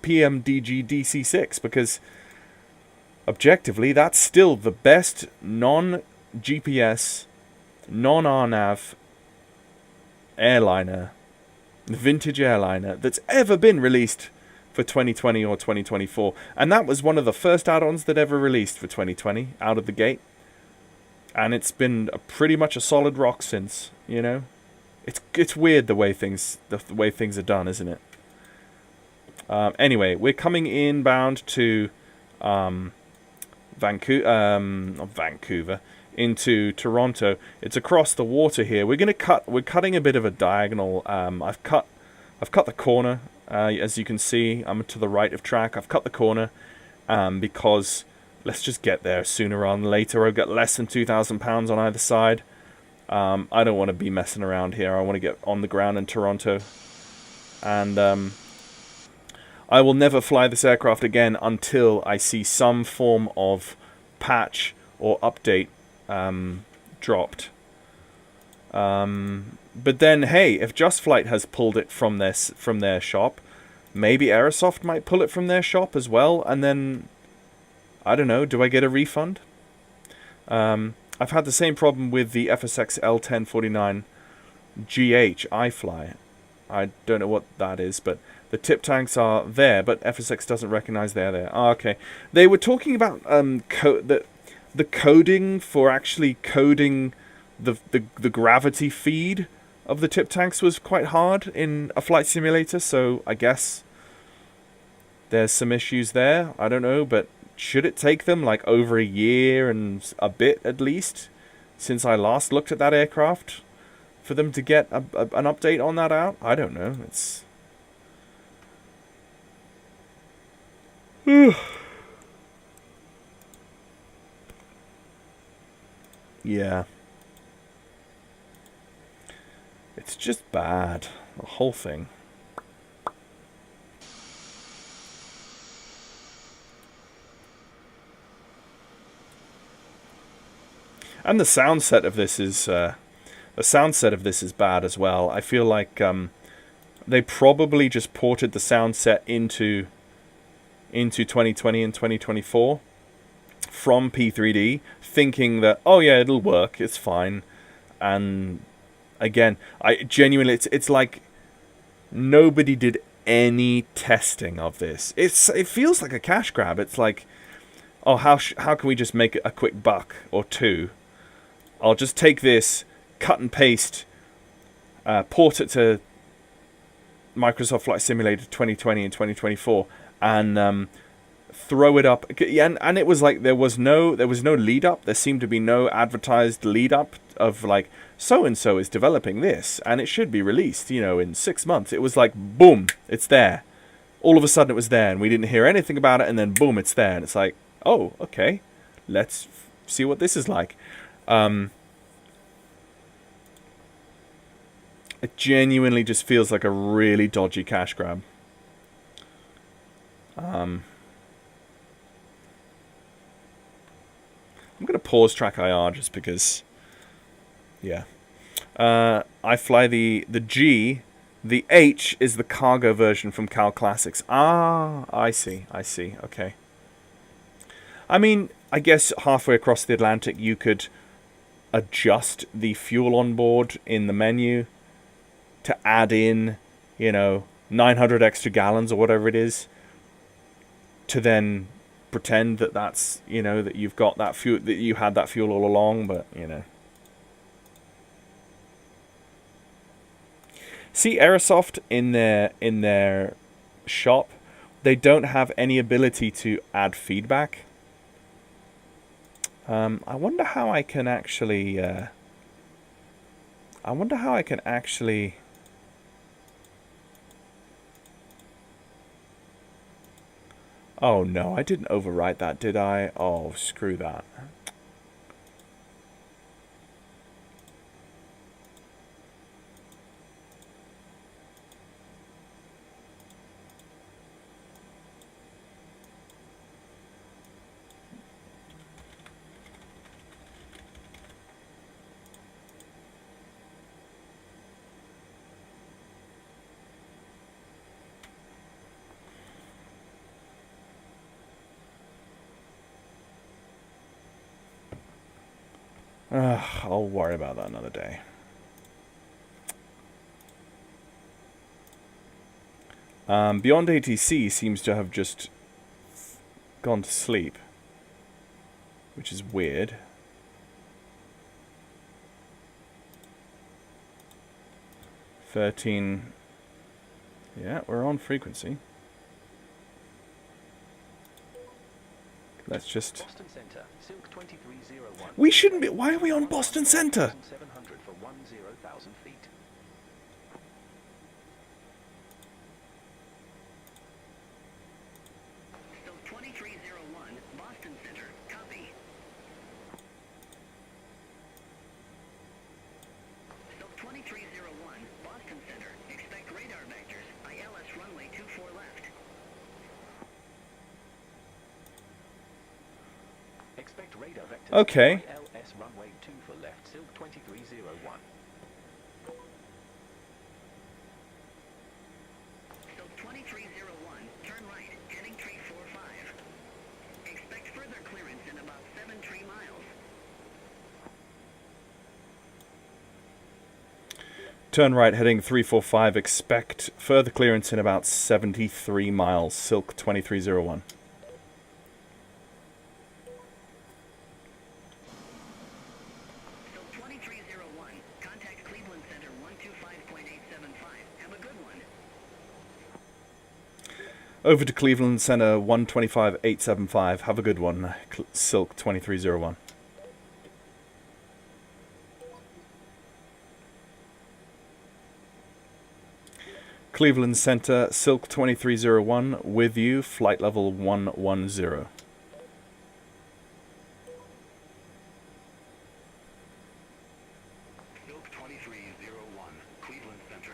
DC-6, because objectively, that's still the best non-GPS, non-RNAV airliner, vintage airliner that's ever been released for 2020 or 2024. And that was one of the first add-ons that ever released for 2020 out of the gate. And it's been pretty much a solid rock since, you know. It's weird the way things are done, isn't it? Anyway, we're coming inbound to Vancouver into Toronto. It's across the water here. We're cutting a bit of a diagonal. I've cut the corner. As you can see, I'm to the right of track. I've cut the corner because let's just get there sooner rather than later. I've got less than 2,000 pounds on either side. I don't want to be messing around here. I want to get on the ground in Toronto. And I will never fly this aircraft again until I see some form of patch or update dropped. But then, hey, if Just Flight has pulled it from their shop, maybe Aerosoft might pull it from their shop as well, and then, I don't know, do I get a refund? I've had the same problem with the FSX L1049 GH iFly. I don't know what that is, but the tip tanks are there, but FSX doesn't recognize they're there. Oh, okay. They were talking about the coding for actually coding the gravity feed of the tip tanks was quite hard in a flight simulator, so I guess there's some issues there. I don't know, but should it take them like over a year and a bit at least since I last looked at that aircraft for them to get an update on that out? I don't know. It's... yeah. It's just bad. The whole thing. And the sound set of this is bad as well. I feel like they probably just ported the sound set into 2020 and 2024 from P3D, thinking that, oh yeah, it'll work, it's fine. And again, I genuinely, it's like nobody did any testing of this. It feels like a cash grab. It's like, oh, how can we just make a quick buck or two? I'll just take this, cut and paste, port it to Microsoft Flight Simulator 2020 and 2024, and throw it up. And it was like there was no lead up. There seemed to be no advertised lead up of like, so and so is developing this, and it should be released, in 6 months. It was like, boom, it's there. All of a sudden it was there, and we didn't hear anything about it, and then boom, it's there, and it's like, oh, okay, let's see what this is like. It genuinely just feels like a really dodgy cash grab. I'm going to pause track IR just because, yeah. I fly the G. The H is the cargo version from Cal Classics. Ah, I see. Okay. I mean, I guess halfway across the Atlantic you could adjust the fuel on board in the menu to add in, 900 extra gallons or whatever it is, to then pretend that that's, that you've got that fuel, that you had that fuel all along, but, See, Aerosoft in their shop, they don't have any ability to add feedback. I wonder how I can actually... Oh no, I didn't overwrite that, did I? Oh, screw that. I'll worry about that another day. Beyond ATC seems to have just gone to sleep, which is weird. $13. Yeah, we're on frequency. Let's just...
Boston Center, Silk 2301.
We shouldn't be... Why are we on Boston Center?
700 for 10,000 feet.
Silk 2301, Boston Center, copy. Silk 2301, Boston Center, expect radar vectors, ILS runway 24 left.
Expect radar vectors.
Okay.
ILS runway 2 for left, Silk 2301.
Silk 2301, turn right, heading 345. Expect further clearance in about 7 miles.
Turn right, heading 345. Expect further clearance in about 73 miles. Silk 2301.
Silk 2301, contact Cleveland Center 125.875. Have a good one.
Over to Cleveland Center 125.875. Have a good one. Silk 2301. Cleveland Center, Silk 2301, with you, flight level 110.
Silk 2301, Cleveland Center.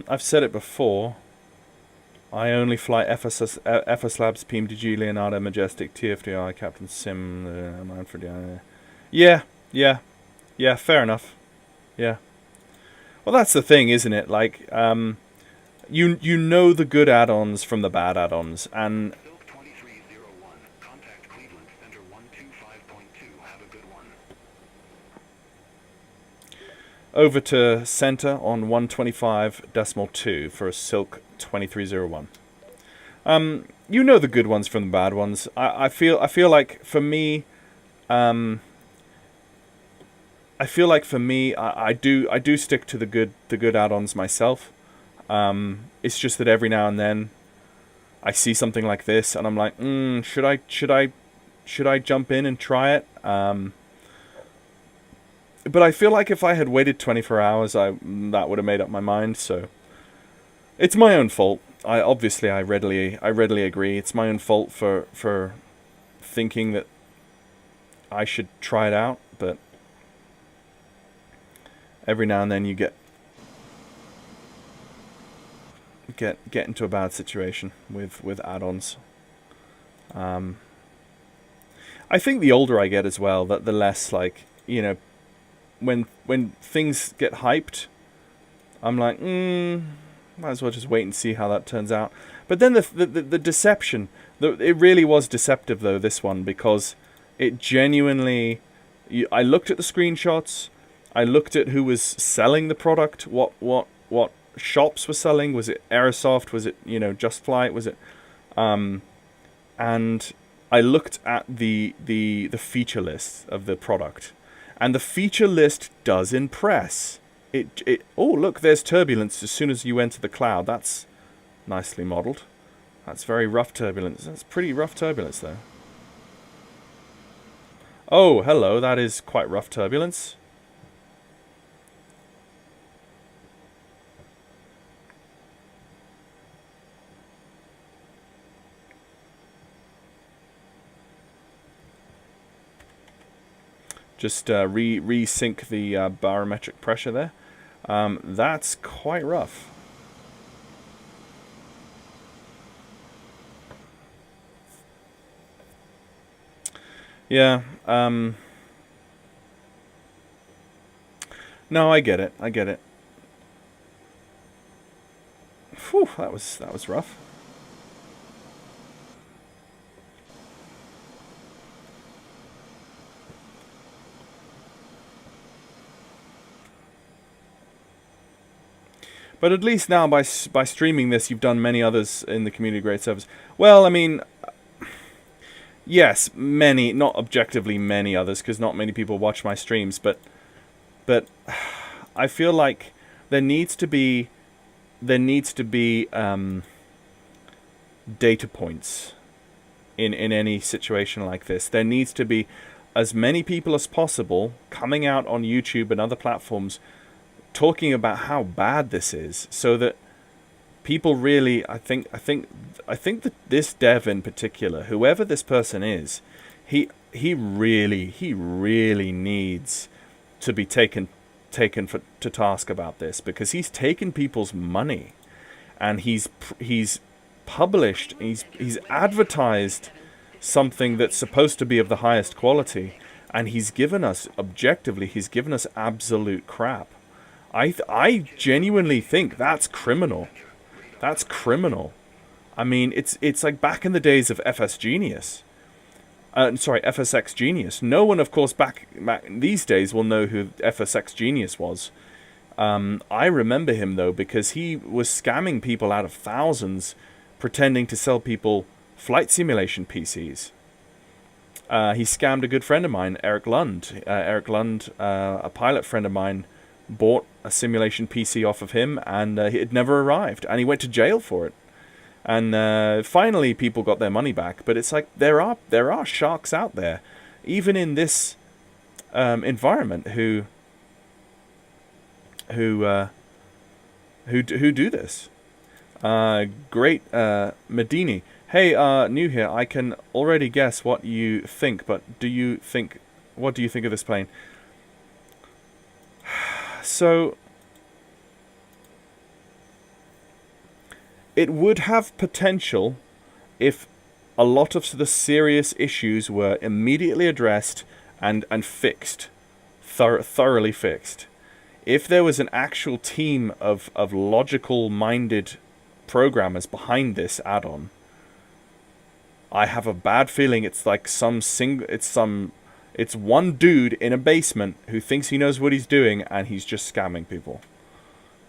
I've said it before. I only fly FS Labs, PMDG, Leonardo, Majestic, TFDI, Captain Sim, Manfred. Yeah, fair enough. Yeah. Well, that's the thing, isn't it? Like, you know the good add-ons from the bad add-ons, and
Silk 2301, contact Cleveland Center 125.2, have a good one.
over to center on 125.2 for a Silk 2301. You know the good ones from the bad ones. I feel like for me, I do stick to the good add-ons myself. It's just that every now and then I see something like this and I'm like, should I jump in and try it? But I feel like if I had waited 24 hours, that would have made up my mind. So it's my own fault. I readily agree. It's my own fault for thinking that I should try it out. But every now and then you get into a bad situation with add-ons. I think the older I get as well, that the less, like, you know, when things get hyped, I'm like, might as well just wait and see how that turns out. But then the deception, it really was deceptive though, this one, because it genuinely, I looked at the screenshots, I looked at who was selling the product, what shops were selling. Was it Aerosoft? Was it, you know, Just Flight? Was it, and I looked at the feature list of the product. And the feature list does impress. Oh, look, there's turbulence as soon as you enter the cloud. That's nicely modeled. That's very rough turbulence. That's pretty rough turbulence, though. Oh, hello, that is quite rough turbulence. Just re-sync the barometric pressure there. That's quite rough. Yeah. No, I get it. Whew, that was rough. But at least now, by streaming this, you've done many others in the community grade service. Well, I mean, yes, many, not objectively many others, because not many people watch my streams. But I feel like there needs to be data points in any situation like this. There needs to be as many people as possible coming out on YouTube and other platforms talking about how bad this is, so that people really, I think that this dev in particular, whoever this person is, he really needs to be taken to task about this, because he's taken people's money, and he's published, he's advertised something that's supposed to be of the highest quality, and he's given us absolute crap. I genuinely think that's criminal. That's criminal. I mean, it's like back in the days of FSX Genius. No one, of course, back these days will know who FSX Genius was. I remember him, though, because he was scamming people out of thousands, pretending to sell people flight simulation PCs. He scammed a good friend of mine, Eric Lund. A pilot friend of mine, bought a simulation PC off of him, and it never arrived, and he went to jail for it. And finally, people got their money back. But it's like there are sharks out there, even in this environment, who do this. Great, Medini. Hey, new here. I can already guess what you think, but what do you think of this plane? So, it would have potential if a lot of the serious issues were immediately addressed and fixed, thoroughly fixed. If there was an actual team of logical-minded programmers behind this add-on, I have a bad feeling it's like it's one dude in a basement who thinks he knows what he's doing, and he's just scamming people.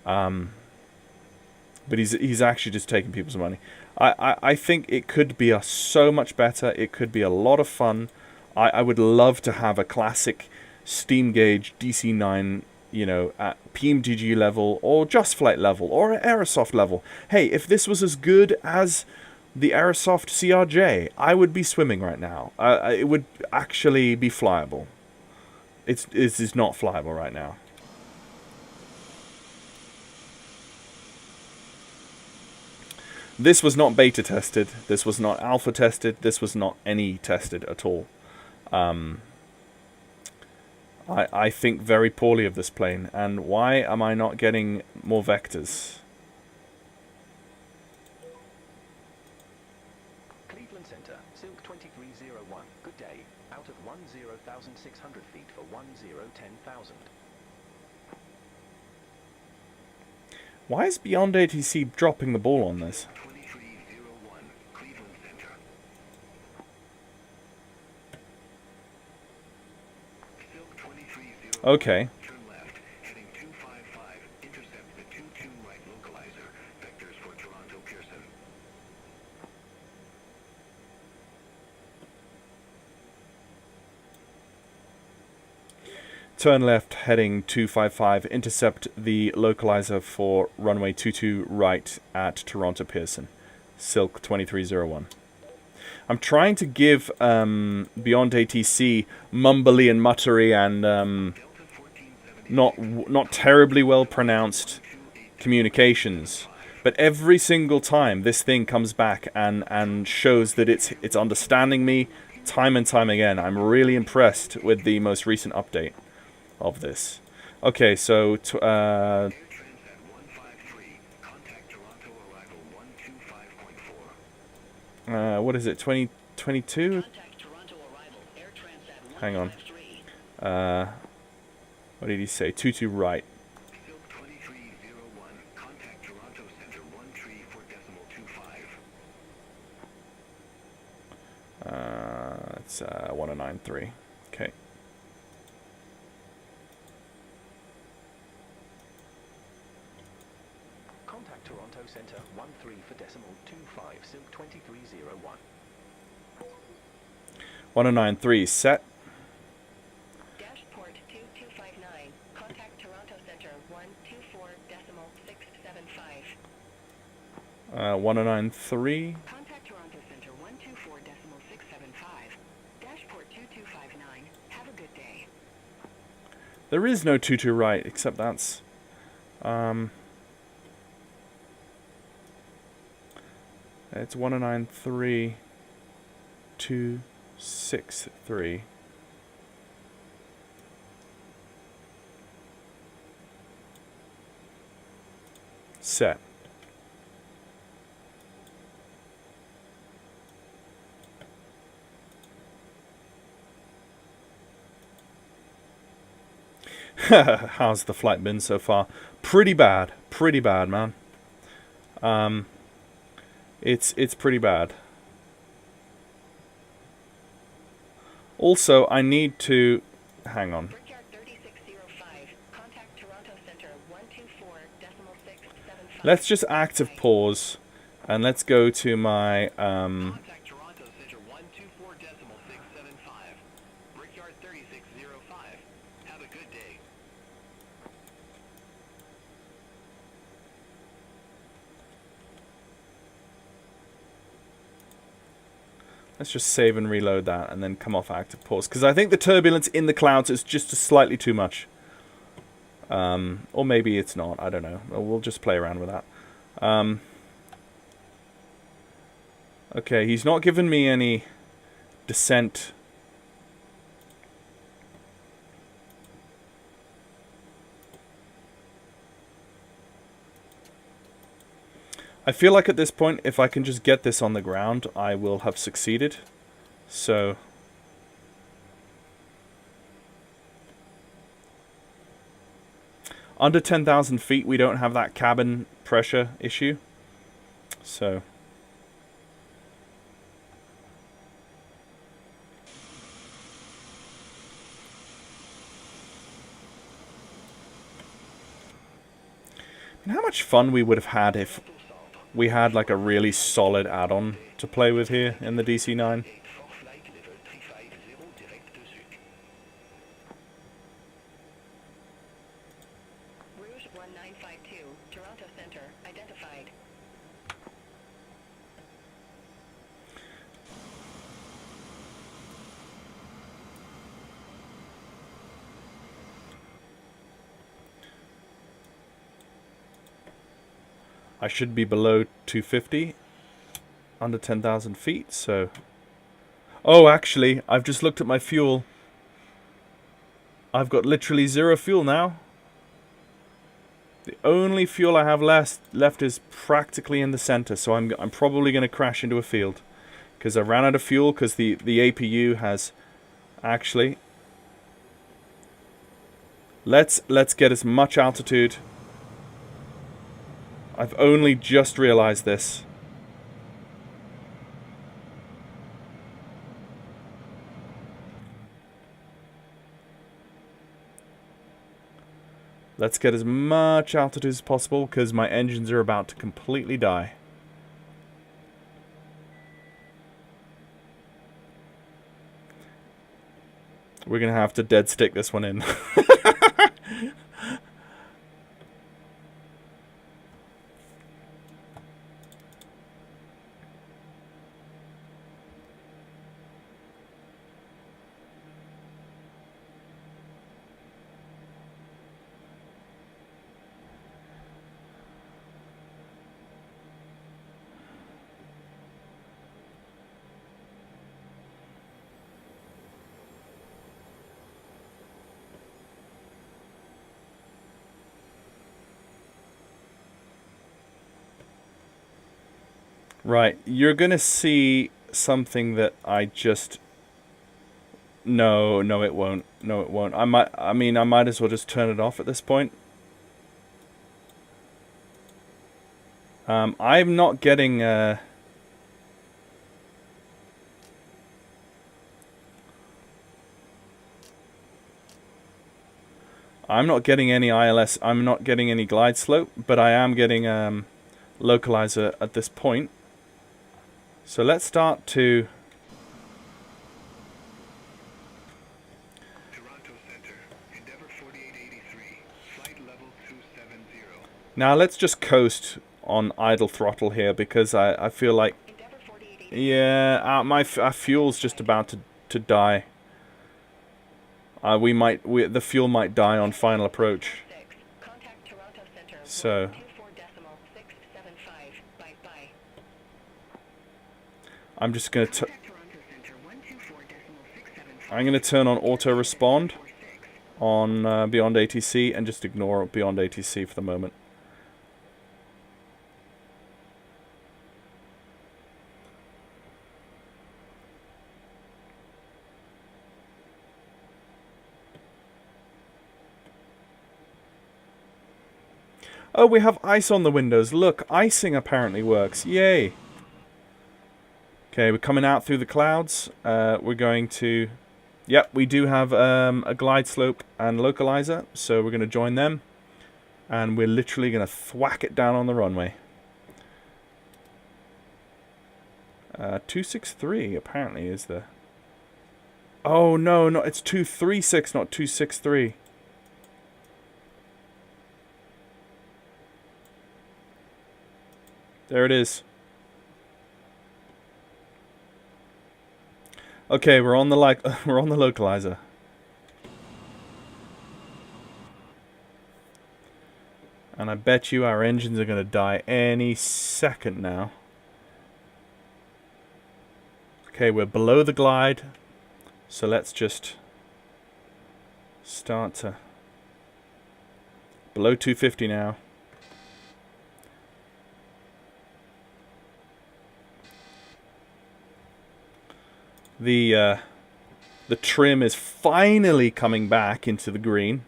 But he's actually just taking people's money. I think it could be so much better. It could be a lot of fun. I would love to have a classic Steam Gauge DC-9, you know, at PMDG level, or Just Flight level, or Aerosoft level. Hey, if this was as good as the Aerosoft CRJ, I would be swimming right now. It would actually be flyable. It is not flyable right now. This was not beta tested. This was not alpha tested. This was not any tested at all. I think very poorly of this plane. And why am I not getting more vectors?
Cleveland Center, Silk 2301. Good day. Out of 10,600 feet for 10,10,000.
Why is Beyond ATC dropping the ball on this?
2301, Cleveland Center. Silk 2301.
Okay.
Turn left, heading 255. Intercept the 22 right localizer. Vectors for Toronto Pearson.
Turn left, heading 255. Intercept the localizer for runway 22 right at Toronto Pearson. Silk 2301. I'm trying to give Beyond ATC mumbly and muttery and not terribly well pronounced communications, but every single time this thing comes back and shows that it's understanding me time and time again. I'm really impressed with the most recent update of this. Okay, so
Air Transat 153. Contact Toronto arrival 125.4.
what is it, 2022?
Contact Toronto arrival. Air Transat
Hang on.
153.
What did he say? 22 right.
Silk 2301. Contact Toronto Center 13 for decimal 25.
It's 1093. Okay.
Contact Toronto Center 13 for decimal 25. Silk 2301.
1093 set.
Dashport 2259. Contact Toronto Center 124.675.
1093.
Contact Toronto Center 124.675. Dashport 2259. Have a good day.
There is no 22 right, except that's it's 1093 263. Set. How's the flight been so far? Pretty bad, man. It's pretty bad. Also, I need to hang on.
Brickyard 3605. Contact Toronto Center 124.675.
Let's just active pause, and let's go to my
Contact Toronto Center 124.675. Brickyard 3605. Have a good day.
Let's just save and reload that and then come off active pause. Because I think the turbulence in the clouds is just slightly too much. Or maybe it's not. I don't know. We'll just play around with that. Okay, he's not given me any descent. I feel like at this point, if I can just get this on the ground, I will have succeeded. So under 10,000 feet, we don't have that cabin pressure issue. So and how much fun we would have had if we had like a really solid add-on to play with here in the DC-9.
Rouge 1952, Toronto Center, identified.
I should be below 250, under 10,000 feet, so... Oh, actually, I've just looked at my fuel. I've got literally 0 fuel now. The only fuel I have left is practically in the center, so I'm probably going to crash into a field. Because I ran out of fuel, because the APU has... Actually... Let's get as much altitude... I've only just realized this. Let's get as much altitude as possible because my engines are about to completely die. We're going to have to dead stick this one in. Right, you're gonna see something that I just... No, it won't. No, it won't. I might as well just turn it off at this point. I'm not getting... I'm not getting any ILS. I'm not getting any glide slope, but I am getting localizer at this point. So let's start to...
Toronto Center, Endeavour 4883, flight level 270.
Now let's just coast on idle throttle here because I feel like...
Endeavour 4880.
Yeah, our fuel's just about to die. The fuel might die on final approach.
Contact Toronto Center.
So
24.675. Bye bye.
I'm just gonna
Contact Toronto Center 124.675.
I'm gonna turn on auto respond on Beyond ATC and just ignore Beyond ATC for the moment. Oh, we have ice on the windows. Look, icing apparently works. Yay. Okay, we're coming out through the clouds. We're going to... Yep, we do have a glide slope and localizer, so we're going to join them. And we're literally going to thwack it down on the runway. 263 apparently is the... Oh, no, it's 236, not 263. There it is. Okay, we're on the we're on the localizer. And I bet you our engines are going to die any second now. Okay, we're below the glide. So let's just start to... Below 250 now. The trim is finally coming back into the green.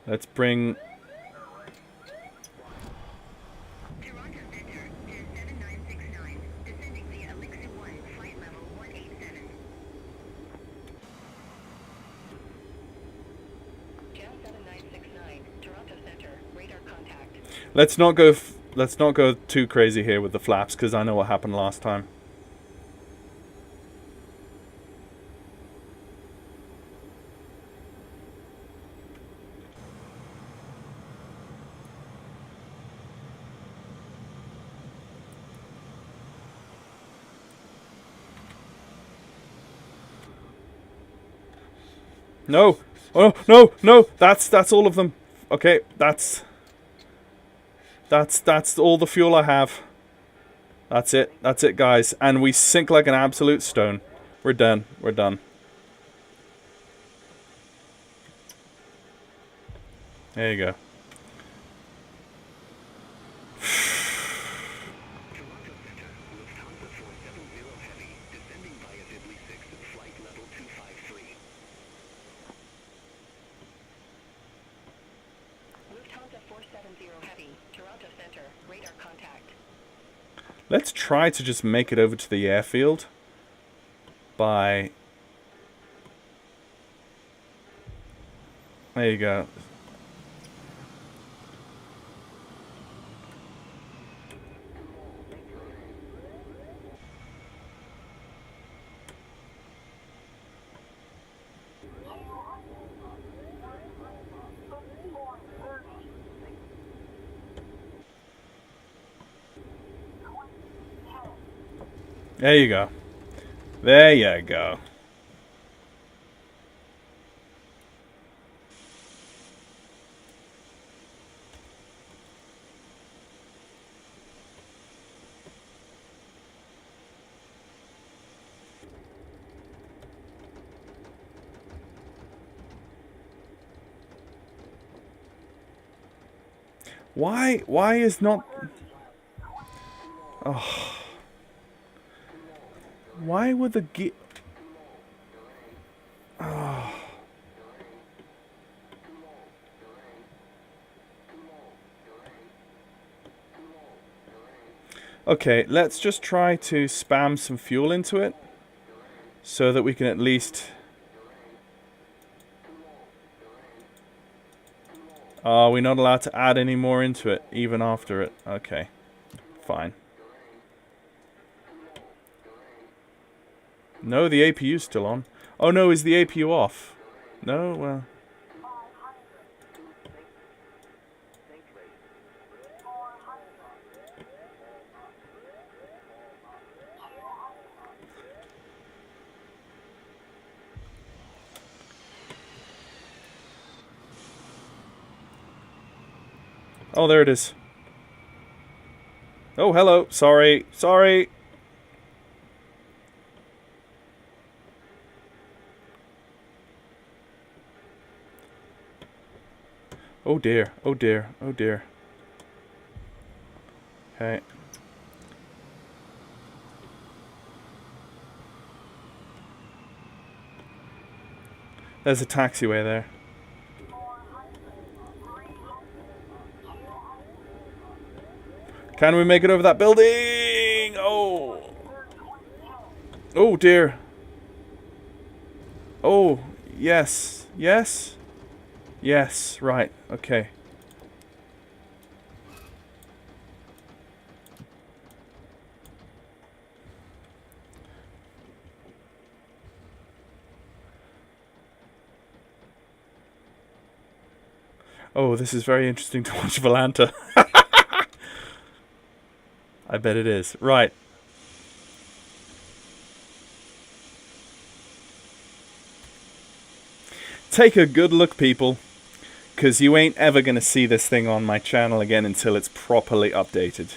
Let's bring...
Toronto Center is 7969, descending via Elixir 1, flight level 187. Jam 7969, Toronto Center, radar contact.
Let's not go too crazy here with the flaps, because I know what happened last time. No! Oh no! No! That's all of them. Okay, that's all the fuel I have. That's it. That's it, guys. And we sink like an absolute stone. We're done. We're done. There you go.
Toronto Center, Lufthansa 470 Heavy, descending via Dibley 6 at flight level 253.
Lufthansa 470 Heavy, Toronto Center, radar contact.
Let's try to just make it over to the airfield by... There you go. There you go. There you go. Why is not... Oh. Why would the Oh. Okay, let's just try to spam some fuel into it so that we can at least... Oh, we're not allowed to add any more into it, even after it. Okay, fine. No, the APU's still on. Oh no, is the APU off? No, well... Oh, there it is. Oh, hello. Sorry. Sorry. Oh dear. Oh dear. Oh dear. Okay. There's a taxiway there. Can we make it over that building? Oh. Oh dear. Oh, yes. Yes. Yes, right. Okay. Oh, this is very interesting to watch Volanta. I bet it is. Right. Take a good look, people, because you ain't ever going to see this thing on my channel again until it's properly updated.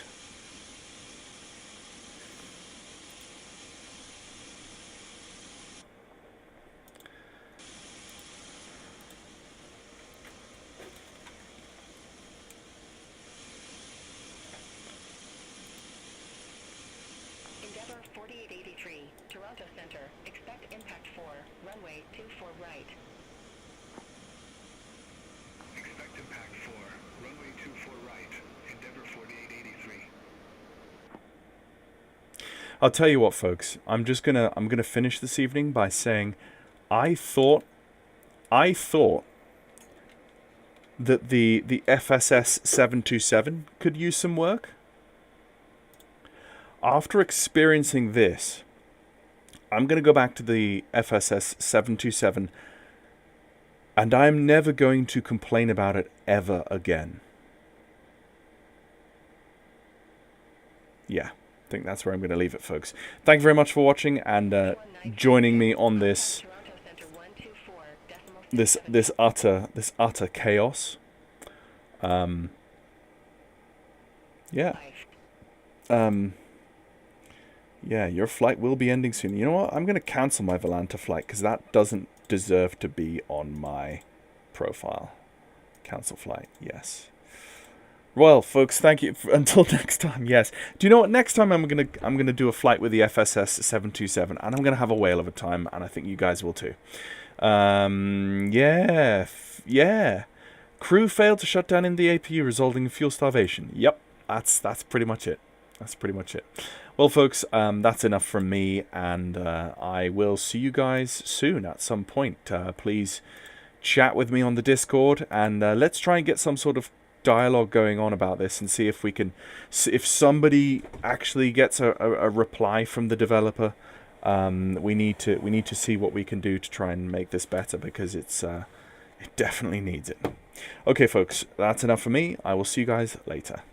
Endeavour 4883, Toronto Center. Expect impact 4, runway 24 right.
Expect impact 4, runway 24 right, Endeavour 4883.
I'll tell you what, folks. I'm gonna finish this evening by saying, I thought that the FSS 727 could use some work. After experiencing this, I'm going to go back to the FSS 727, and I'm never going to complain about it ever again. Yeah, I think that's where I'm going to leave it, folks. Thank you very much for watching and joining me on this this utter chaos. Yeah. Yeah, your flight will be ending soon. You know what? I'm going to cancel my Volanta flight because that doesn't deserve to be on my profile. Cancel flight, yes. Well, folks, thank you. Until next time, yes. Do you know what? Next time I'm gonna do a flight with the FSS 727, and I'm gonna have a whale of a time, and I think you guys will too. Yeah. Crew failed to shut down in the APU, resulting in fuel starvation. Yep, that's pretty much it. That's pretty much it. Well, folks, that's enough from me, and I will see you guys soon at some point. Please chat with me on the Discord, and let's try and get some sort of dialogue going on about this and see if we can, if somebody actually gets a reply from the developer. We need to see what we can do to try and make this better, because it definitely needs it. Okay, folks, that's enough for me. I will see you guys later.